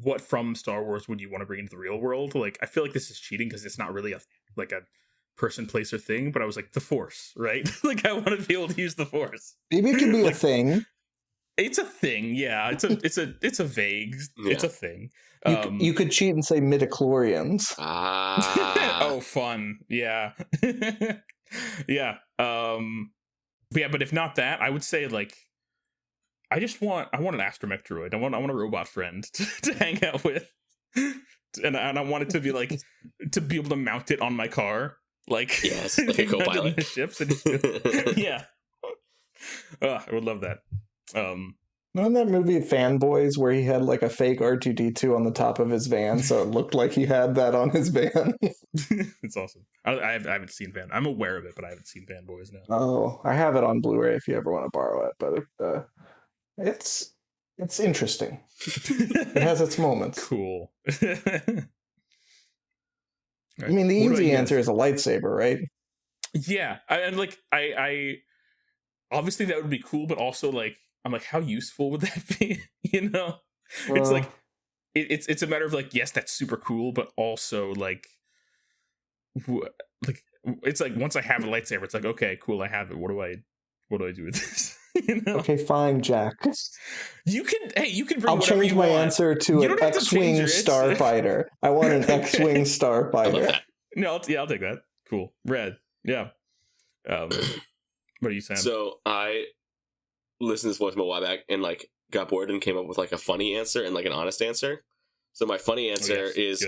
what from Star Wars would you want to bring into the real world? Like, I feel like this is cheating because it's not really a person, place, or thing, but I was like, the Force, right? Like, I want to be able to use the Force. Maybe it can be a thing. It's a thing, yeah. It's a vague. Yeah. It's a thing. You could cheat and say midichlorians. Oh, fun. Yeah. Yeah. But if not that, I would say I want an astromech droid. I want a robot friend to hang out with, and I want it to be to be able to mount it on my car, yes, like a co-pilot. The ships. Yeah. I would love that. Not in that movie Fanboys where he had a fake R2-D2 on the top of his van, so it looked like he had that on his van. It's awesome. I haven't seen Van. I'm aware of it, but I haven't seen Fanboys now. Oh, I have it on Blu-ray if you ever want to borrow it, but it's interesting. It has its moments. Cool. I mean, the easy answer is a lightsaber, right? Yeah, I obviously that would be cool, but also I'm how useful would that be? It's it's a matter of yes, that's super cool, but also it's once I have a lightsaber, it's okay, cool, I have it. What do I do with this? Okay, fine, Jack. You can bring. I'll change my answer to an X-wing starfighter. I want an X-wing starfighter. No, I'll take that. Cool, red. Yeah. What are you saying? So I listened to this voicemail a while back and got bored and came up with a funny answer and an honest answer. So my funny answer is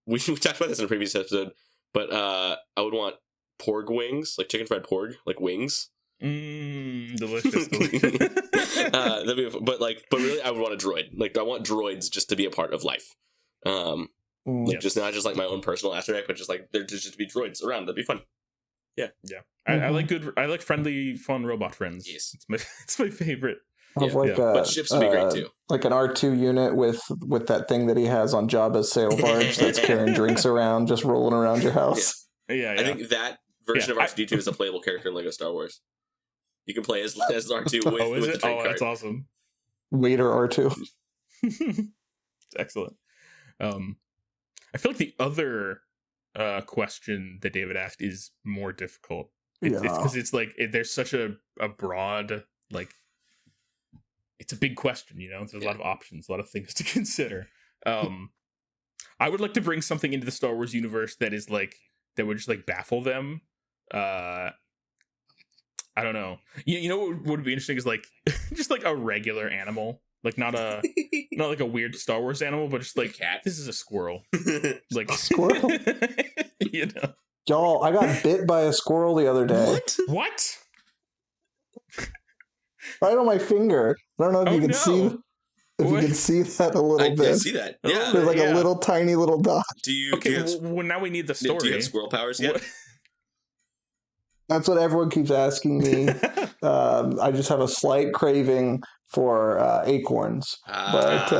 we talked about this in a previous episode, but I would want porg wings, chicken fried porg, wings. Delicious. That'd be, but really, I would want a droid. I want droids just to be a part of life. Just not just my own personal astromech, but just there just to be droids around. That'd be fun. Yeah. Mm-hmm. I like friendly, fun robot friends. Yes, it's my favorite. But ships would be great too. Like an R2 unit with that thing that he has on Jabba's sail barge that's carrying drinks around, just rolling around your house. Yeah. I think that version of R2-D2 is a playable character in Lego Star Wars. You can play as R2 with, Oh, is with it? the drink Oh, cart. that's awesome. Waiter R2. Excellent. I feel like the other question that David asked is more difficult. It's because it's like there's such a broad, like, it's a big question, you know. There's a lot of options, a lot of things to consider. I would like to bring something into the Star Wars universe that is like that would just like baffle them. I don't know. You know what would be interesting is like just like a regular animal, like not like a weird Star Wars animal, but just like cat. This is a squirrel, like A squirrel. You know, Y'all, I got bit by a squirrel the other day. What? Right on my finger. I don't know if you can see. If you can see that a little bit. I see that. Yeah. There's like a little tiny little dot. Do you? Okay. Do you have, well, now we need the story. Do you have squirrel powers yet? That's what everyone keeps asking me. I just have a slight craving for acorns, but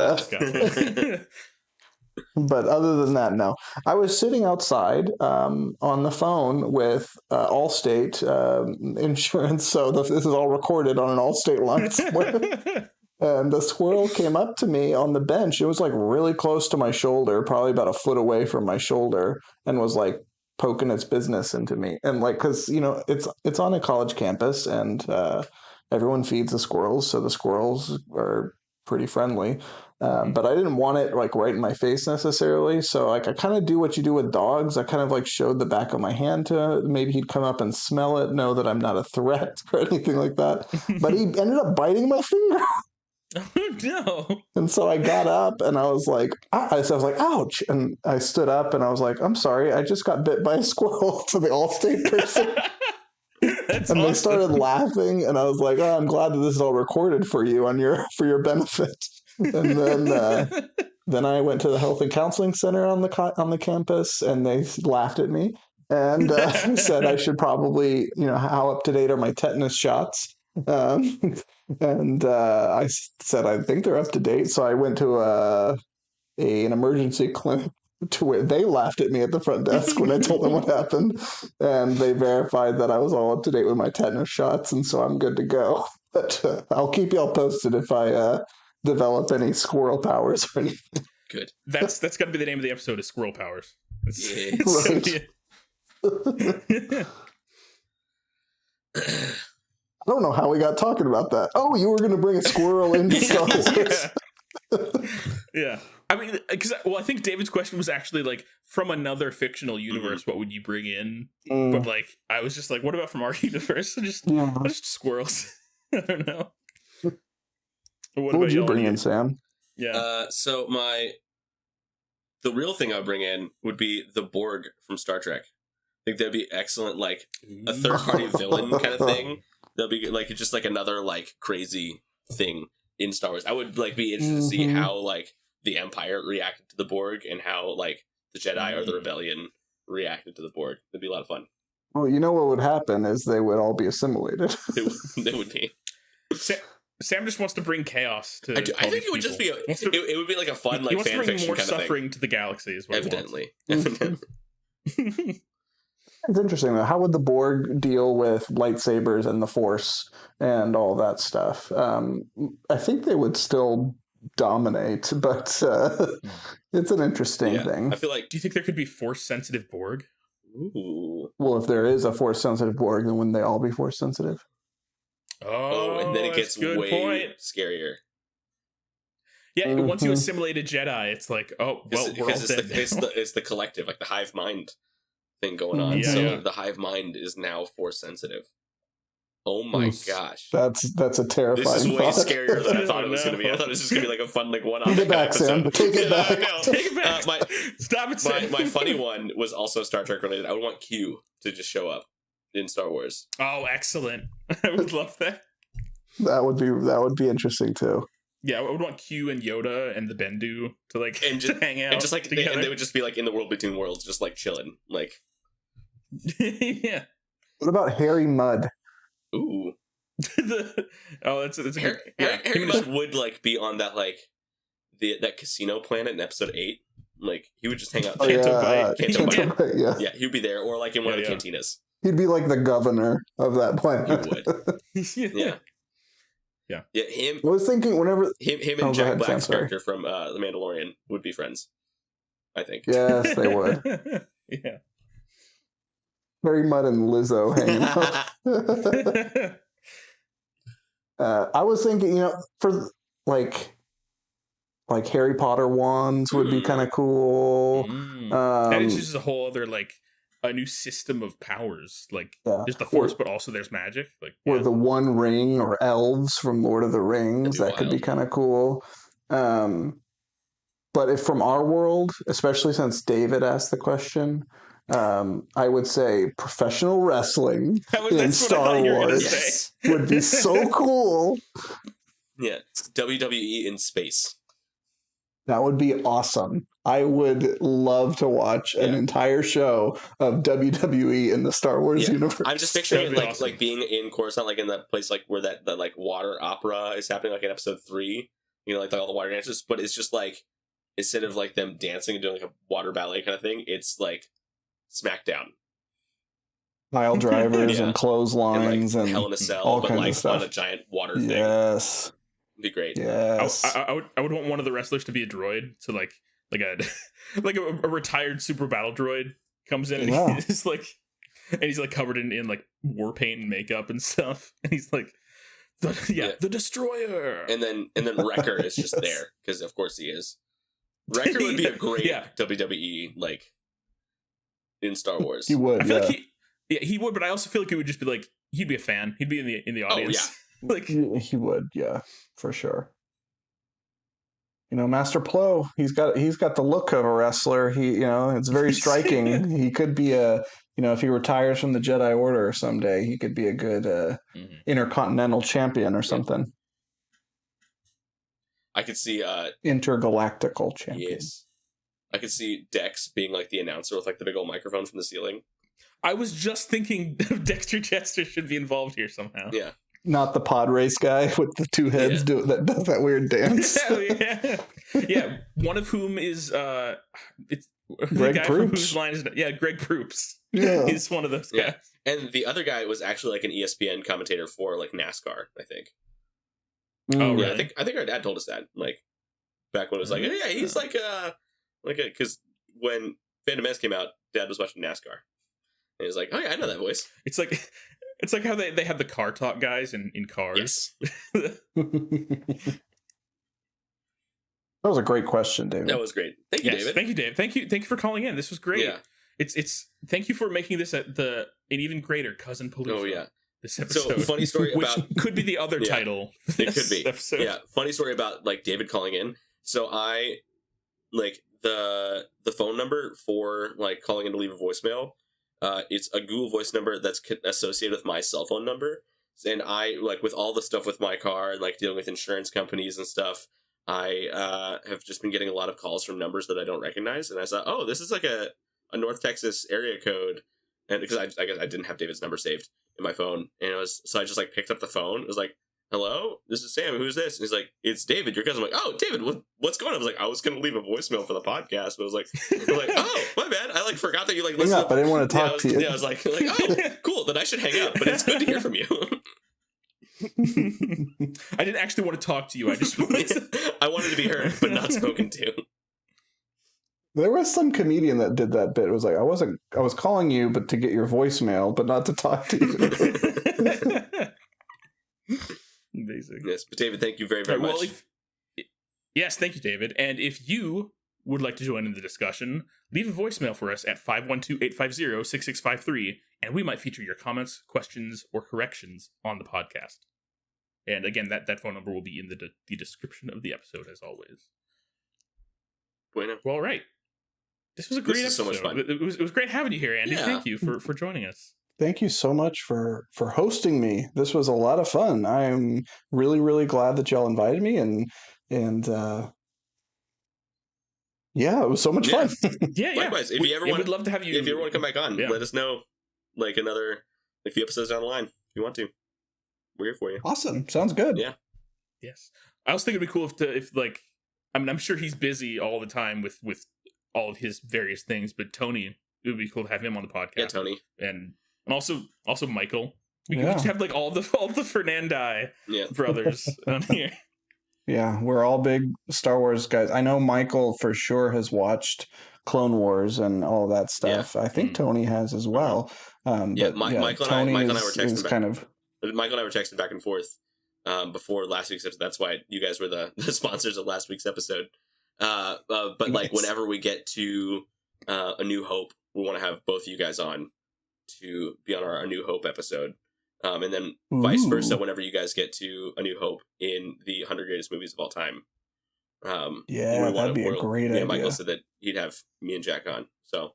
other than that, no. I was sitting outside on the phone with Allstate insurance, so this is all recorded on an Allstate line somewhere. And the squirrel came up to me on the bench. It was like really close to my shoulder, probably about a foot away from my shoulder, and was like poking its business into me. And like, because you know, it's on a college campus, and everyone feeds the squirrels, so the squirrels are pretty friendly. But I didn't want it like right in my face necessarily. So like I kind of do what you do with dogs. I kind of like showed the back of my hand to maybe he'd come up and smell it, know that I'm not a threat or anything like that. But he ended up biting my finger. Oh no. And so I got up and I was like, I was like, ouch. And I stood up and I was like, I'm sorry, I just got bit by a squirrel, to the Allstate person. That's and awesome. They started laughing, and I was like, oh, I'm glad that this is all recorded for you for your benefit. And then I went to the health and counseling center on the campus, and they laughed at me and said I should probably, you know, how up to date are my tetanus shots? And I said I think they're up to date. So I went to an emergency clinic. To where they laughed at me at the front desk when I told them what happened, and they verified that I was all up to date with my tetanus shots, and so I'm good to go. But I'll keep y'all posted if I develop any squirrel powers or anything. Good. That's got to be the name of the episode, is Squirrel Powers. Right. I don't know how we got talking about that. Oh, you were going to bring a squirrel into Star Wars. Yeah. I mean, because I think David's question was actually like from another fictional universe. What would you bring in? But like, I was just like, what about from our universe? Just squirrels. I don't know. What would you bring in, Sam? Yeah. So the real thing I would bring in would be the Borg from Star Trek. I think that'd be excellent, like a third-party villain kind of thing. That'd be like just like another like crazy thing in Star Wars. I would like be interested to see how like the Empire reacted to the Borg and how like the Jedi or the Rebellion reacted to the Borg. It'd be a lot of fun. Well, you know what would happen is they would all be assimilated. They would be. Sam just wants to bring chaos to. I think it would just be. It would be like a fun like fan fiction more kind of suffering thing. To the galaxy is what Evidently. It's interesting though. How would the Borg deal with lightsabers and the Force and all that stuff? I think they would still dominate, but it's an interesting thing. I feel like. Do you think there could be Force-sensitive Borg? Ooh. Well, if there is a Force-sensitive Borg, then wouldn't they all be Force-sensitive? Oh, and then it gets way scarier. Yeah, once you assimilate a Jedi, it's like, oh, well, we're all dead. It's the collective, like the hive mind thing going on. The hive mind is now Force sensitive. Oh my gosh, that's a terrifying. This is way thought. scarier than I thought it was going to be. I thought it was just going to be like a fun like one-off. Take it back, episode. Sam. Take it back. No. Take it back. Stop it, Sam. My funny one was also Star Trek related. I would want Q to just show up in Star Wars. Oh, excellent! I would love that. That would be interesting too. Yeah, I would want Q and Yoda and the Bendu to like and just hang out and just like together. and they would just be like in the world between worlds, just like chilling. Like, yeah. What about Harry Mudd? Ooh. That's a good. Harry Mudd would like be on that like that casino planet in episode 8. Like he would just hang out. Canto Bight. Yeah, he would be there, or like in one of the cantinas. He'd be like the governor of that planet. He would. Yeah. Yeah, him. I was thinking whenever him and Jack Black's character from The Mandalorian would be friends, I think. Yes, they would. Yeah. Harry Mudd and Lizzo hanging out. I was thinking, for like Harry Potter wands would be kind of cool. And it's just a whole other a new system of powers. There's the Force, but also there's magic. Or the One Ring, or elves from Lord of the Rings. That could be kind of cool. But if from our world, especially since David asked the question, I would say professional wrestling in Star Wars would be so cool. Yeah, WWE in space. That would be awesome. I would love to watch an entire show of WWE in the Star Wars universe. I'm just picturing it like being in Coruscant, in that place where that water opera is happening, in episode 3. All the water dances, but it's just instead of them dancing and doing a water ballet kind of thing, it's SmackDown. Pile drivers and clotheslines and Hell in a Cell, all but kinds of stuff. on a giant water thing. Yes. It'd be great. Yes. I would want one of the wrestlers to be a droid, so a retired super battle droid comes in and he's covered in war paint and makeup and stuff, and he's the destroyer, and then Wrecker is just there because of course he is. Wrecker would be a great WWE in Star Wars. He would. I feel he would, but I also feel like it would just be he'd be a fan. He'd be in the audience. Oh yeah. He would, for sure. Master Plo, he's got the look of a wrestler. It's very striking. He could be if he retires from the Jedi Order someday, he could be a good intercontinental champion or something. I could see intergalactical champion. Yes. I could see Dex being the announcer with the big old microphone from the ceiling. I was just thinking Dexter Chester should be involved here somehow. Yeah. Not the pod race guy with the two heads that does that weird dance. Yeah. One of whom is it's Greg the guy Proops. from whose line is Greg Proops. Yeah. He's one of those guys. And the other guy was actually an ESPN commentator for NASCAR, I think. Oh, really? Yeah, I think our dad told us that back when it was he's because when Phantom Menace came out, Dad was watching NASCAR. And he's oh yeah, I know that voice. It's like how they have the car talk guys in cars. Yes. That was a great question, David. That was great. Thank you, David. Thank you, Dave. Thank you for calling in. This was great. Yeah. It's thank you for making this an even greater Cousin Palooza. Oh yeah. This episode. So funny story which about could be the other title. It could be. Episode. Yeah. Funny story about David calling in. So I the phone number for calling in to leave a voicemail. It's a Google Voice number that's associated with my cell phone number. And I, with all the stuff with my car and, dealing with insurance companies and stuff, I have just been getting a lot of calls from numbers that I don't recognize. And I thought, oh, this is a North Texas area code. And because I guess I didn't have David's number saved in my phone. And so I just, picked up the phone. It was hello, this is Sam. Who's this? And he's it's David, your cousin. I'm oh, David, what's going on? I was I was going to leave a voicemail for the podcast, but I was oh, my bad. I forgot that you listened. I didn't want to talk to you. Yeah, I was oh, cool. Then I should hang up. But it's good to hear from you. I didn't actually want to talk to you. I just I wanted to be heard, but not spoken to. There was some comedian that did that bit. It was I was calling you, but to get your voicemail, but not to talk to you. Amazing. Yes, but David, thank you very, very much. Yes, thank you, David. And if you would like to join in the discussion, leave a voicemail for us at 512-850-6653, and we might feature your comments, questions, or corrections on the podcast. And again, that phone number will be in the description of the episode, as always. Bueno. Well, all right. This was a great episode. So much fun. It was great having you here, Andy. Yeah. Thank you for joining us. Thank you so much for hosting me. This was a lot of fun. I'm really, really glad that y'all invited me, and yeah, it was so much fun. Yeah. Likewise, if you ever want, we'd love to have you. If you ever want to come back on, let us know. Another few episodes down the line, if you want to. We're here for you. Awesome. Sounds good. Yeah. Yes. I also think it'd be cool if I'm sure he's busy all the time with all of his various things, but Tony, it would be cool to have him on the podcast. Yeah, Tony. And and also Michael. We could have like all the Fernandi brothers on here. Yeah, we're all big Star Wars guys. I know Michael for sure has watched Clone Wars and all that stuff. I think Tony has as well. But Michael Tony and I were texting Michael and back. I were texting back and forth before last week's episode. That's why you guys were the sponsors of last week's episode. But like whenever we get to A New Hope, we want to have both of you guys on to be on our A New Hope episode. And then vice versa, whenever you guys get to A New Hope in the 100 greatest movies of all time. That'd be a great idea. Michael said that he'd have me and Jack on. So,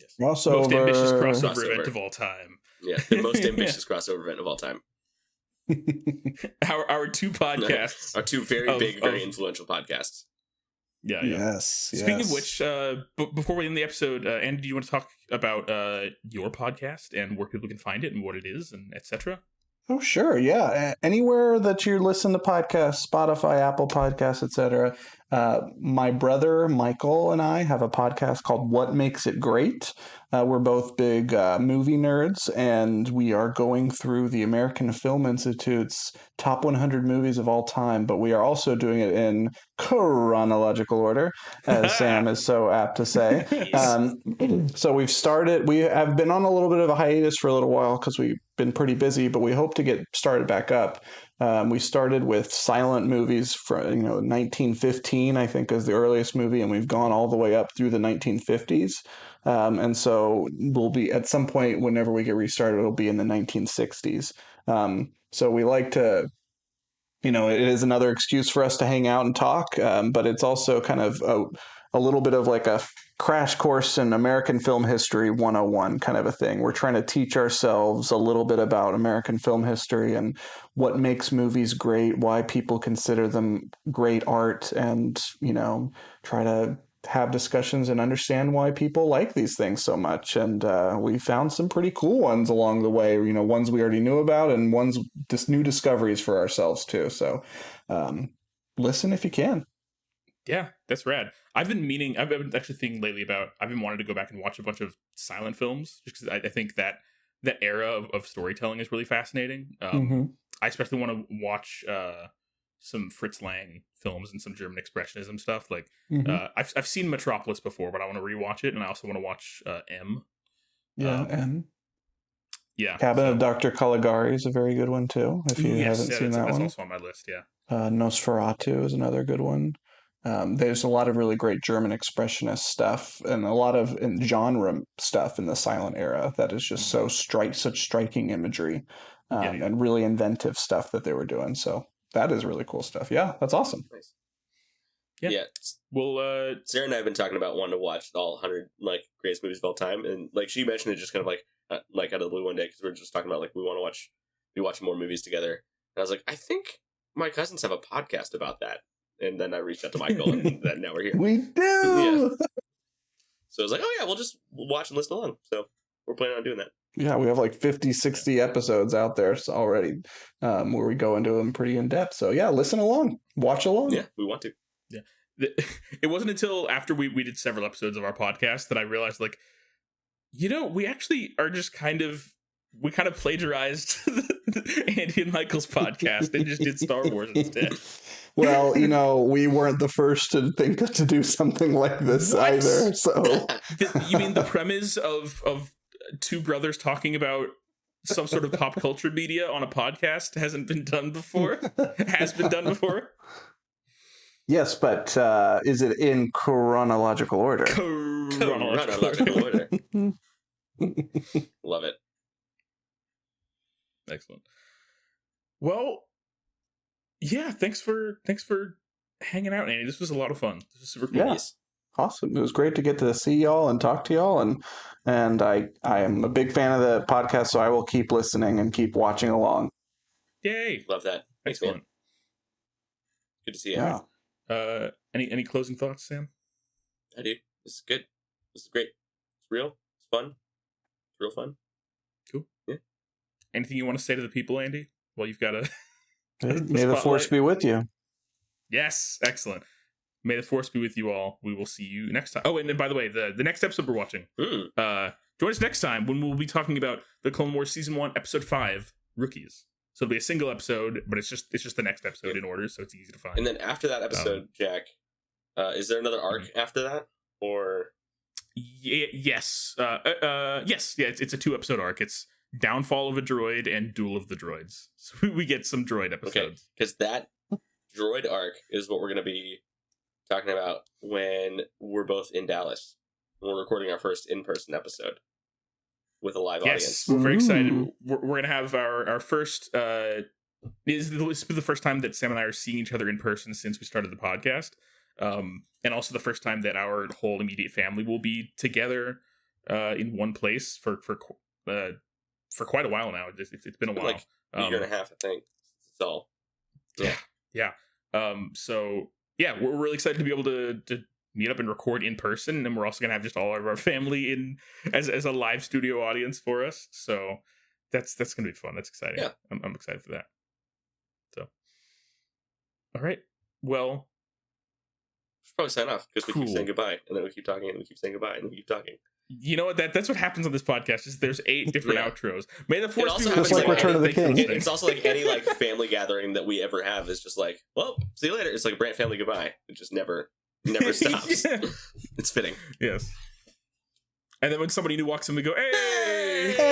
yes. Most ambitious crossover event of all time. Yeah, the most ambitious crossover event of all time. Our two podcasts. Our two very big, very influential podcasts. Yeah. Yes. Speaking of which, before we end the episode, Andy, do you want to talk about your podcast and where people can find it and what it is and etc.? Oh, sure. Yeah. Anywhere that you listen to podcasts, Spotify, Apple Podcasts, etc. My brother, Michael, and I have a podcast called What Makes It Great. We're both big movie nerds, and we are going through the American Film Institute's top 100 movies of all time, but we are also doing it in chronological order, as Sam is so apt to say. So we have been on a little bit of a hiatus for a little while because we've been pretty busy, but we hope to get started back up. We started with silent movies from 1915, I think, is the earliest movie, and we've gone all the way up through the 1950s. And so we'll be at some point whenever we get restarted, it'll be in the 1960s. So we like to, it is another excuse for us to hang out and talk, but it's also kind of a little bit of like a crash course in American film history 101 kind of a thing. We're trying to teach ourselves a little bit about American film history and what makes movies great, why people consider them great art, and, try to have discussions and understand why people like these things so much. And we found some pretty cool ones along the way, ones we already knew about and ones just new discoveries for ourselves too. So listen if you can. Yeah, that's rad. I've been actually thinking lately I've been wanting to go back and watch a bunch of silent films just because I think that era of storytelling is really fascinating. I especially want to watch some Fritz Lang films and some German Expressionism stuff. Like I've seen Metropolis before, but I want to rewatch it, and I also want to watch M. M. Yeah, Cabin of Dr. Caligari is a very good one too. If you haven't seen that one, that's also on my list. Yeah, Nosferatu is another good one. There's a lot of really great German expressionist stuff and a lot of genre stuff in the silent era that is just such striking imagery and really inventive stuff that they were doing. So that is really cool stuff. Yeah, that's awesome. Nice. Yeah. Well, Sarah and I have been talking about wanting to watch all 100 greatest movies of all time, and she mentioned it just kind of out of the blue one day because we were just talking about we want to be watching more movies together, and I was like, I think my cousins have a podcast about that. And then I reached out to Michael, and then now we're here. We do! Yeah. So I was like, oh yeah, we'll watch and listen along. So we're planning on doing that. Yeah, we have 50, 60 episodes out there already where we go into them pretty in depth. So yeah, listen along. Watch along. Yeah, we want to. Yeah. It wasn't until after we did several episodes of our podcast that I realized, we actually are just we kind of plagiarized Andy and Michael's podcast and just did Star Wars instead. Well, we weren't the first to think to do something like this either. So you mean the premise of two brothers talking about some sort of pop culture media on a podcast hasn't been done before? Has been done before? Yes, but is it in chronological order? Chronological order. Love it. Excellent. Well, yeah, thanks for hanging out, Andy. This was a lot of fun. This was super cool. Yeah. Awesome. It was great to get to see y'all and talk to y'all, and I am a big fan of the podcast, so I will keep listening and keep watching along. Yay. Love that. Thanks, man. Good to see you. Yeah. Any closing thoughts, Sam? I do. This is good. This is great. It's real. It's fun. It's real fun. Cool. Yeah. Anything you want to say to the people, Andy? Well, you've got a May the force be with you. Yes, excellent. May the force be with you all. We will see you next time. Oh, and by the way, the next episode we're watching, join us next time when we'll be talking about the Clone Wars Season 1, Episode 5, Rookies. So it'll be a single episode, but it's just the next episode in order, so it's easy to find. And then after that episode, Jack, is there another arc after that, or? Yes. Yes. Yeah. It's a 2-episode arc. It's Downfall of a Droid and Duel of the Droids. So we get some droid episodes. Okay, because that droid arc is what we're going to be talking about when we're both in Dallas. When we're recording our first in-person episode with a live audience. We're very excited. We're going to have our first... This will be the first time that Sam and I are seeing each other in person since we started the podcast. And also the first time that our whole immediate family will be together in one place for quite a while now. It's been a while, like a year and a half, I think. It's all. Yeah. So yeah, we're really excited to be able to meet up and record in person, and we're also gonna have just all of our family in as a live studio audience for us. So that's gonna be fun. That's exciting. Yeah, I'm excited for that. So, all right. Well. Should probably sign off because we keep saying goodbye, and then we keep talking, and we keep saying goodbye, and we keep talking. You know what? That's what happens on this podcast. Is there's 8 different outros. May the Force be just like Return of the King. It's also like any like family gathering that we ever have is just like, well, see you later. It's like Brant family goodbye. It just never stops. Yeah. It's fitting. Yes. And then when somebody new walks in, we go, hey!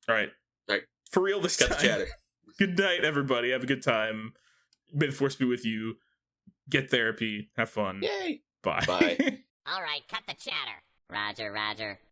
All right. For real this time. Cut the chatter. Good night, everybody. Have a good time. May the Force be with you. Get therapy. Have fun. Yay. Bye. Bye. All right, cut the chatter. Roger, Roger.